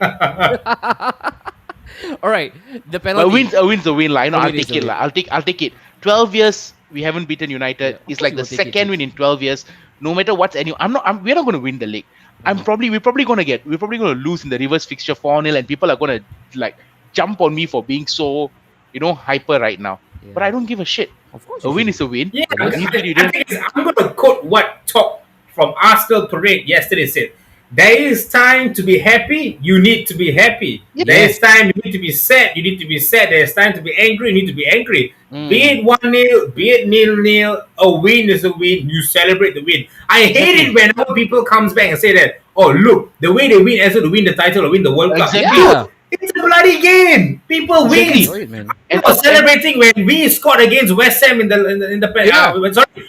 All right, the penalty. But a win's a win, lah. A I'll win is take a it, win. lah. I'll take it. 12 years we haven't beaten United. It's like you the will take it, second yes. win in 12 years. No matter what's we're not going to win the league. We're probably going to lose in the reverse fixture 4-0, and people are going to like jump on me for being so, hyper right now. Yeah. But I don't give a shit. Of course, A win is a win. Yeah, And if you I didn't- think I'm going to quote what Top from Arsenal Parade yesterday said. There is time to be happy, you need to be happy. Yeah. There is time you need to be sad, you need to be sad. There is time to be angry, you need to be angry. Be it 1-0, be it 0-0, a win is a win, you celebrate the win. I hate it whenever people comes back and say that, oh look, the way they win as to win the title or win the World Cup. Exactly. Yeah. It's a bloody game. People Exactly. win. Right, man. I was celebrating when we scored against West Ham in the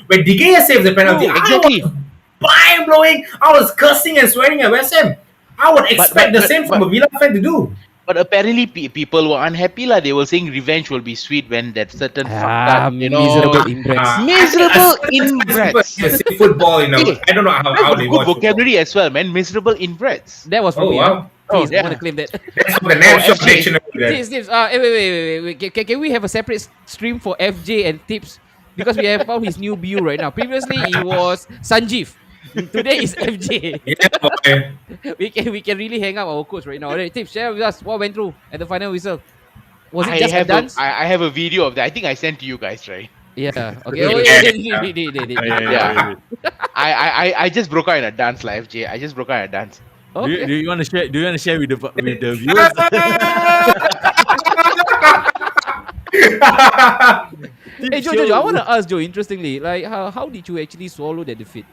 when De Gea saved the penalty. Oh, exactly. I was mind blowing. I was cursing and swearing at West Ham. I would expect the same from a Villa fan to do. But apparently people were unhappy, lah. They were saying revenge will be sweet when that certain fucked up, miserable inbreds. Miserable inbreds. Say football, I don't know how they Good watch vocabulary as well, man. Miserable inbreds. That was from Oh, me. wow. Please, Oh, yeah. I want to claim that. That's from the Napshot FJ. Dictionary. Tips. Wait. Can we have a separate stream for FJ and Tips? Because we have found his new bio right now. Previously, it was Sanjeev. Today is FJ. Yeah, boy. We can really hang up our quotes right now. Alright, Tips, share with us what went through at the final whistle. Was it I just a have dance? I have a video of that. I think I sent to you guys, right? Yeah. Okay. Yeah. I just broke out in a dance, lah, FJ. I just broke out in a dance. Okay. Do you want to share? Do you want to share with the viewers? Hey, Joe, I want to ask Joe, interestingly, like how did you actually swallow that defeat?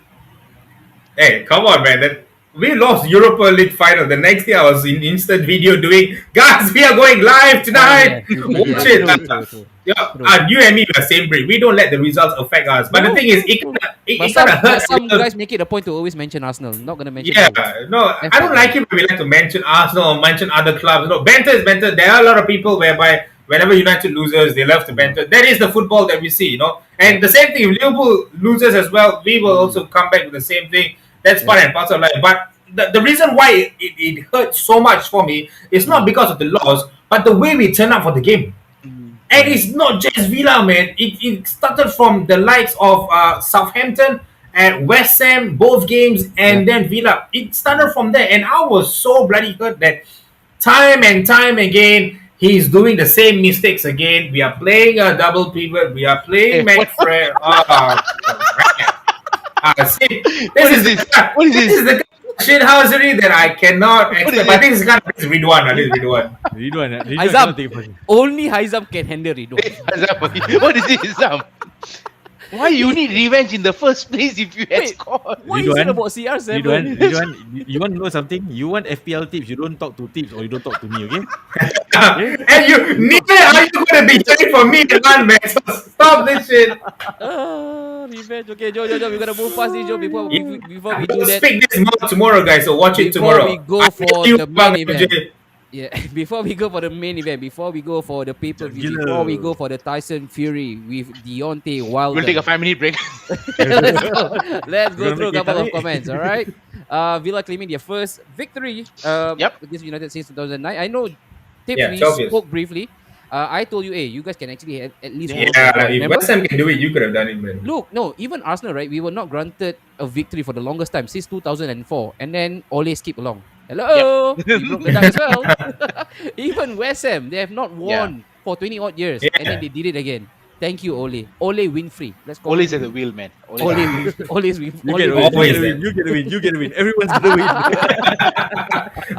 Hey, come on, man. we lost Europa League final. The next day, I was in instant video doing, guys, we are going live tonight. Watch it. Yeah, True. you and me we are same breed. We don't let the results affect us. But the thing is, it But kind of hurts. some guys make it a point to always mention Arsenal. Not gonna mention. Yeah, who. no, I don't like it when we like to mention Arsenal or mention other clubs. No, banter is banter. There are a lot of people whereby whenever United loses, they love to banter. That is the football that we see, And the same thing, if Liverpool loses as well, we will also come back with the same thing. That's part and parcel of life. But the reason why it hurts so much for me is not because of the loss, but the way we turn up for the game. And it's not just Villa, man. It started from the likes of Southampton and West Ham, both games, and then Villa. It started from there, and I was so bloody hurt that time and time again he's doing the same mistakes again. We are playing a double pivot. We are playing McFred. See, What is this? This is the shithousery that I cannot expect. I think it's kind of Ridwan. Haizam. Only Haizam can handle Ridwan. What is this, Sam? Why you need revenge in the first place if you had scored? What is it about CR7? You want to know something? You want FPL tips, you don't talk to tips or you don't talk to me, okay? And neither are you going to be hearing from me, man. So stop this shit. Revenge. Okay, Joe, we're gonna move past this, Joe, before we do that. Speak this more tomorrow, guys. So watch it tomorrow. We go for the main event. Yeah, before we go for the main event, before we go for the pay-per-view, before we go for the Tyson Fury with Deontay Wilder. We'll take a 5-minute break. Let's go through a couple of comments, all right? Villa claiming their first victory against United since 2009. I know Tips spoke briefly. I told you, you guys can actually at least... if West Ham can do it, you could have done it, man. Look, no, even Arsenal, right? We were not granted a victory for the longest time, since 2004. And then Ole skipped along. Hello! He broke the duck as well. Even West Ham, they have not won for 20-odd years. And then they did it again. Thank you, Ole. Ole Winfrey. Let's call Ole's at the wheel, man. Ole's win. You get a win. Everyone's gonna win.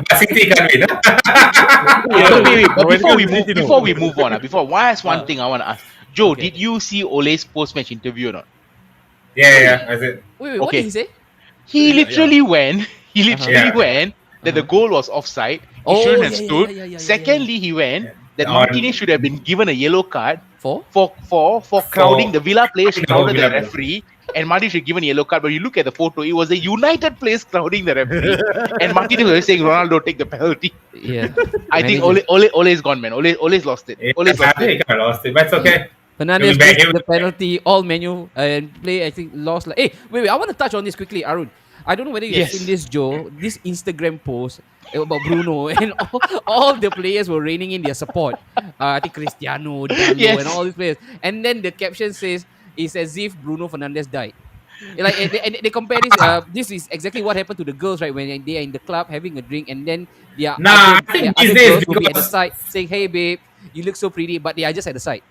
But City can't win. Before we move on, one thing I want to ask. Joe, did you see Ole's post-match interview or not? Yeah, I said. Wait, what did he say? He literally went that the goal was offside. He shouldn't have stood. Secondly, he went that Martinez should have been given a yellow card for crowding. The Villa players crowded the referee, and Martinez should be given a yellow card. But you look at the photo, it was the United players crowding the referee, and Martinez was saying Ronaldo take the penalty. Yeah, I think Ole is gone, man. Ole's lost it. I think I lost it, but it's okay. Fernandes missed the penalty, all menu, and play, I think, lost. Hey, wait, I want to touch on this quickly, Arun. I don't know whether you've seen this, Joe, this Instagram post about Bruno, and all the players were raining in their support. I think Cristiano, Dallo, and all these players. And then the caption says, it's as if Bruno Fernandes died. Like, and they compare this. This is exactly what happened to the girls, right? When they are in the club having a drink, and then their other girls will be at the side saying, "Hey, babe, you look so pretty," but they are just at the side.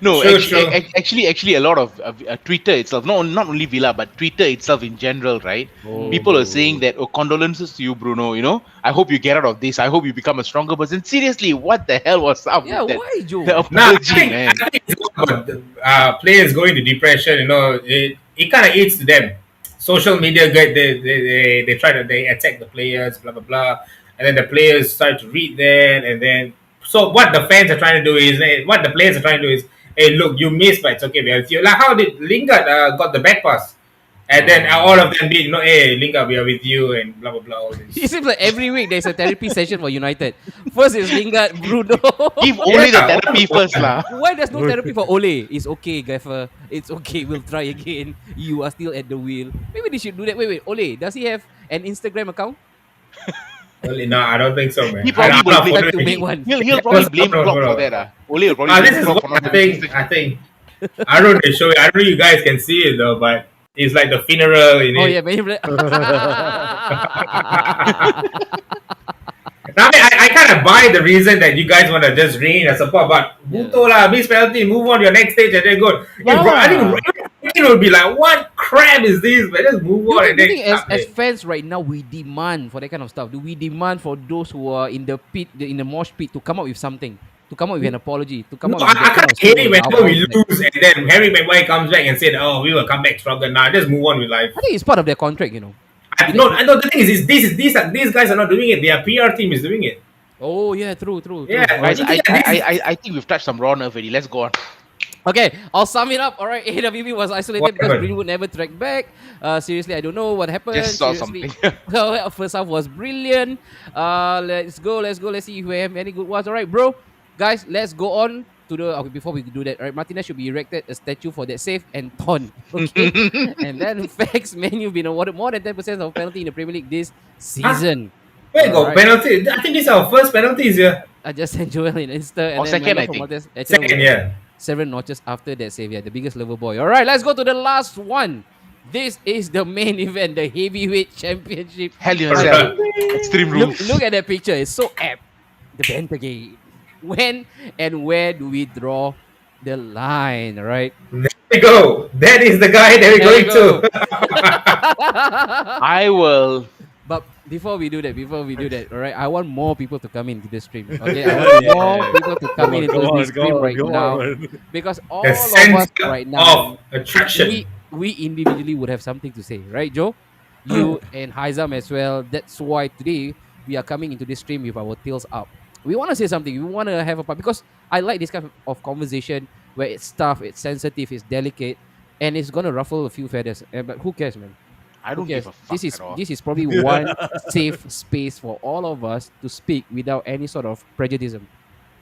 No, actually, a lot of Twitter itself, not only Villa, but Twitter itself in general, right? People are saying that, condolences to you, Bruno. I hope you get out of this. I hope you become a stronger person. Seriously, what the hell was up? Yeah, why, Joe? I think it's about players going to depression. It kind of eats to them. Social media, they try to attack the players, blah blah blah, and then the players start to read that, and then. So what the fans are trying to do is, what the players are trying to do is, hey, look, you missed, but it's okay, we are with you. Like, how did Lingard got the back pass? And then all of them be, hey, Lingard, we are with you, and blah, blah, blah, all this. It seems like every week there's a therapy session for United. First is Lingard, Bruno. Give Ole the therapy first, lah. Why there's no therapy for Ole? It's okay, Gaffer. It's okay, we'll try again. You are still at the wheel. Maybe they should do that. Wait, Ole, does he have an Instagram account? No, I don't think so, man. He probably will to make one. He'll probably blame Klopp for that. Ole will probably this is what I think. I don't know, show it. I don't know if you guys can see it though, but it's like the funeral. Yeah, maybe. I kind of buy the reason that you guys want to just rain and support, but Buto lah, miss penalty, move on to your next stage and then go. I think it would be like, what crap is this? But just move on. And then as fans right now, we demand for that kind of stuff. Do we demand for those who are in the pit, in the mosh pit, to come up with something? To come up with an apology? To come up with I can't hate it whenever we lose and then Harry Maguire comes back and said, we will come back stronger. Nah, just move on with life. I think it's part of their contract, I know. The thing is these guys are not doing it. Their PR team is doing it. Oh yeah, true. Yeah, Guys, yeah, I think we've touched some raw nerve already. Let's go on. Okay, I'll sum it up. All right, AWB was isolated because Whatever. Greenwood never tracked back. Seriously, I don't know what happened. Just saw Seriously, something. well, first half was brilliant. Let's go. Let's see if we have any good ones. All right, bro, guys, let's go on to the. Okay, before we do that, all right, Martinez should be erected a statue for that save and ton. Okay, and then facts, Man, you've been awarded more than 10% of penalty in the Premier League this season. Where you go? Alright. Penalty. I think this is our first penalties here. I just sent Joel in Insta and Or then second, Melo I from think. Maltese. Actually, Second, yeah. 7 notches after that save. Yeah, the biggest lover boy. All right, let's go to the last one. This is the main event, the heavyweight championship. Hell yourself. Extreme rules. Look at that picture. It's so apt. The Banter game. When and where do we draw the line, right? There we go. That is the guy that we're There going you go. to. I will. But before we do that, all right, I want more people to come into the stream. Okay, I want more people to come into the stream right now because all The of us sense right now, of attraction. we individually would have something to say, right, Joe? You and Haizam as well. That's why today we are coming into this stream with our tails up. We want to say something. We want to have a part because I like this kind of conversation where it's tough, it's sensitive, it's delicate, and it's gonna ruffle a few feathers. But who cares, man? I don't Yes, give a fuck this is at all. this is probably one safe space for all of us to speak without any sort of prejudice,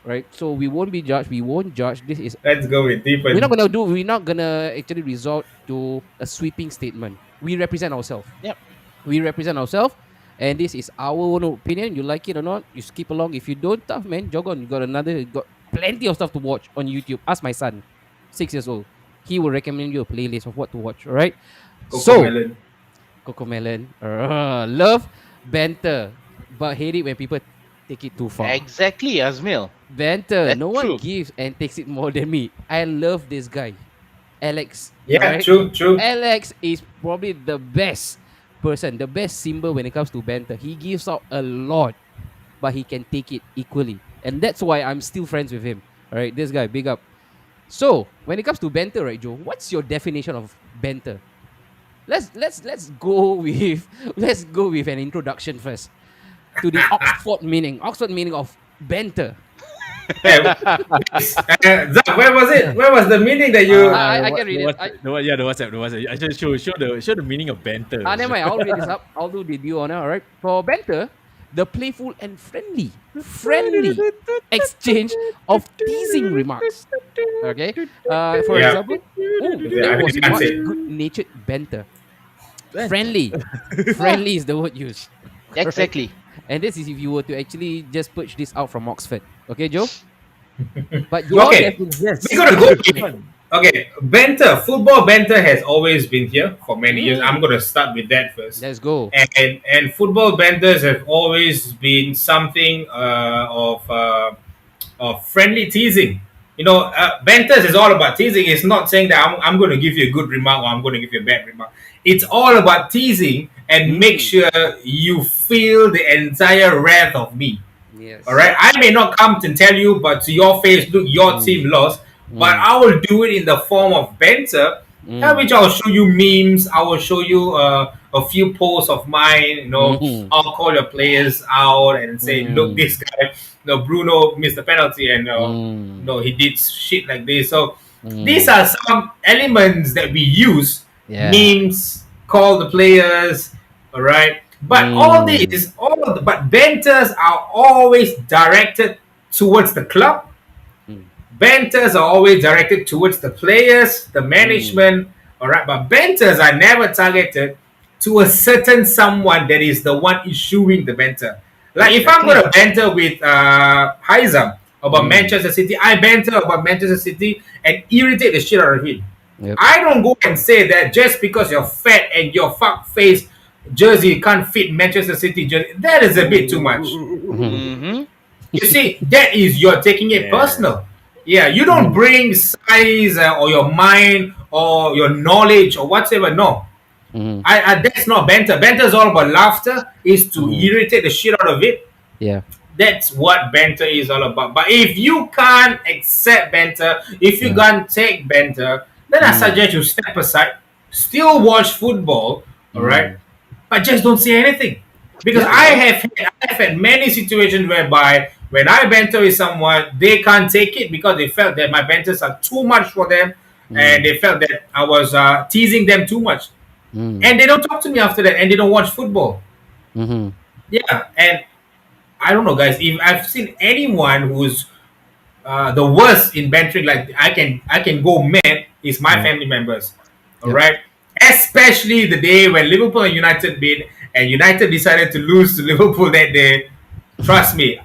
right? So we won't be judged. We won't judge. This is Let's go with deeper. we're not gonna actually resort to a sweeping statement. We represent ourselves. Yep. We represent ourselves, and this is our own opinion. You like it or not, you skip along. If you don't, tough man, jog on. You got plenty of stuff to watch on YouTube. Ask my son, 6 years old. He will recommend you a playlist of what to watch. All right. Cocomelon. Cocomelon. Love Banter, but hate it when people take it too far. Exactly, Azmil. Banter. That's No one true. gives and takes it more than me. I love this guy, Alex. Yeah, alright? true. Alex is probably the best person, the best symbol when it comes to banter. He gives out a lot, but he can take it equally, and that's why I'm still friends with him. All right, this guy, big up. So when it comes to banter, right, Joe? What's your definition of banter? Let's go with an introduction first to the Oxford meaning. Oxford meaning of banter. Zach, where was it? Where was the meaning that you? I can read it. The WhatsApp. I just show the meaning of banter. Never mind. I'll read this up. I'll do the due honor. All right. For banter, the playful and friendly exchange of teasing remarks. Okay. For Yeah. example, Yeah, I that was think you can much say. good-natured banter. Friendly is the word used. Exactly. And this is if you were to actually just purge this out from Oxford. Okay, Joe? But your Okay. definition- We're gonna go. Okay, banter. Football banter has always been here for many years. I'm gonna start with that first. Let's go. And football banters have always been something of friendly teasing. Banters is all about teasing. It's not saying that I'm going to give you a good remark or I'm going to give you a bad remark. It's all about teasing and make sure you feel the entire wrath of me. Yes. All right. I may not come to tell you, but to your face, look, your team lost. But I will do it in the form of banter, which I'll show you memes. I will show you a few posts of mine. I'll call your players out and say, look, this guy, Bruno missed the penalty, and he did shit like this. So these are some elements that we use. Yeah. Memes, call the players. All right. But but banters are always directed towards the club. Banters are always directed towards the players, the management. All right, but banters are never targeted to a certain someone that is the one issuing the banter. Like if I'm going to banter with Haizam about Manchester City, I banter about Manchester City and irritate the shit out of him. Yep. I don't go and say that just because you're fat and your fuck face jersey can't fit Manchester City jersey. That is a bit too much. You see, that is you're taking it personal. Yeah, you don't bring size or your mind or your knowledge or whatever. No, that's not banter. Banter is all about laughter. Is to irritate the shit out of it. Yeah. That's what banter is all about. But if you can't accept banter, if you can't take banter, then I suggest you step aside, still watch football, all right? but just don't say anything. Because Yeah. I've had many situations whereby when I banter with someone, they can't take it because they felt that my banters are too much for them, and they felt that I was teasing them too much, Mm. and they don't talk to me after that, and they don't watch football. Mm-hmm. Yeah, and I don't know, guys. If I've seen anyone who's the worst in bantering, like I can go mad, is my Yeah. family members. All Yep. right, especially the day when Liverpool and United beat, and United decided to lose to Liverpool that day. Trust me,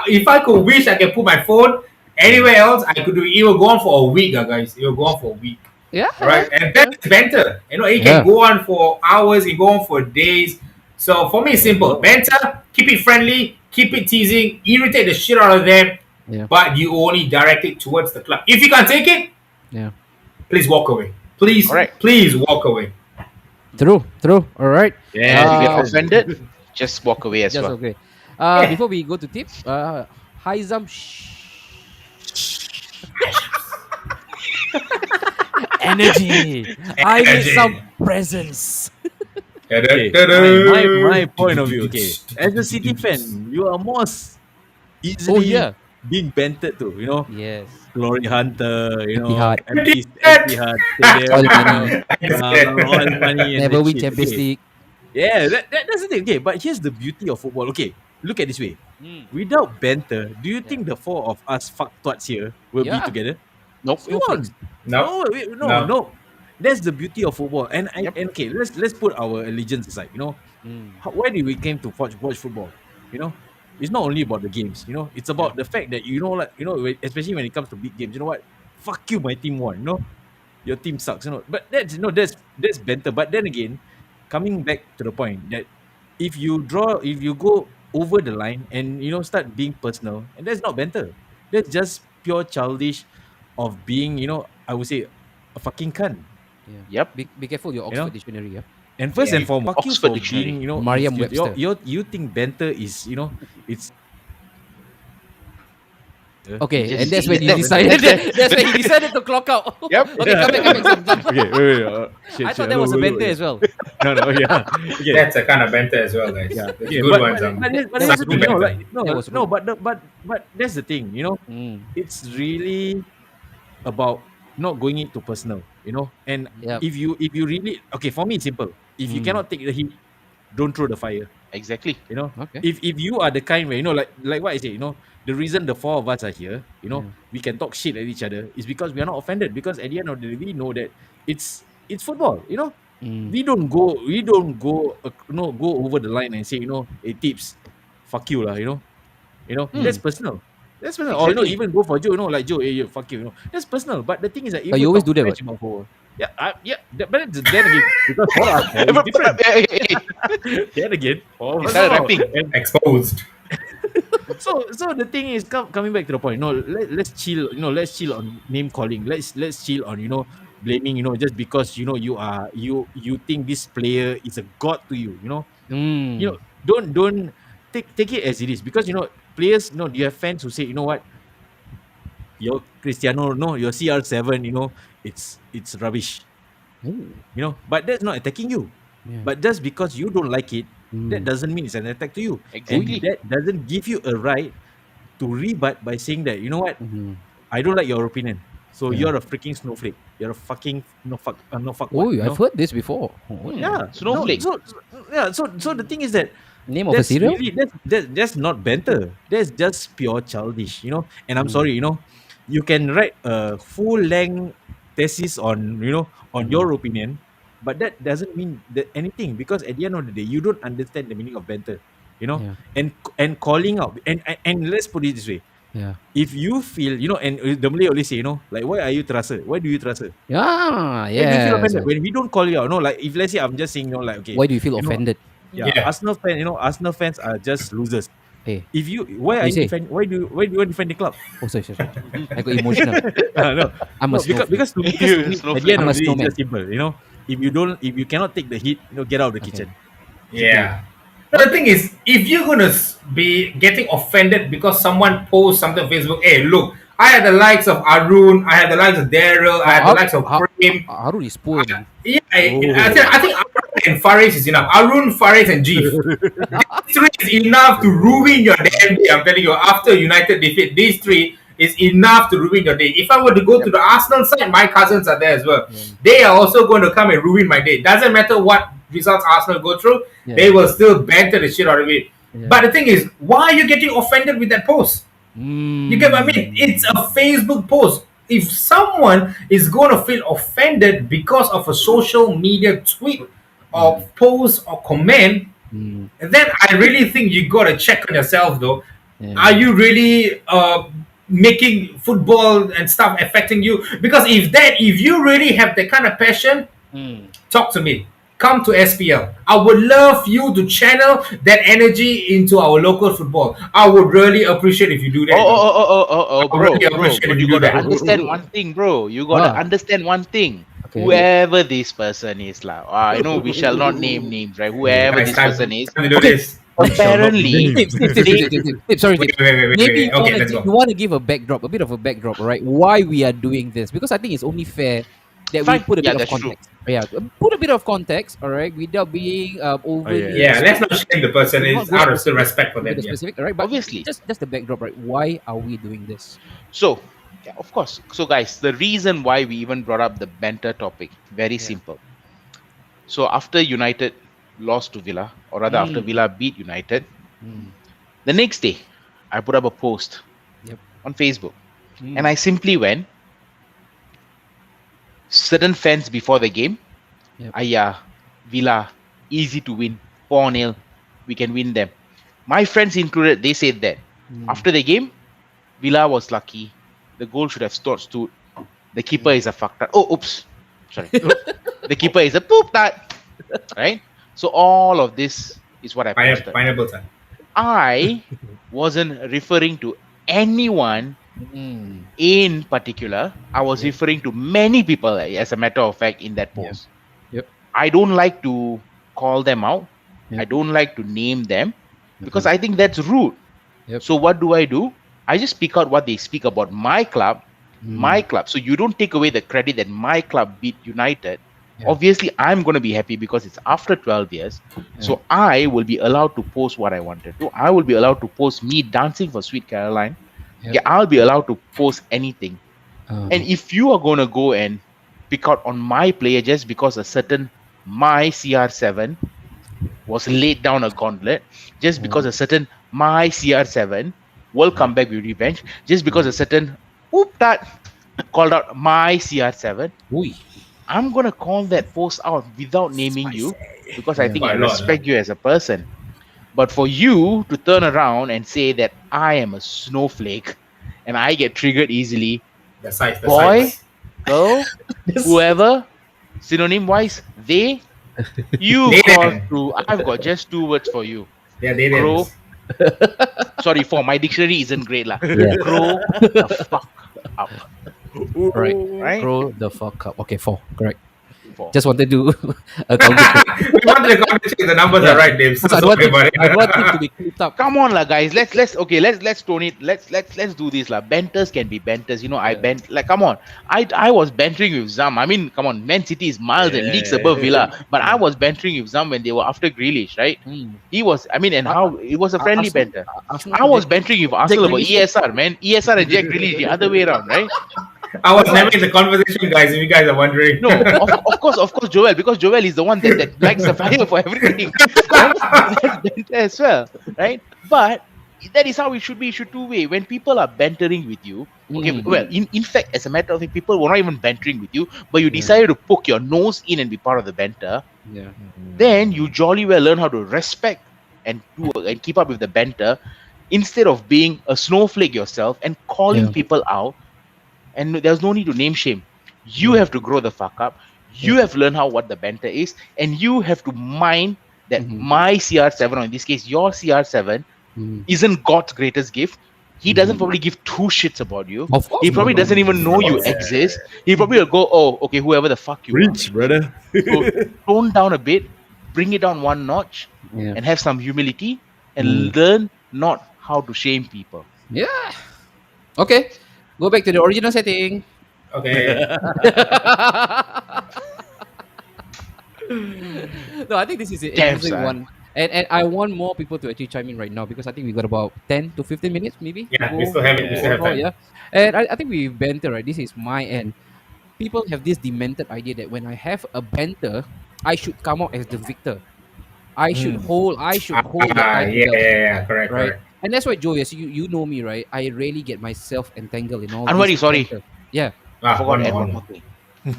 if I could wish, I can put my phone anywhere else. I could do it. It will go on for a week, guys. It will go on for a week. Yeah. All right, and that's banter. It Yeah. can go on for hours. It go on for days. So for me, it's simple. Banter, keep it friendly, keep it teasing, irritate the shit out of them, Yeah. but you only direct it towards the club. If you can't take it, Yeah. please walk away. Please, Correct. please walk away. True. All right. And if you get Uh, offended, just walk away as Just well. okay. Yeah. Before we go to tip, Haizam, energy. I need Energy. some presence. Okay, my point of view. Okay, as a City fan, you are most Oh easily yeah. being bantered to. Yes. Glory Hunter. Etihad. Etihad Stadium. Oil money. Oil money. And Never that win shit. Champions Okay. League. Yeah, that's the thing. Okay, but here's the beauty of football. Okay, look at this way. Without banter, do you think the four of us fucktwats here will be Yeah. together? Nope. We won't. No. No. That's the beauty of football. And Yep. and okay, let's put our allegiance aside. Why did we came to watch football? It's not only about the games. It's about the fact that especially when it comes to big games. You know what? Fuck you, my team won. Your team sucks. But that's banter. But then again, coming back to the point that if you go over the line and start being personal, and that's not banter. That's just pure childish of being, I would say, a fucking cunt. Yep. Be careful your You know? Oxford dictionary. Yeah. And first Yeah, and foremost, fuck you Oxford for Dictionary. being, Merriam-Webster. you think banter is, it's Okay, Just and that's see when he that- decided. That's when he decided to clock out. Yep. Okay, come back. Some. okay. Wait. I thought that was a banter as well. No, yeah. Okay. That's a kind of banter as well, guys. Yeah, It's okay, good but, ones. but that's the thing, Banter. That was rude. but that's the thing, Mm. it's really about not going into personal, and Yep. if you really, okay, for me it's simple. If you Mm. cannot take the heat, don't throw the fire. Exactly. Okay. If you are the kind where like what I say, the reason the four of us are here, Yeah. we can talk shit at each other is because we are not offended, because at the end of the day we know that it's football. Mm. We don't go go over the line and say, hey, tips, fuck you lah, that's personal. That's personal. Or Exactly. even go for Joe, like Joe, hey, fuck you, that's personal. But the thing is that if But you always talk do that, trash about football, but then again, because for us, it's different. Then again, for us, Started rapping. and Exposed. so the thing is, coming back to the point, let's chill, let's chill on name calling, let's chill on blaming, just because you think this player is a god to you, Mm. don't take it as it is, because players, you have fans who say, what, your Cristiano, your CR7, it's rubbish, Ooh. but that's not attacking you. Yeah. But just because you don't like it, that doesn't mean it's an attack to you. Exactly. And that doesn't give you a right to rebut by saying that, what, Mhm. I don't like your opinion. So Yeah. you're a freaking snowflake. You're a fucking no fuck Oh, what, I've heard this before. Oh, Yeah, Snowflake. So the thing is that Name of a cereal? that's not banter. That's just pure childish, And I'm sorry, you can write a full length thesis on your opinion, but that doesn't mean that anything, because at the end of the day, you don't understand the meaning of banter, Yeah. and calling out, and let's put it this way. Yeah. If you feel, and the Malay always say, like, why are you terasa? Why do you terasa? Yeah. When you feel Yeah. offended, when we don't call you out, like, if let's say I'm just saying, like, okay, Why do you feel you know, offended? yeah, Arsenal fans are just losers. Hey. If you, why are You say. you defend? Why do you want to defend the club? Oh, sorry. I got emotional. No, I'm a snowflake. because to me, at the end I'm a of the day, it's snowman. just simple. If you cannot take the heat, get out of the Okay. kitchen. Yeah. But the thing is, if you're gonna be getting offended because someone posts something on Facebook, hey, look, I had the likes of Arun, I had the likes of Daryl, I had the likes of Prem. Harun is poor, man. Yeah, Oh. I think Arun and Faris is enough. Arun, Faris, and Jeef. These three is enough to ruin your damn day. I'm telling you, after United defeat, these three is enough to ruin your day. If I were to go to the Arsenal side, my cousins are there as well. They are also going to come and ruin my day. Doesn't matter what results Arsenal go through, they will still banter the shit out of it. But the thing is, why are you getting offended with that post? You get what I mean? It's a Facebook post. If someone is going to feel offended because of a social media tweet or post or comment, then I really think you got to check on yourself though. Are you really making football and stuff affecting you? Because if you really have that kind of passion, talk to me. Come to SPL. I would love you to channel that energy into our local football. I would really appreciate if you do that. Bro, you gotta understand one thing, bro. You gotta understand one thing. Okay. Whoever this person is, I know we shall not name names, right? Whoever this person is. Okay. Apparently, sorry. Maybe you want to give a bit of a backdrop, right? Why we are doing this? Because I think it's only fair that we put a bit of context. Put a bit of context, all right, without being overly. Let's not shame the person. It's out of still respect for them. Specific, right? But obviously, just the backdrop, right? Why are we doing this? So, of course. So, guys, the reason why we even brought up the banter topic, very simple. So, after United lost to Villa, or rather after Villa beat United, the next day, I put up a post on Facebook, and I simply went, certain fans before the game, Villa, easy to win, 4-0, we can win them. My friends included, they said that after the game, Villa was lucky. The goal should have stood. The keeper is a fucked up. Oh, oops. Sorry. The keeper is a poop that. Right? So all of this is what I posted. Pineapple time. I wasn't referring to anyone in particular. I was referring to many people, as a matter of fact, in that post. I don't like to call them out. I don't like to name them because I think that's rude. So what do? I just speak out what they speak about my club, So you don't take away the credit that my club beat United. Obviously, I'm going to be happy because it's after 12 years. So I will be allowed to post what I wanted to. I will be allowed to post me dancing for Sweet Caroline. I'll be allowed to post anything. And if you are going to go and pick out on my player just because a certain my CR7 was laid down a gauntlet, just because a certain my CR7 will come back with revenge, just because a certain that called out my CR7, I'm going to call that post out without naming you because I think I respect you as a person. But for you to turn around and say that I am a snowflake and I get triggered easily, boy, girl, whoever, synonym wise, I've got just 2 words for you. Grow. Sorry, my dictionary isn't great lah. Grow the fuck up. Right. Grow the fuck up. Okay, 4. Correct. 4. Just wanted to account we wanted to check the numbers are right, Dave. So I want it to be clipped up. Come on, guys. Let's tone it. Let's do this, Banters can be banters. I bent come on. I was bantering with Zam. I mean, come on. Man City is miles and leagues above Villa, but I was bantering with Zam when they were after Grealish, right? He was. I mean, and how it was a friendly banter. I was bantering with Arsenal about ESR, man. ESR and Jack Grealish the other way around, right? I was having the conversation, guys, if you guys are wondering. No, of course, Joel, because Joel is the one that likes the fire for everything. As well, right? But that is how it should be. It should two-way. When people are bantering with you, well, in fact, as a matter of fact, people were not even bantering with you, but you decided to poke your nose in and be part of the banter. Then you jolly well learn how to respect and keep up with the banter instead of being a snowflake yourself and calling people out. And there's no need to name shame. You have to grow the fuck up. You have to learn what the banter is. And you have to mind that my CR7, or in this case, your CR7, isn't God's greatest gift. He doesn't probably give 2 shits about you. Of course, he probably doesn't even know you exist. He probably will go, oh, okay, whoever the fuck you are. Brother. So tone down a bit, bring it down 1 notch, and have some humility, and learn not how to shame people. Yeah. Okay. Go back to the original setting. Okay. No, I think this is an Damn, interesting son. one. And I want more people to actually chime in right now because I think we got about 10 to 15 minutes maybe to Yeah, we go still have it. We to still have overall, time. yeah. And I think we've banter, right? This is my end. People have this demented idea that when I have a banter, I should come out as the victor. Hmm. I should hold the title Yeah, belt, yeah, yeah. Correct, right? correct. And that's why Joe, as you know me, right? I rarely get myself entangled in all these Anwari, sorry. banter. Yeah. I Ah, forgot one to more, add one one more. more thing.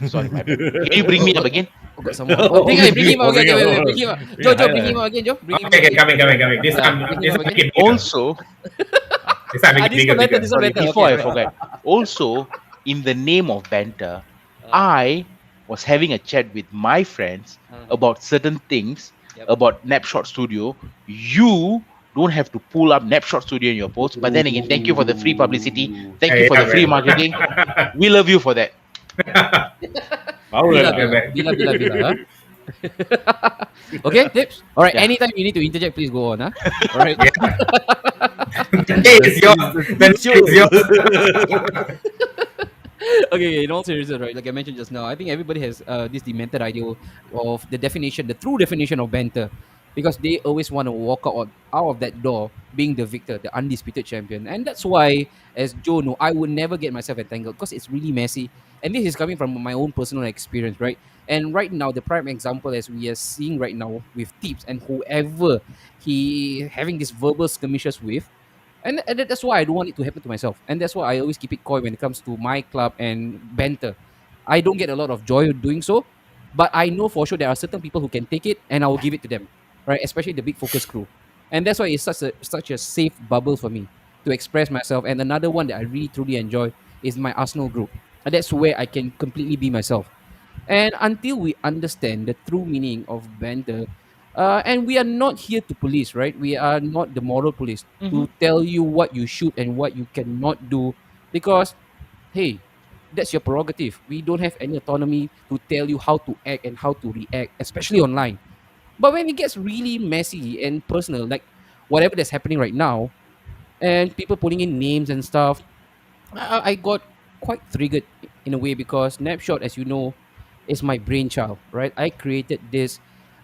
Sorry, my bad. Can you bring me up again? Got someone. Oh, bring him out Oh, again. bring Wait, up. wait, wait, bring him out. Yeah, Joe, bring him highlight. out again, Joe. Bring him out Okay, okay, again. coming, coming, coming. Yeah, bring him This up time again. make it bigger. Also, This time make it This bigger, one better. bigger. This one sorry, better. before Okay, I right. forget. Also, in the name of banter, Uh, I was having a chat with my friends uh, about certain things yep. about Napshot Studio. You don't have to pull up Napshot Studio in your post, but then again, thank you for the free publicity. Ooh. Thank you Hey, for yeah, the free man. marketing. We love you for that. Power Bila, lah. Yeah, bila, man. bila, bila, bila. Huh? Okay, tips. All right. Yeah. Anytime you need to interject, please go on. Huh? All right. The day is yours. The day is yours. Okay, in all seriousness, right? Like I mentioned just now, I think everybody has this demented idea of the definition, the true definition of banter, because they always want to walk out of that door being the victor, the undisputed champion, and that's why, as Joe know, I would never get myself entangled because it's really messy, and this is coming from my own personal experience, right? And right now, the prime example, as we are seeing right now with Tips and whoever he having these verbal skirmishes with, and that's why I don't want it to happen to myself. And that's why I always keep it coy when it comes to my club and banter. I don't get a lot of joy doing so, but I know for sure there are certain people who can take it, and I will give it to them, right? Especially the big focus crew, and that's why it's such a safe bubble for me to express myself. And another one that I really truly enjoy is my Arsenal group, and that's where I can completely be myself. And until we understand the true meaning of banter, and we are not here to police, right? We are not the moral police Mm-hmm. to tell you what you should and what you cannot do because, hey, that's your prerogative. We don't have any autonomy to tell you how to act and how to react, especially online. But when it gets really messy and personal, like whatever that's happening right now, and people putting in names and stuff, I got quite triggered in a way because Snapshot, as you know, is my brainchild, right? I created this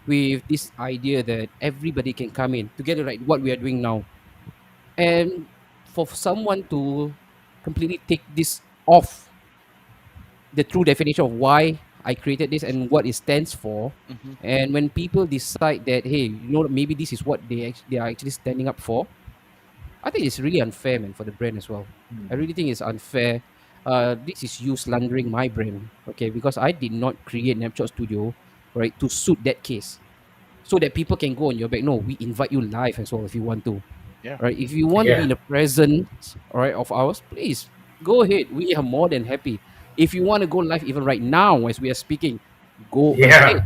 with this idea that everybody can come in together, like what we are doing now. And for someone to completely take this off the true definition of why I created this and what it stands for, Mm-hmm. and when people decide that, hey, maybe this is what they are actually standing up for, I think it's really unfair, man, for the brand as well. I really think it's unfair. This is you slandering my brand, okay? Because I did not create Napshot Studio, right, to suit that case, so that people can go on your back. No, we invite you live as well if you want to, Yeah. right? If you want to be Yeah, in the presence, all right, of ours, please go ahead. We are more than happy. If you want to go live even right now as we are speaking, go ahead. yeah,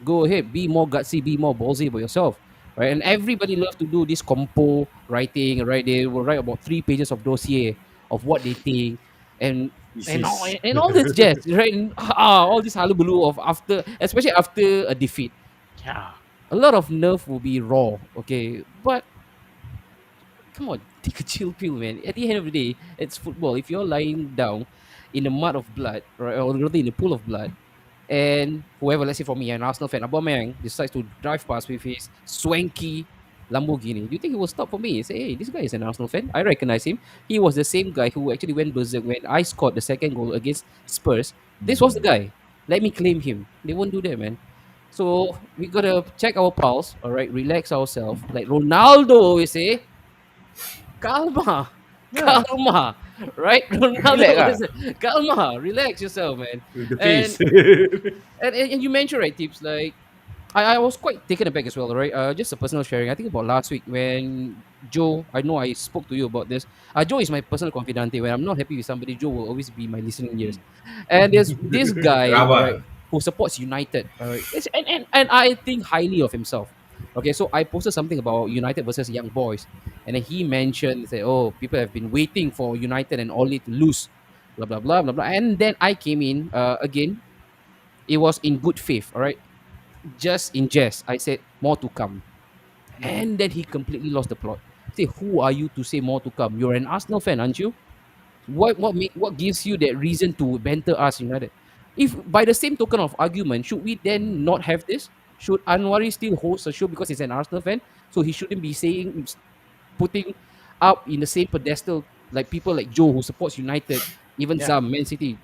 Go ahead, be more gutsy, be more ballsy about yourself, right? And everybody loves to do this compo writing, right? They will write about 3 pages of dossier of what they think, and Thesis. and all this jazz, right? And, all this hullabaloo of after, especially after a defeat, Yeah. a lot of nerve will be raw, okay? But come on, take a chill pill, man. At the end of the day, it's football. If you're lying down in a mud of blood, right, or rather in a pool of blood, and whoever, let's say for me, an Arsenal fan, Aubameyang decides to drive past with his swanky Lamborghini, do you think he will stop for me and say, hey, this guy is an Arsenal fan? I recognize him. He was the same guy who actually went berserk when I scored the second goal against Spurs. This was the guy. Let me claim him. They won't do that, man. So we gotta check our pulse, all right, relax ourselves. Like Ronaldo always say, calma, Yeah. calma, right? Ronaldo Relax, always say, calma, relax yourself, man. With the And face. and you mentioned, right, Tips, like I was quite taken aback as well, right? Just a personal sharing. I think about last week when Joe, I know I spoke to you about this. Joe is my personal confidante. When I'm not happy with somebody, Joe will always be my listening ears. And there's this guy, all right, rubber. who supports United, all right, and I think highly of himself. Okay, so I posted something about United versus Young Boys, and then he mentioned, say, oh, people have been waiting for United and Oli to lose, blah blah blah blah blah. And then I came in again. It was in good faith, all right, just in jest, I said more to come. Mm-hmm. And then he completely lost the plot. Say, who are you to say more to come? You're an Arsenal fan, aren't you? What gives you that reason to banter us United? If by the same token of argument, should we then not have this? Should Anwari still host a show because he's an Arsenal fan? So he shouldn't be putting up in the same pedestal like people like Joe who supports United, even Yeah. some Man City.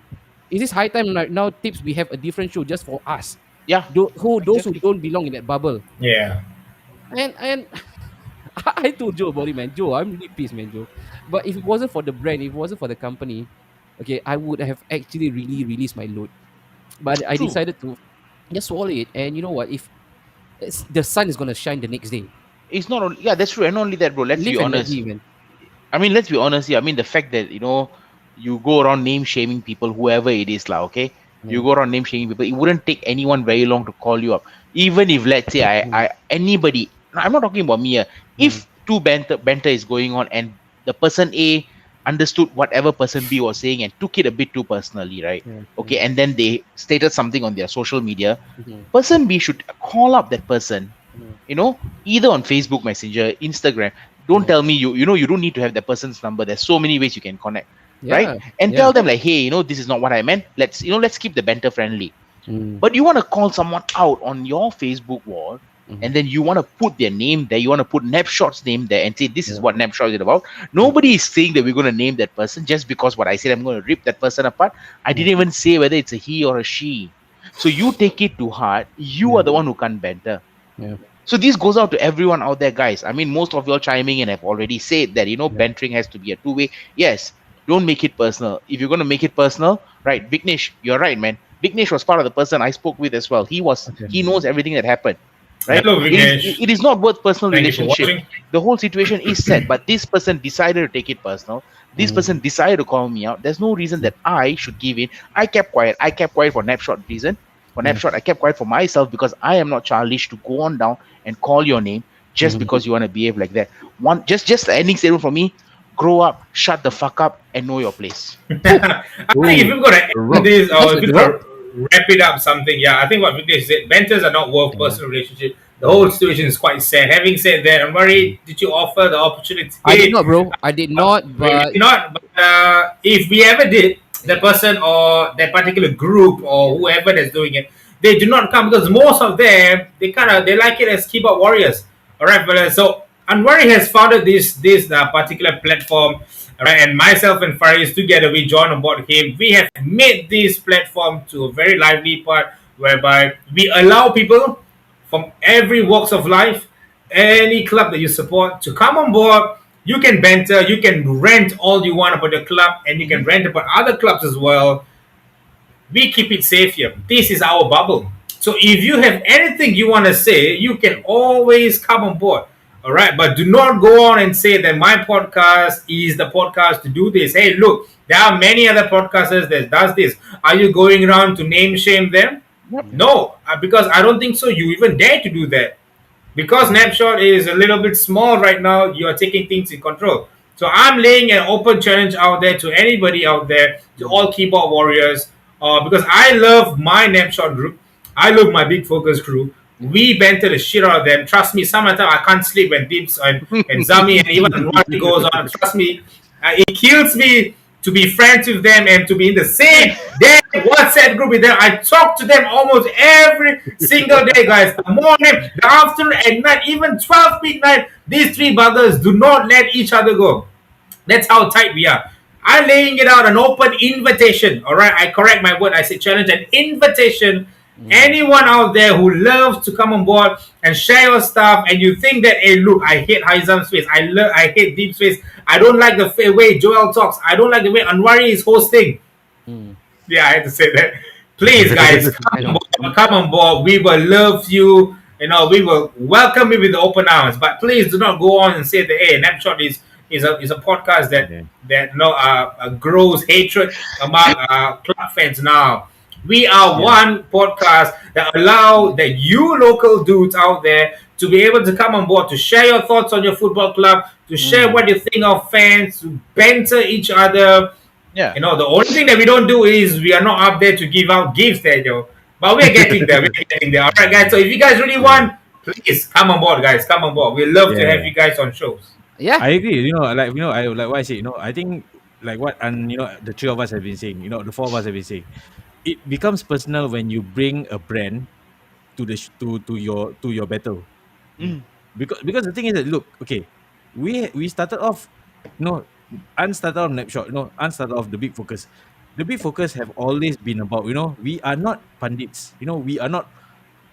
Is this high time right now? Tips we have a different show just for us. Yeah. Those who Exactly. don't belong in that bubble. Yeah. And I told Joe about it, man. Joe, I'm really pissed, man, Joe. But if it wasn't for the brand, if it wasn't for the company, okay, I would have actually really released my load. But I True. decided to just swallow it. And you know what? If the sun is gonna shine the next day, It's not only, yeah, that's true. And not only that, bro. Let's be live and let honest. be, man. I mean, let's be honest here. I mean, the fact that you go around name shaming people, whoever it is, lah. Okay, you Mm, go around name shaming people. It wouldn't take anyone very long to call you up. Even if, let's say, mm, anybody. I'm not talking about me here. mm, If two banter is going on and the person A understood whatever person B was saying and took it a bit too personally, right? mm, Okay, and then they stated something on their social media. mm, Person B should call up that person, mm, either on Facebook Messenger, Instagram. Don't mm. tell me you don't need to have the person's number. There's so many ways you can connect, right? Yeah, And yeah. tell them like, hey, this is not what I meant. Let's keep the banter friendly. Mm, But you want to call someone out on your Facebook wall, mhm. and then you want to put their name there. You want to put Napshot's name there and say this is Yeah. what Napshot is about. Nobody is saying that we're going to name that person just because what I said. I'm going to rip that person apart. I didn't even say whether it's a he or a she. So you take it to heart. You are the one who can't banter. Yeah. So this goes out to everyone out there, guys. I mean, most of you all chiming in have already said that bantering has to be a two-way. Yes, don't make it personal. If you're going to make it personal, right? Vignesh, you're right, man. Vignesh was part of the person I spoke with as well. Okay. He knows everything that happened, right? Hello, It is Vignesh. it is not worth personal Thank you for relationship. watching. The whole situation is set, but this person decided to take it personal. This person decided to call me out. There's no reason that I should give in. I kept quiet. I kept quiet for Napshot reason. For Napshot, I kept quiet for myself because I am not childish to go on down and call your name just because you want to behave like that. Just the ending statement for me: grow up, shut the fuck up, and know your place. I think if you've got to end this or if you've got to wrap it up something, yeah, I think what Vignesh said, banters are not worth personal relationship. The whole situation is quite sad. Having said that, I'm worried, did you offer the opportunity? I did not, bro. I did not, but Maybe not, but if we ever did, the person or that particular group or whoever that's doing it, they do not come because most of them they like it as keyboard warriors. All right, but so Anwari has founded this particular platform. All right, and myself and Faris together we joined on board him. We have made this platform to a very lively part whereby we allow people from every walks of life, any club that you support to come on board. You can banter, you can rant all you want about the club, and you can rant about other clubs as well. We keep it safe here. This is our bubble. So if you have anything you want to say, you can always come on board. All right. But do not go on and say that my podcast is the podcast to do this. Hey, look, there are many other podcasters that does this. Are you going around to name shame them? No, because I don't think so. You even dare to do that. Because Napshot is a little bit small right now, you are taking things in control. So I'm laying an open challenge out there to anybody out there, to all keyboard warriors, because I love my Napshot group. I love my Big Focus crew. We banter the shit out of them. Trust me, sometimes I can't sleep when Dips and Zami and even what goes on. Trust me, it kills me to be friends with them and to be in the same damn WhatsApp group with them. I talk to them almost every single day, guys. The morning, the afternoon, at night, even 12 midnight. These three buggers do not let each other go. That's how tight we are. I'm laying it out an open invitation. All right, I correct my word. I say challenge an invitation. Anyone out there who loves to come on board and share your stuff, and you think that, hey, look, I hate Haizam's face, I hate Deep's face, I don't like the way Joel talks, I don't like the way Anwari is hosting. Yeah, I had to say that. Please, guys, come on board. Come on board. We will love you. We will welcome you with open arms. But please do not go on and say that, hey, Napshot is a podcast that grows hatred among club fans now. We are one podcast that allow that you local dudes out there to be able to come on board to share your thoughts on your football club, to share what you think of fans, to banter each other. Yeah. The only thing that we don't do is we are not up there to give out gifts there, yo. But we're getting there. We're getting there. All right, guys. So if you guys really want, please come on board, guys. Come on board. We love to have you guys on shows. yeah, I agree. I like what I say. I think like what the three of us have been saying. The four of us have been saying. it becomes personal when you bring a brand to the to your battle. Mm. Because the thing is that, look, okay, we started off, you know, unstarted off Napshot, you know, unstarted off the big focus. The big focus have always been about, you know, we are not pundits, you know, we are not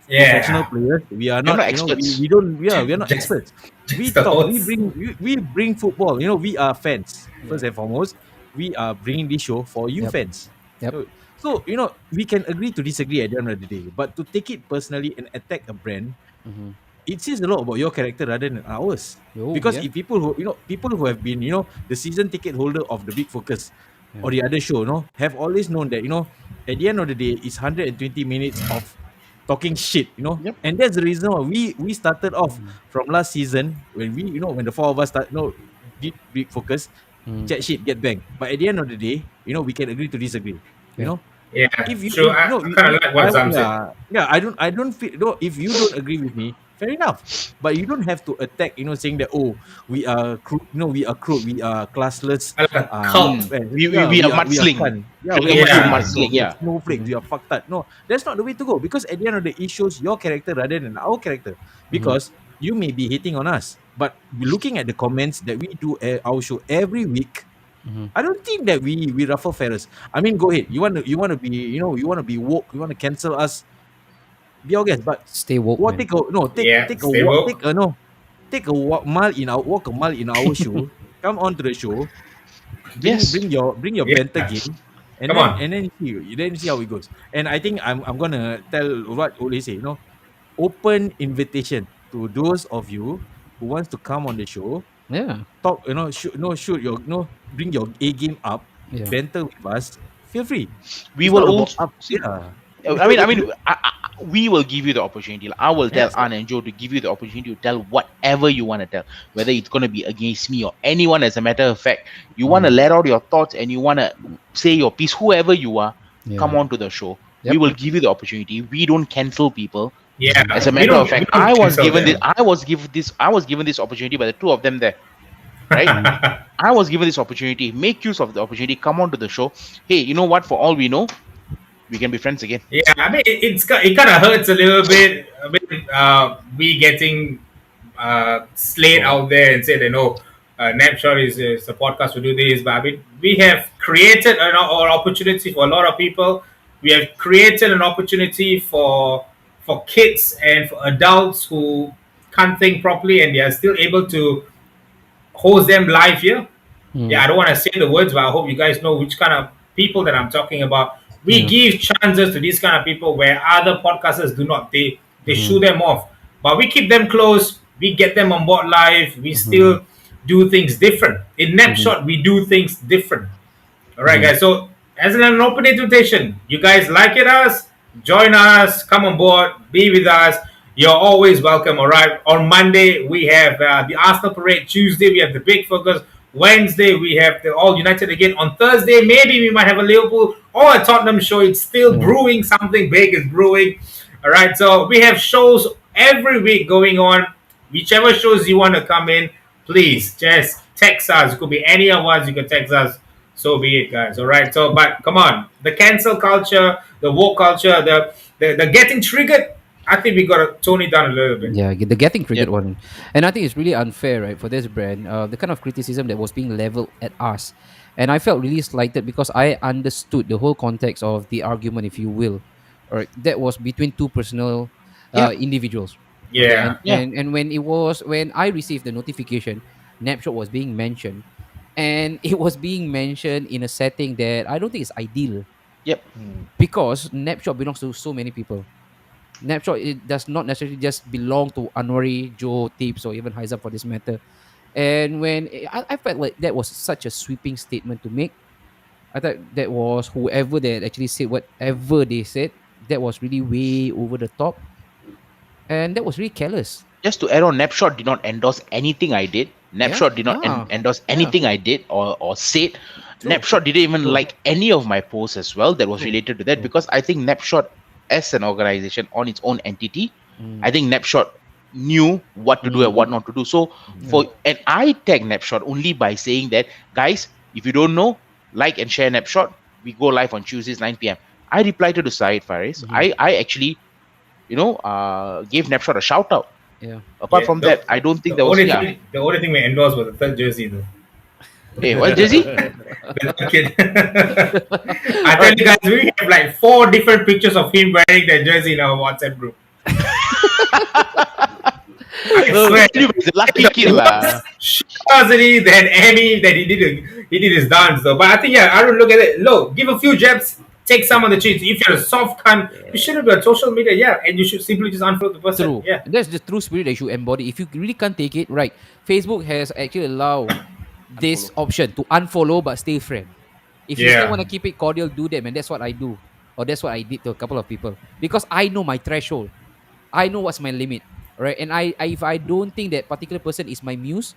professional Yeah. players, we are You're not, not you know, experts. we don't, yeah, we are not Just, experts. We just the talk, host. we bring football, you know, we are fans Yeah. first and foremost. We are bringing this show for you Yep. fans. Yep. So, you know, we can agree to disagree at the end of the day, but to take it personally and attack a brand, Mm-hmm. it says a lot about your character rather than ours. Oh Because yeah. if people who, you know, people who have been, you know, the season ticket holder of the big focus Yeah. or the other show, you know, have always known that, you know, at the end of the day, it's 120 minutes of talking shit, you know. Yep. And that's the reason why we started off Mm. from last season when we, you know, when the four of us start, you know, did big focus, Mm. chat shit, get banged. But at the end of the day, you know, we can agree to disagree. You Yep. know, Yeah, if you, true. I, no, I kind of like what Zam said. yeah, I don't feel, no, if you don't agree with me, fair enough, but you don't have to attack, you know, saying that, oh, we are crude, you know, we are crude, we are classless, I like a cult. Mm. yeah, We are we are mudslinging. cunt, yeah, we are HQ Yeah. mudslingers, no, mudslinging, we are yeah. snowflakes, we Mm-hmm. are fucked up. No, that's not the way to go, because at the end of the day, it shows your character rather than our character. Mm-hmm. Because you may be hating on us, but looking at the comments that we do our show every week, Mm-hmm. I don't think that we ruffle feathers. I mean, go ahead. You want to be, you know, you want to be woke. You want to cancel us. Be our guest, but Stay woke, what man. take a no Yeah, take a stay walk woke. take a no take a walk a mile in our show. Come on to the show. Yes. Bring your banter Yeah. game, Come on. and then see how it goes. And I think I'm gonna tell what Ole say. You know, open invitation to those of you who wants to come on the show, Yeah. talk, you know, shoot your, you know, bring your A game up, Yeah. banter with us, feel free. We It's will not about also up, see. yeah. We will give you the opportunity. Like, I will tell Yes. Anne and Joe to give you the opportunity to tell whatever you want to tell, whether it's going to be against me or anyone. As a matter of fact, you want to let out your thoughts and you want to say your piece, whoever you are, come Yeah. on to the show. We Yep. will give you the opportunity. We don't cancel people. Yeah. As a We matter of we fact, don't cancel them. I was given this opportunity by the two of them there, right? I was given this opportunity. Make use of the opportunity. Come on to the show. Hey, you know what? For all we know, we can be friends again. Yeah, I mean, it kind of hurts a little bit. We getting slayed Oh, out there and said, you know, Napshot is a podcast to do this, but I mean, we have created an opportunity for a lot of people. We have created an opportunity for kids and for adults who can't think properly, and they are still able to host them live here. Yeah, I Mm. don't want to say the words, but I hope you guys know which kind of people that I'm talking about. We Yeah. give chances to these kind of people where other podcasters do not. They Mm-hmm. shoot them off, but we keep them close. We get them on board live. We Mm-hmm. still do things different. In Mm-hmm. Napshot, we do things different. All right, Mm-hmm. guys. So, as an open invitation, you guys like it us, join us, come on board, be with us. You're always welcome. All right. On Monday, we have the Arsenal Parade. Tuesday, we have the Big Focus. Wednesday, we have the All United again. On Thursday, maybe we might have a Liverpool or a Tottenham show. It's still Yeah. brewing. Something big is brewing. All right. So, we have shows every week going on. Whichever shows you want to come in, please just text us. It could be any of us. You can text us. So be it, guys. All right. So, but come on, the cancel culture, the woke culture, the getting triggered. I think we got to tone it down a little bit. Yeah, the getting triggered Yep. one, and I think it's really unfair, right, for this brand. The kind of criticism that was being leveled at us, and I felt really slighted because I understood the whole context of the argument, if you will, or that was between two personal Yeah. individuals. Okay, Yeah. Yeah. and when I received the notification, Napshot was being mentioned, and it was being mentioned in a setting that I don't think is ideal Yep. mm, because Napshot belongs to so many people. Napshot, it does not necessarily just belong to Anwari, Joe, Tips, or even Haizam for this matter. And I felt like that was such a sweeping statement to make. I thought that was whoever that actually said whatever they said, that was really way over the top. And that was really careless. Just to add on, Napshot did not endorse anything I did. Yeah. Napshot did not Ah. endorse Yeah. anything I did or said. True. Napshot didn't even True. like any of my posts as well that was True. related to that, True. because I think Napshot as an organization on its own entity, Mm. I think Napshot knew what to do and what not to do. So and I tag Napshot only by saying that, guys, if you don't know, like and share Napshot. We go live on Tuesdays 9 p.m. I replied to the site, Faris. Mhm. I actually, gave Napshot a shout out. Yeah. Apart Yeah. from that, I don't think The there was, only yeah. thing the only thing we endorsed was the third jersey though. Hey, what, Jesse? The third kid. I All tell right. you guys, we have like 4 different pictures of him wearing that jersey in our WhatsApp group. I So, swear. He's a lucky It kid, lah. was surely than any that he did his dance though. But I think yeah, I don't look at it. Look, give a few jabs, take some on the cheeks. If you're a soft cunt, you shouldn't be on social media, yeah, and you should simply just unfollow the person. true. Yeah. That's the true spirit that you should embody. If you really can't take it, right? Facebook has actually allowed this Unfollow. option to unfollow but stay friend. If you still Yeah. want to keep it cordial, do that, man. That's what I do. Or that's what I did to a couple of people. Because I know my threshold. I know what's my limit. Right? And I if I don't think that particular person is my muse,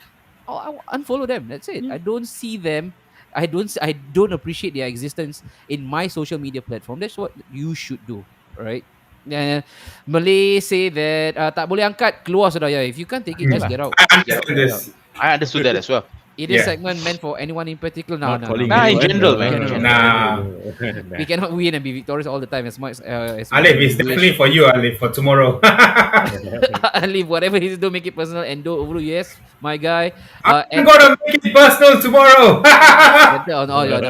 I'll unfollow them. That's it. I don't see them. I don't appreciate their existence in my social media platform. That's what you should do. Right? Yeah, Malay say that tak boleh angkat keluar sudah ya. If you can't take it, Hmm. just get out. I Get out. understand Get out. this. I understood that as well. It is Yeah. segment meant for anyone in particular. No, Not no, no. calling Nah, in anyone. general, man, in general. Nah. We cannot win and be victorious all the time as much as Alif, we it's wish. definitely for you, Alif, for tomorrow. Leave whatever it is, don't make it personal and don't overdo. Yes, my guy. I'm gonna make it personal tomorrow.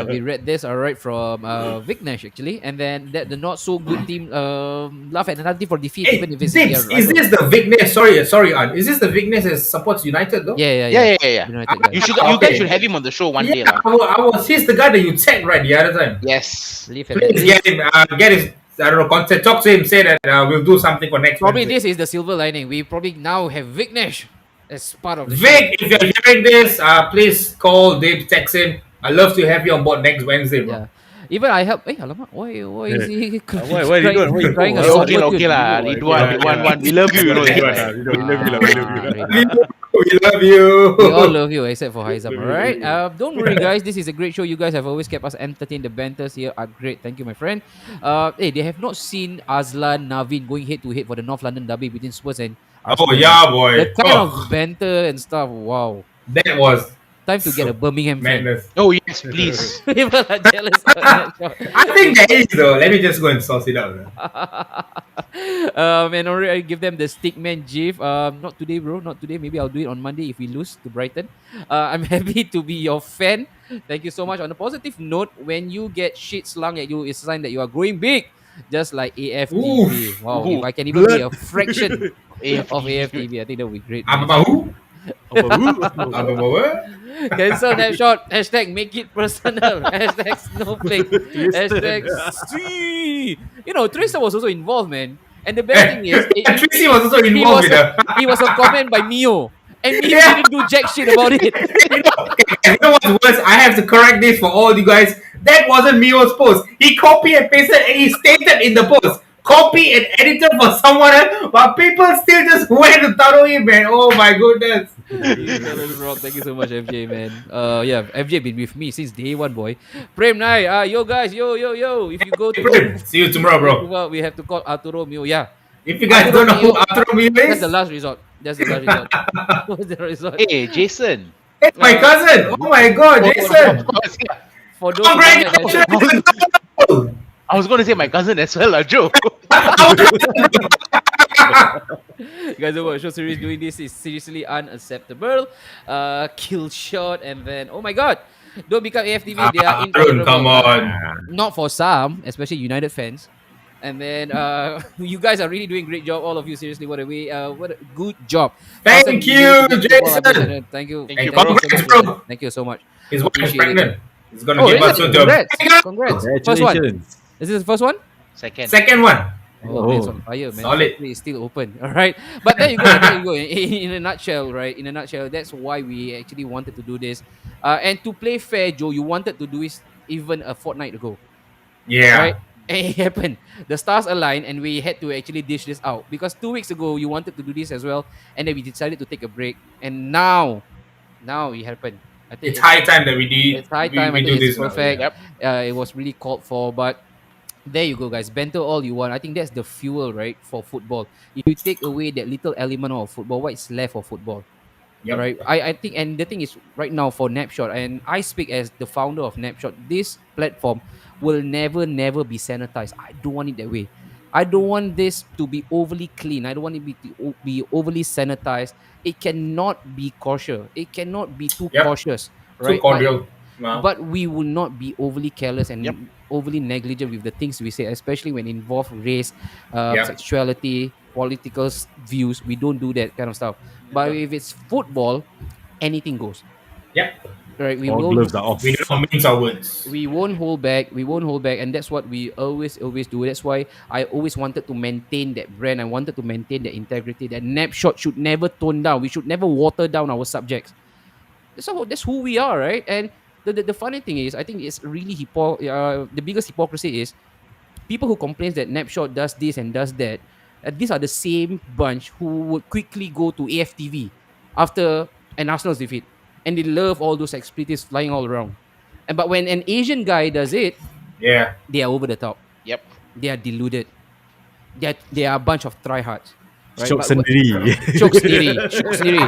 We read this all right from Vignesh actually, and then that the not so good team laugh at another team for defeat Hey, even if it's their Zips, is rival. this the Vignes? Sorry, An. Is this the Vignes that supports United though? Yeah. United guy. You Okay. guys should have him on the show one day, Yeah, lah. he's the guy that you tagged right the other time. Yes. Leave at Please that. get him, get his, I don't know, contact, talk to him, say that we'll do something for next Probably Wednesday. this is the silver lining. We probably now have Vignesh as part of the show. Vic, if you're hearing this, please call Dave, text him. I'd love to have you on board next Wednesday, bro. Yeah. Even I help. Alamak, why is he Why Ridwan? Why you trying a go? short word Okay, here? lah. Ridwan, we love you, you know. We that. love you, we love you. We love you. We all love you except for Haizam, alright? Don't worry, guys. This is a great show. You guys have always kept us entertained. The banters here are great. Thank you, my friend. Hey, they have not seen Azlan Navin going head to head for the North London derby between Spurs and Oh Arsenal. yeah, boy. The kind Oh, of banter and stuff. Wow. that was Time to get a Birmingham fan. madness. Oh, yes, please. People are jealous of that shot. I think there is though. Let me just go and source it out. And already I give them the stickman gif. Not today, bro. Not today. Maybe I'll do it on Monday if we lose to Brighton. I'm happy to be your fan. Thank you so much. On a positive note, when you get shit slung at you, it's a sign that you are growing big, just like AFTV. Oof. Wow, Ooh, if I can even be blood. a fraction of AFTV. AFTV, I think that would be great. Abang who? Abang what? Cancel that shot. Hashtag make it personal. Hashtag snowflake. Hashtag see. You know, Tristan was also involved, man. And the best thing is, Tracy was also he involved was with her. he was a comment by Mio, and Mio Yeah. didn't do jack shit about it. You know what's worse? I have to correct this for all you guys. That wasn't Mio's post. He copied and pasted and he stated in the post. Copy and edited for someone else, but people still just went to throw him, man. Oh my goodness. Thank you so much, FJ, man. Yeah, FJ been with me since day one, boy. Prem Nai, yo guys, yo. If you go to See you tomorrow, bro. we have to call Arturo Mio. Yeah, If you guys don't know who Arturo Mio that's is, the last resort. That's the last resort. That's the resort. Hey, Jason. it's my cousin. Oh my god, Jason. Of course, yeah. For those who don't know, Congratulations. It's a goal. I was going to say my cousin as well, Joe. you guys know what show series doing this is seriously unacceptable. Kill shot and then oh my god, don't become AFTV. They are Arun, come on. Not for some, especially United fans. And then you guys are really doing great job, all of you. Seriously, what a good job. Thank Awesome. you, Football Jason. ambassador. Thank you. Thank you. so Congrats, much, bro. Jason. Thank you so much. His wife is Appreciate it. pregnant. He's gonna Oh, give is us it? soon to Congrats. Congrats. First one. Congratulations. Is this the first one? Second. second one. Oh, man, it's on fire, man. Solid. Hopefully it's still open. All right. But there you go. There you go. In a nutshell, right? In a nutshell, that's why we actually wanted to do this. And to play fair, Joe, you wanted to do this even a fortnight ago. Yeah. Right? And it happened. The stars aligned and we had to actually dish this out. Because 2 weeks ago, you wanted to do this as well. And then we decided to take a break. And now it happened. I think It's high time that we do. it's high time. We I do think it's this now. perfect. Yep. It was really called for, but there you go, guys. Banter all you want. I think that's the fuel, right, for football. If you take away that little element of football, what's left of football, Yep. right? I think, and the thing is, right now for Napshot, and I speak as the founder of Napshot, this platform will never be sanitized. I don't want it that way. I don't want this to be overly clean. I don't want it be overly sanitized. It cannot be kosher. It cannot be too Yep. cautious, Too right? But cordial. No. but we will not be overly careless Yep. and overly negligent with the things we say, especially when involve race, Yep. sexuality, political views. We don't do that kind of stuff. But if it's football, anything goes. Yep. Right? We All won't gloves are off. We do not mince our words. we won't hold back. We won't hold back, and that's what we always do. That's why I always wanted to maintain that brand. I wanted to maintain the integrity. That Napshot should never tone down. We should never water down our subjects. That's who we are, right? And the funny thing is, I think it's really the biggest hypocrisy is people who complains that Napshot does this and does that. These are the same bunch who would quickly go to AFTV after an Arsenal's defeat, and they love all those expletives flying all around. And but when an Asian guy does it, Yeah. they are over the top. Yep. They are deluded. They are a bunch of tryhards, right? Syok But sendiri. Syok sendiri.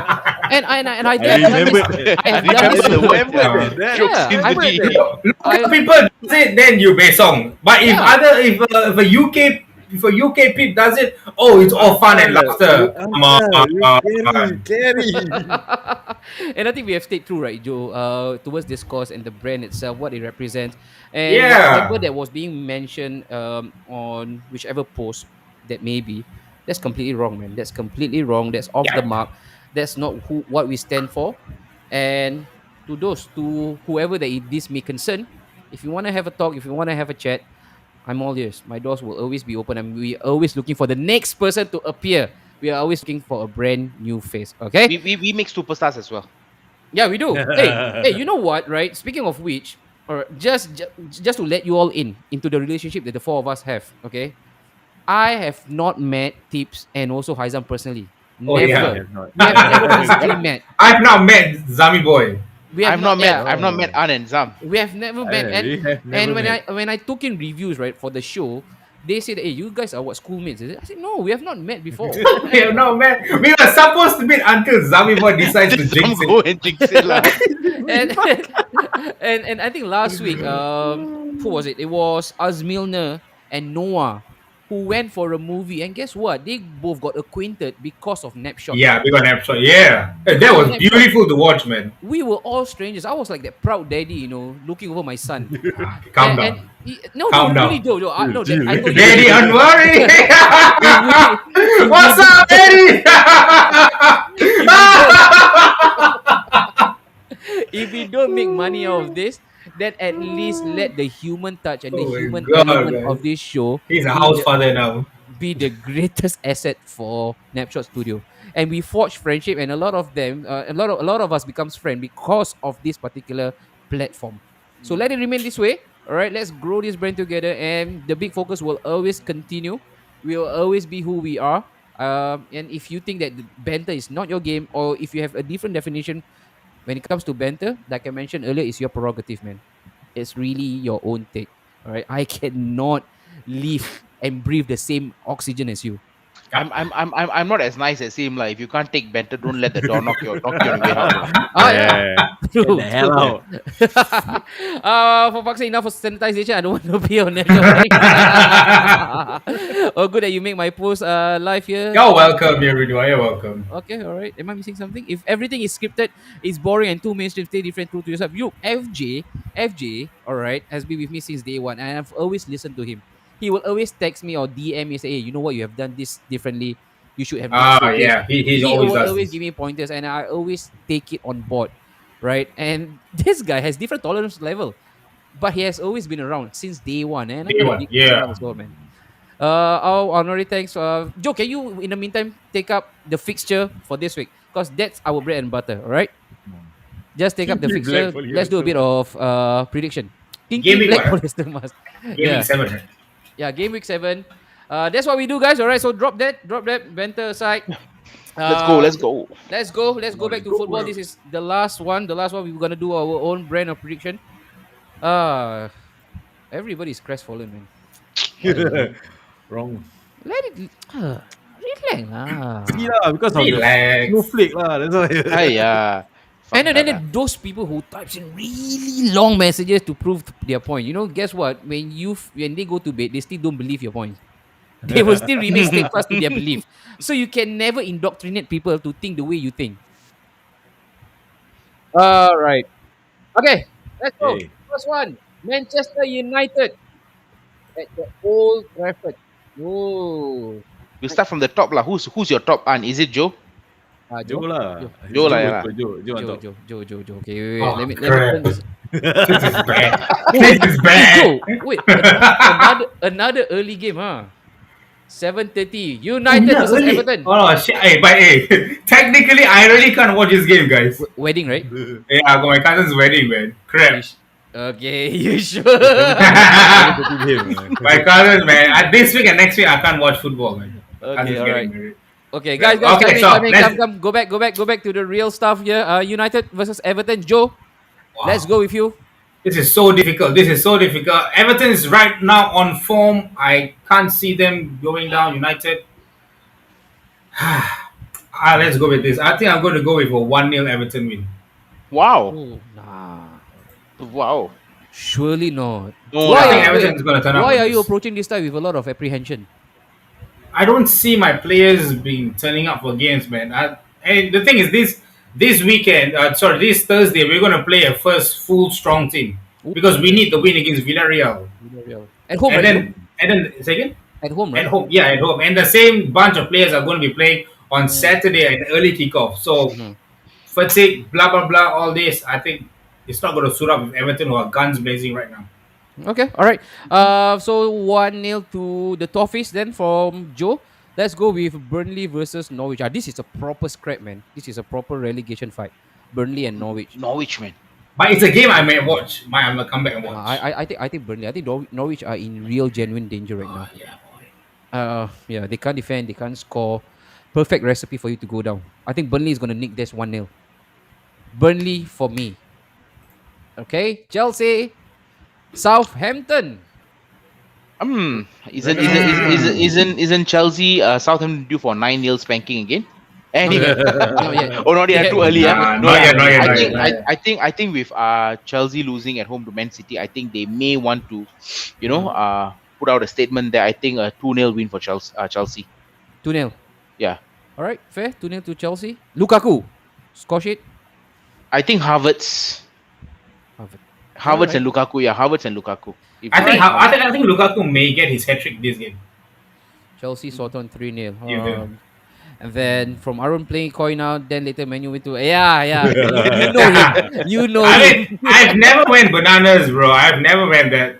And I I done remember this. I have done this. Remember that. Yeah, I Sindri. Local people does it, then you besong. But if Yeah. if a UK peep does it, oh, it's all fun and laughter. Come on. Carry. And I think we have stayed true, right, Joe, towards this cause and the brand itself, what it represents, and Yeah. whatever that was being mentioned on whichever post that may be, that's completely wrong, man. That's completely wrong. That's off the Yeah. mark. That's not what we stand for. And to whoever this may concern, if you want to have a talk, if you want to have a chat, I'm all ears. My doors will always be open, and we are always looking for the next person to appear. We are always looking for a brand new face. Okay? We make superstars as well. Yeah, we do. Hey, you know what? Right? Speaking of which, or just to let you all into the relationship that the four of us have. Okay, I have not met Tips and also Haizam personally. Oh, Never. yeah. We have never physically met. I've not met Zami boy. We have I've not met. yeah, I've not met An and Zam. we have never met. And when I took in reviews right for the show, they said, "Hey, you guys are what, schoolmates?" Is it? I said, "No, we have not met before." We have not met. We were supposed to meet until Zami boy decides to jinx Some go it. and jinx it lah. and, and I think last week, who was it? It was Azmilner and Noah who went for a movie, and guess what? They both got acquainted because of Napshot. Yeah, we got an episode. Yeah. Hey, that was beautiful to watch, man. We were all strangers. I was like that proud daddy, looking over my son. Calm down. No, Calm down. really, Joe. No, Chill. I told you. Daddy, unworry. If What's up, Daddy? if we don't make money out of this, then at least let the human touch and the Oh my human God, element man. of this show He's a be house the- father now. be the greatest asset for Napshot Studio. And we forged friendship, and a lot of them, a lot of us becomes friend because of this particular platform. So let it remain this way. All right, let's grow this brand together, and the big focus will always continue. We will always be who we are. And if you think that the banter is not your game, or if you have a different definition when it comes to banter, like I mentioned earlier, it's your prerogative, man. It's really your own take. All right, I cannot live and breathe the same oxygen as you. I'm not as nice as him. Like if you can't take banter, don't let the door knock you on the way out. lah. True, Get the hell true. out. For fuck's sake, enough for sanitization. I don't want to be on that. Oh, good that you make my post live here. You're welcome, everyone. You're welcome. Okay, all right. Am I missing something? If everything is scripted, it's boring and too mainstream, stay different, true to yourself. You, FJ, all right, has been with me since day one, and I've always listened to him. He will always text me or DM me and say, "Hey, you know what? You have done this differently. You should have done so this." Yeah. He always will does. always This. give me pointers, and I always take it on board, right? And this guy has different tolerance level, but he has always been around since day one, and Day I'm one, a big yeah. fan as well, man. Our honorary thanks. Joe, can you in the meantime take up the fixture for this week? Because that's our bread and butter, all right? Just take up the King fixture. Black for Let's do a bit of prediction. King Game week Black what? for Leicester Must. Game Yeah. week 7, right? Yeah, game week 7. That's what we do, guys. All right, so drop that, banter aside. Let's go. Let's go. Let's go back to football. This is the last one. The last one we're gonna do our own brand of prediction. Everybody's crestfallen, man. Wrong. Let it relax lah. See lah, because of the Relax. snowflake lah. That's why. Hiya. And then those people who types in really long messages to prove their point. Guess what? When they go to bed, they still don't believe your point. They will still remain steadfast to their belief. So you can never indoctrinate people to think the way you think. All right. Okay, let's go. Okay. First one, Manchester United at the Old Trafford. Oh, You start from the top lah. Who's your top? And is it Joe? Joe lah. Joe. Joe lah, yeah lah. Joe on top. Joe. Okay, wait. Oh, Let me crap. turn this. This is bad. This is bad. Joe, wait. Another early game, huh? 7:30. United versus really? Everton. Oh no, shit. Hey, but hey, technically, I really can't watch this game, guys. Wedding, right? Yeah, I got my cousin's wedding, man. Crap. Okay, you sure? My cousin, man. This week and next week, I can't watch football, man. Okay, Cousin's all right. getting married. Okay, guys, Okay, so come in, let's- come. Go back to the real stuff here. United versus Everton. Joe, Wow. let's go with you. This is so difficult. Everton is right now on form. I can't see them going down. United. Let's go with this. I think I'm going to go with a 1-0 Everton win. Wow. Oh, nah. Wow. Surely not. No, I lah. think Everton's going to turn up. Why with are you this. approaching this time with a lot of apprehension? I don't see my players being turning up for games, man. And the thing is, this weekend, this Thursday, we're going to play a first full strong team because we need the win against Villarreal. At home, And right? then second At home, right? at home, yeah, at home. And the same bunch of players are going to be playing on Saturday at early kickoff. So Mhm. fatigue, blah blah blah, all this. I think it's not going to suit up with Everton who are guns blazing right now. Okay, all right. So 1-0 to the Toffees then from Joe. Let's go with Burnley versus Norwich. This is a proper scrap, man. This is a proper relegation fight. Burnley and Norwich. Norwich, man. But it's a game I may watch. I'm gonna come back and watch. I think Burnley. I think Norwich are in real genuine danger right now. Yeah, boy. Yeah, they can't defend, they can't score. Perfect recipe for you to go down. I think Burnley is gonna nick this 1-0. Burnley for me. Okay, Chelsea, Southampton. Isn't Chelsea Southampton due for 9-0 spanking again? Anyway. Not yet. Oh, not yet. Too early. Nah, No, not yet, not yet, I not think yet. I think with Chelsea losing at home to Man City, I think they may want to, put out a statement that I think a 2-0 win for Chelsea. 2-0. Yeah. All right, fair. 2-0 to Chelsea. Lukaku, score sheet. I think Havertz Alright. and Lukaku. Yeah, Havertz and Lukaku. I think Lukaku may get his hat trick this game. Chelsea sort on 3-0. Yeah, yeah. And then from Aaron playing coin out, then later Manu went to yeah. You know him. You know I him. mean, I've never went bananas, bro. I've never went that.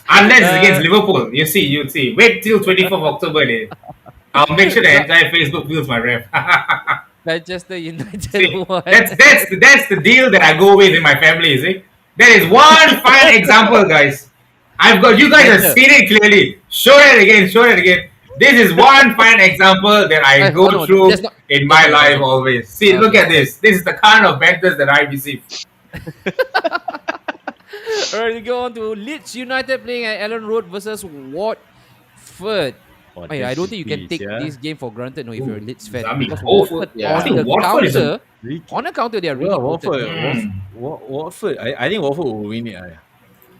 Unless it's against Liverpool. You see. Wait till 24th of October. Then. I'll make sure the entire Facebook feels my ref. Manchester United See, won. that's the deal that I go with in my family, you see? That is one fine example, guys. You guys have seen it clearly. Show it again. This is one fine example that I go through in my life always. See, look at this. This is the kind of banters that I receive. Alright, we go on to Leeds United playing at Ellen Road versus Watford. I don't think you can take this game for granted, if you're a Leeds fan. I mean, Because Watford- yeah. I think Watford is a- on the counter, they are really Well, potent. Watford. I think Watford will win it.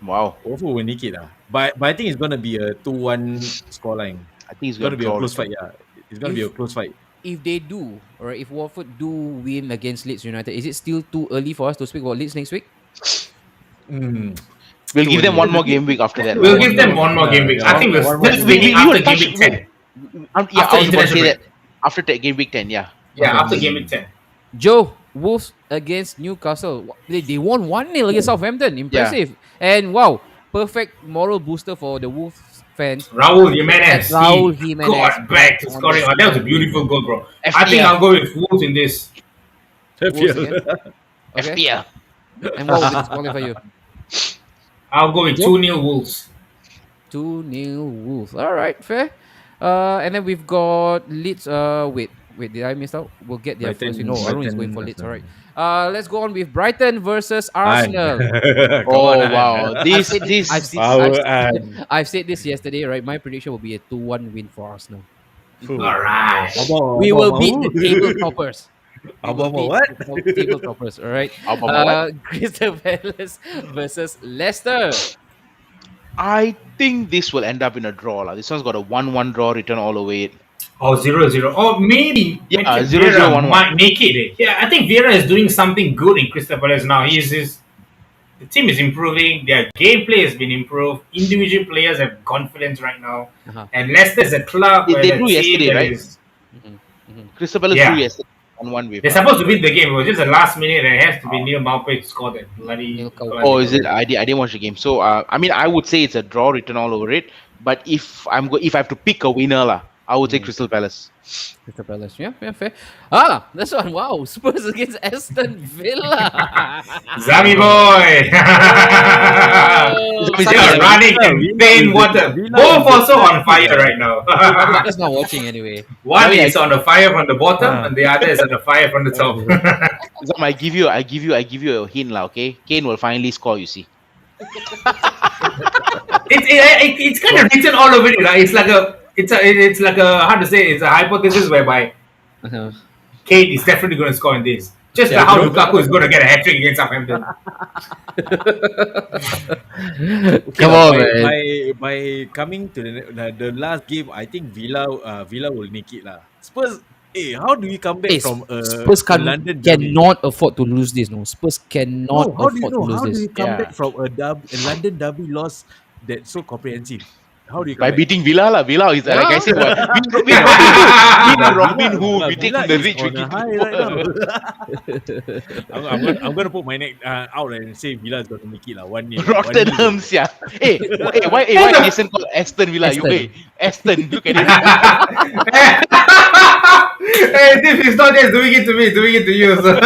Wow. Watford will nick it. But I think it's gonna be a 2-1 scoreline. I think It's gonna be a close fight. Yeah, it's gonna be a close fight. If they do, or if Watford do win against Leeds United, is it still too early for us to speak about Leeds next week? We'll give them one more game week after that. We'll give them one more game week. I think we'll start winning after game week 10. I was about to international say break. that after that game week 10, yeah. Yeah, after game week 10. Joe, Wolves against Newcastle. They won 1-0 against Southampton. Impressive. And wow, perfect moral booster for the Wolves fans. Raul Jimenez. Raul he Jimenez. got back to scoring. Oh, that was a beautiful goal, bro. I FPL. think I'll go with Wolves in this. Wolves again. Okay. FPL. And what was the scoreline for you? I'll go with 2-0 Wolves. 2-0 Wolves. All right, fair. And then we've got Leeds. Wait, did I miss out? We'll get there Brighton- first. No, Arun is going for Brighton- Leeds. All right. Let's go on with Brighton versus Arsenal. Oh wow. I've said this yesterday, right? My prediction will be a 2-1 win for Arsenal. All right. We will beat the table toppers. We will Abama meet what? the table toppers. All right. Obama, what? Crystal Palace versus Leicester. I think this will end up in a draw. La. This one's got a 1-1 draw written all over it. Oh, 0-0. Oh, maybe Yeah, zero zero Vieira one one. might make it. Yeah, I think Vieira is doing something good in Crystal Palace now. The team is improving. Their gameplay has been improved. Individual players have confidence right now. Uh-huh. And Leicester is a club They and a drew team yesterday, that right? is, Mhm, mhm. Crystal Palace drew yeah. yesterday 1-1 with. They're supposed to win the game. It was just the last minute, and it has to be Neil Maupay to score that bloody Neil Kau. Oh, classic is it? goal. I didn't watch the game. So, I mean, I would say it's a draw written all over it. But if I have to pick a winner, lah, I would say Mhm. Crystal Palace. Crystal Palace. Yeah, yeah, fair. Ah, this one. Wow. Spurs against Aston Villa. Zami boy! Oh, Zami, They Zami, are Zami. running Villa, in Villa plain is the- water. Villa Both is the also on third fire team, right now. I'm just not watching anyway. One I mean, is on the fire from the bottom, Ah. and the other is on the fire from the top. Zam, I give you a hint, lah. Okay, Kane will finally score. You see. It's kind of written all over it. Right? It's like a how to say it's a hypothesis whereby Uh-huh. Kane is definitely going to score in this. Just Yeah, like how bro. Lukaku is going to get a hat trick against Southampton. Okay Come lah, on, man. by coming to the last game, I think Villa will make it lah. Spurs, how do we come back Hey, from Spurs a London derby? cannot afford to lose this. No, Spurs cannot No, how do you afford know? to lose How do this. you come Yeah. back from a London derby loss that's so comprehensive? How do you By come back? beating Villa, lah. Villa is like I Yeah. said, what? We Robin Hood. We take Villa from the is rich. We on a give to high the right now. poor. I'm gonna put my neck out and say Villa is gonna make it lah. 1-0. Rotterdam, yeah. Why Jason called Aston Villa? Aston. Aston. Look at it. Hey, this is not just doing it to me, doing it to you. So.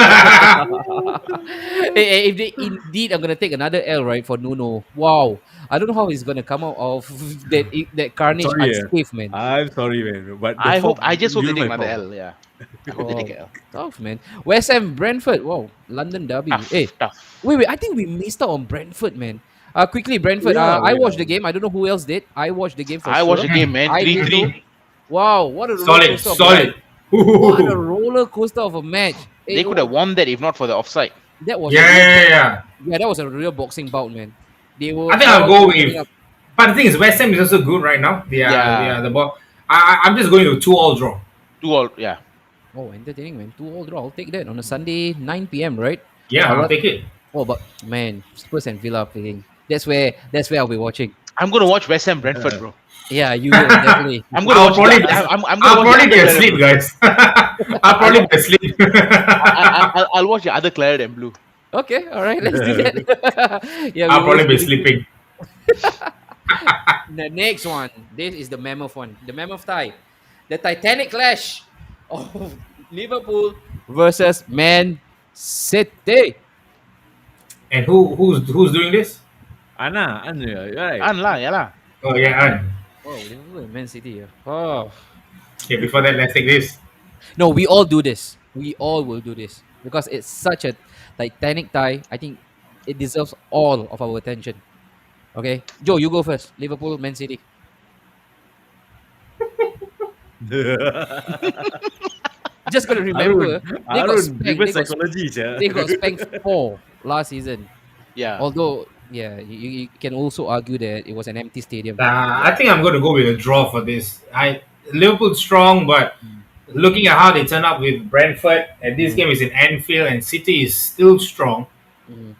If they indeed are gonna take another L right for Nuno, wow, I don't know how he's gonna come out of that carnage Sorry, unscathed, man. I'm sorry, man. But I just hope they take another form. L. Yeah. I hope they Oh, take a L. tough, man. West Ham, Brentford. Wow, London derby. Hey, Tough. wait. I think we missed out on Brentford, man. Quickly, Brentford. Yeah, I yeah. watched the game. I don't know who else did. I watched the game for I sure. watched the game, man. I did 3-3. too. Wow, what a roller Solid, coaster of a solid. ride. What a roller coaster of a match. Hey, They could have won that if not for the offside. That was Yeah, a real, yeah. yeah, that was a real boxing bout, man. They were. I think I'll all go coming with. up. But the thing is, West Ham is also good right now. Yeah. The ball. I'm just going to 2-all draw. 2-2, yeah. Oh, entertaining, man. 2-all draw. I'll take that on a Sunday, 9 p.m. Right? Yeah, I'll Alright. take it. Oh, but man, Spurs and Villa playing. That's where I'll be watching. I'm gonna watch West Ham Brentford, bro. Yeah, you will definitely. I'm gonna I'll watch. probably, I'm I'll gonna watch probably the be other asleep, Claret guys. I'll probably be asleep. I'll watch the other Claret and Blue. Okay, all right, let's do that. Yeah, I'll we will probably be see. sleeping. The next one. This is the mammoth one. The mammoth tie. The Titanic clash of Liverpool versus Man City. And who's doing this? Anna, right? An lah, yeah lah. Oh yeah, An. Oh, Liverpool and Man City. Yeah. Oh. Okay, before that, let's take this. No, we all do this. We all will do this because it's such a Titanic tie. I think it deserves all of our attention. Okay, Joe, you go first. Liverpool, Man City. Just gotta remember, they got spanked. reverse psychology, They got spanked 4 last season. Yeah. Although, yeah, you can also argue that it was an empty stadium. I think I'm going to go with a draw for this. Liverpool's strong, but looking at how they turn up with Brentford, and this game is in Anfield, and City is still strong. Mm.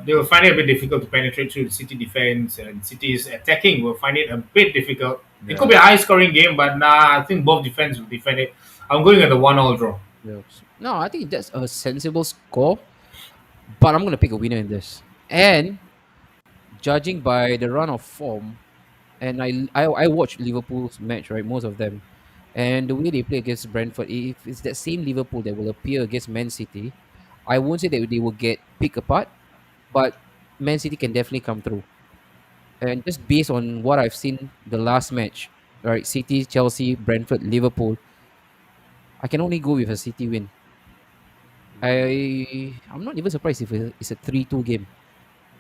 They will find it a bit difficult to penetrate through the City defense, and City's attacking will find it a bit difficult. It could be a high-scoring game, but I think both defense will defend it. I'm going at the 1-all draw. No, I think that's a sensible score, but I'm gonna pick a winner in this. And judging by the run of form, and I watched Liverpool's match, right, most of them, and the way they play against Brentford, if it's that same Liverpool that will appear against Man City, I won't say that they will get picked apart, but Man City can definitely come through. And just based on what I've seen the last match, right, City, Chelsea, Brentford, Liverpool, I can only go with a City win. I'm not even surprised if it's a 3-2 game.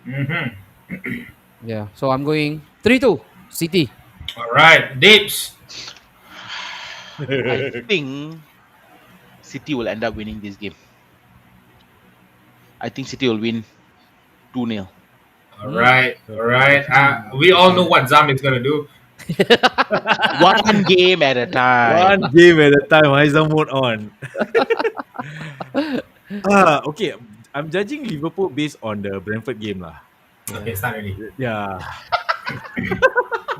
Mm-hmm. Yeah, so I'm going 3-2 City. All right, Dips. I think City will end up winning this game. I think City will win 2-0. All right. We all know what Zam is gonna do. One game at a time. One game at a time. Haizam mode on. Okay. I'm judging Liverpool based on the Brentford game lah. Okay, start already. Yeah.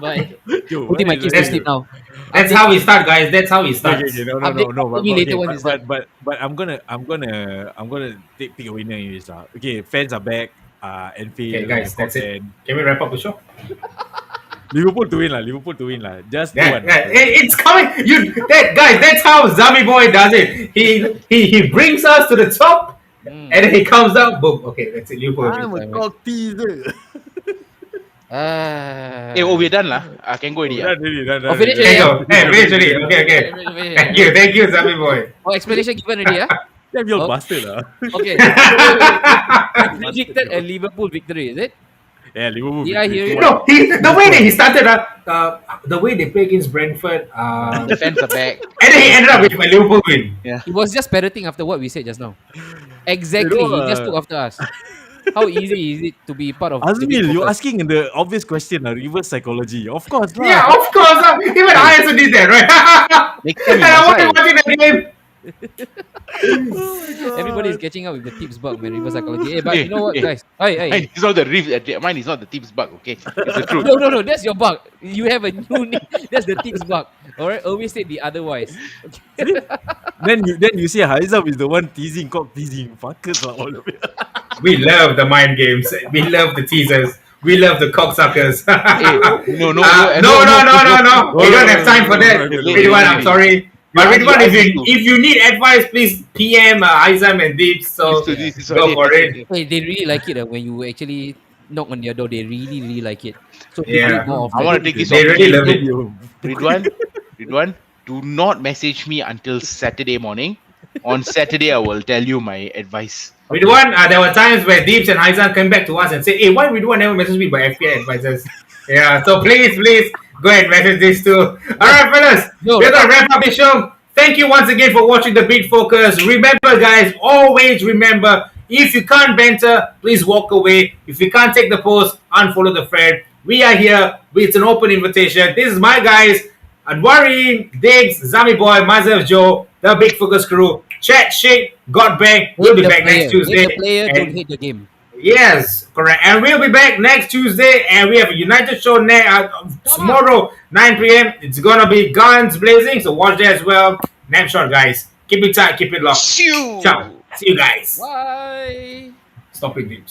Bye. Yo, Putting my kids to sleep now. That's how we start, guys. That's how we start. Okay, no. Update me later when it's done. But I'm gonna pick a winner in this lah. Okay, fans are back. Enfield. Okay, guys, that's it. Can we wrap up the show? Liverpool to win lah. Just Yeah, one. it's coming. Guys, that's how Zami Boy does it. He brings us to the top, and then he comes down. Boom. Okay, that's it. Liverpool. I'm a cock teaser. We're done lah. I can go already. Done. Oh, finish There it. you go. Hey, finish already. Okay. Thank you, Zami Boy. Oh, explanation given already, Damn, you're bastard lah. Okay. You predicted a Liverpool victory, is it? Yeah, Liverpool. Did I hear you? No, the way that he started, the way they play against Brentford, The fans are back. and then he ended up with a Liverpool win. He was just parroting after what we said just now. Exactly. You know, he just took after us. How easy is it to be part of the big Azmil, you're focus? asking the obvious question, reverse psychology. Of course lah. Yeah, of course. Even I also did that, right? Next time you And I must wasn't try. watching the game. Everybody is catching up with the tips bug, man. Reverse psychology. Hey, but you know what, guys? Hey. Mine is not the mine is not the tips bug, okay? It's the truth. No. That's your bug. You have a new name. That's the tips bug. All right. Always say the otherwise. Okay. Then you say Haizam is the one teasing, cock teasing. Fuckers lah all of it. We love the mind games. We love the teasers. We love the cocksuckers. No. No. We don't have time for that. Ridwan, I'm sorry. But Ridwan, if you need advice, please PM Aizam and Deeps. So go for it. Hey, they really like it when you actually knock on their door. They really like it. So Yeah. do it more often. I want to take this They really love opportunity. it. Ridwan, do not message me until Saturday morning. On Saturday, I will tell you my advice. Ridwan, there were times where Deeps and Aizam came back to us and said, "Hey, why Ridwan never message me by FPI advisors?" Yeah, so please go ahead and message this too. Alright, fellas, we're gonna wrap up the show. Thank you once again for watching the Beat Focus. Remember, guys, always remember, if you can't banter, please walk away. If you can't take the post, unfollow the thread. We are here. It's an open invitation. This is my guys, Anwari, Diggs, Zami Boy, myself, Joe, the Big Focus crew. Chat, shake, got bang. We'll be back next Tuesday. Hate the player, And- don't hate the game. Yes, correct. And we'll be back next Tuesday, and we have a United show tomorrow, 9 p.m. It's gonna be guns blazing, so watch that as well. Napshot, guys. Keep it tight, keep it locked. Ciao. See you guys. Bye. Stop it, Deeps.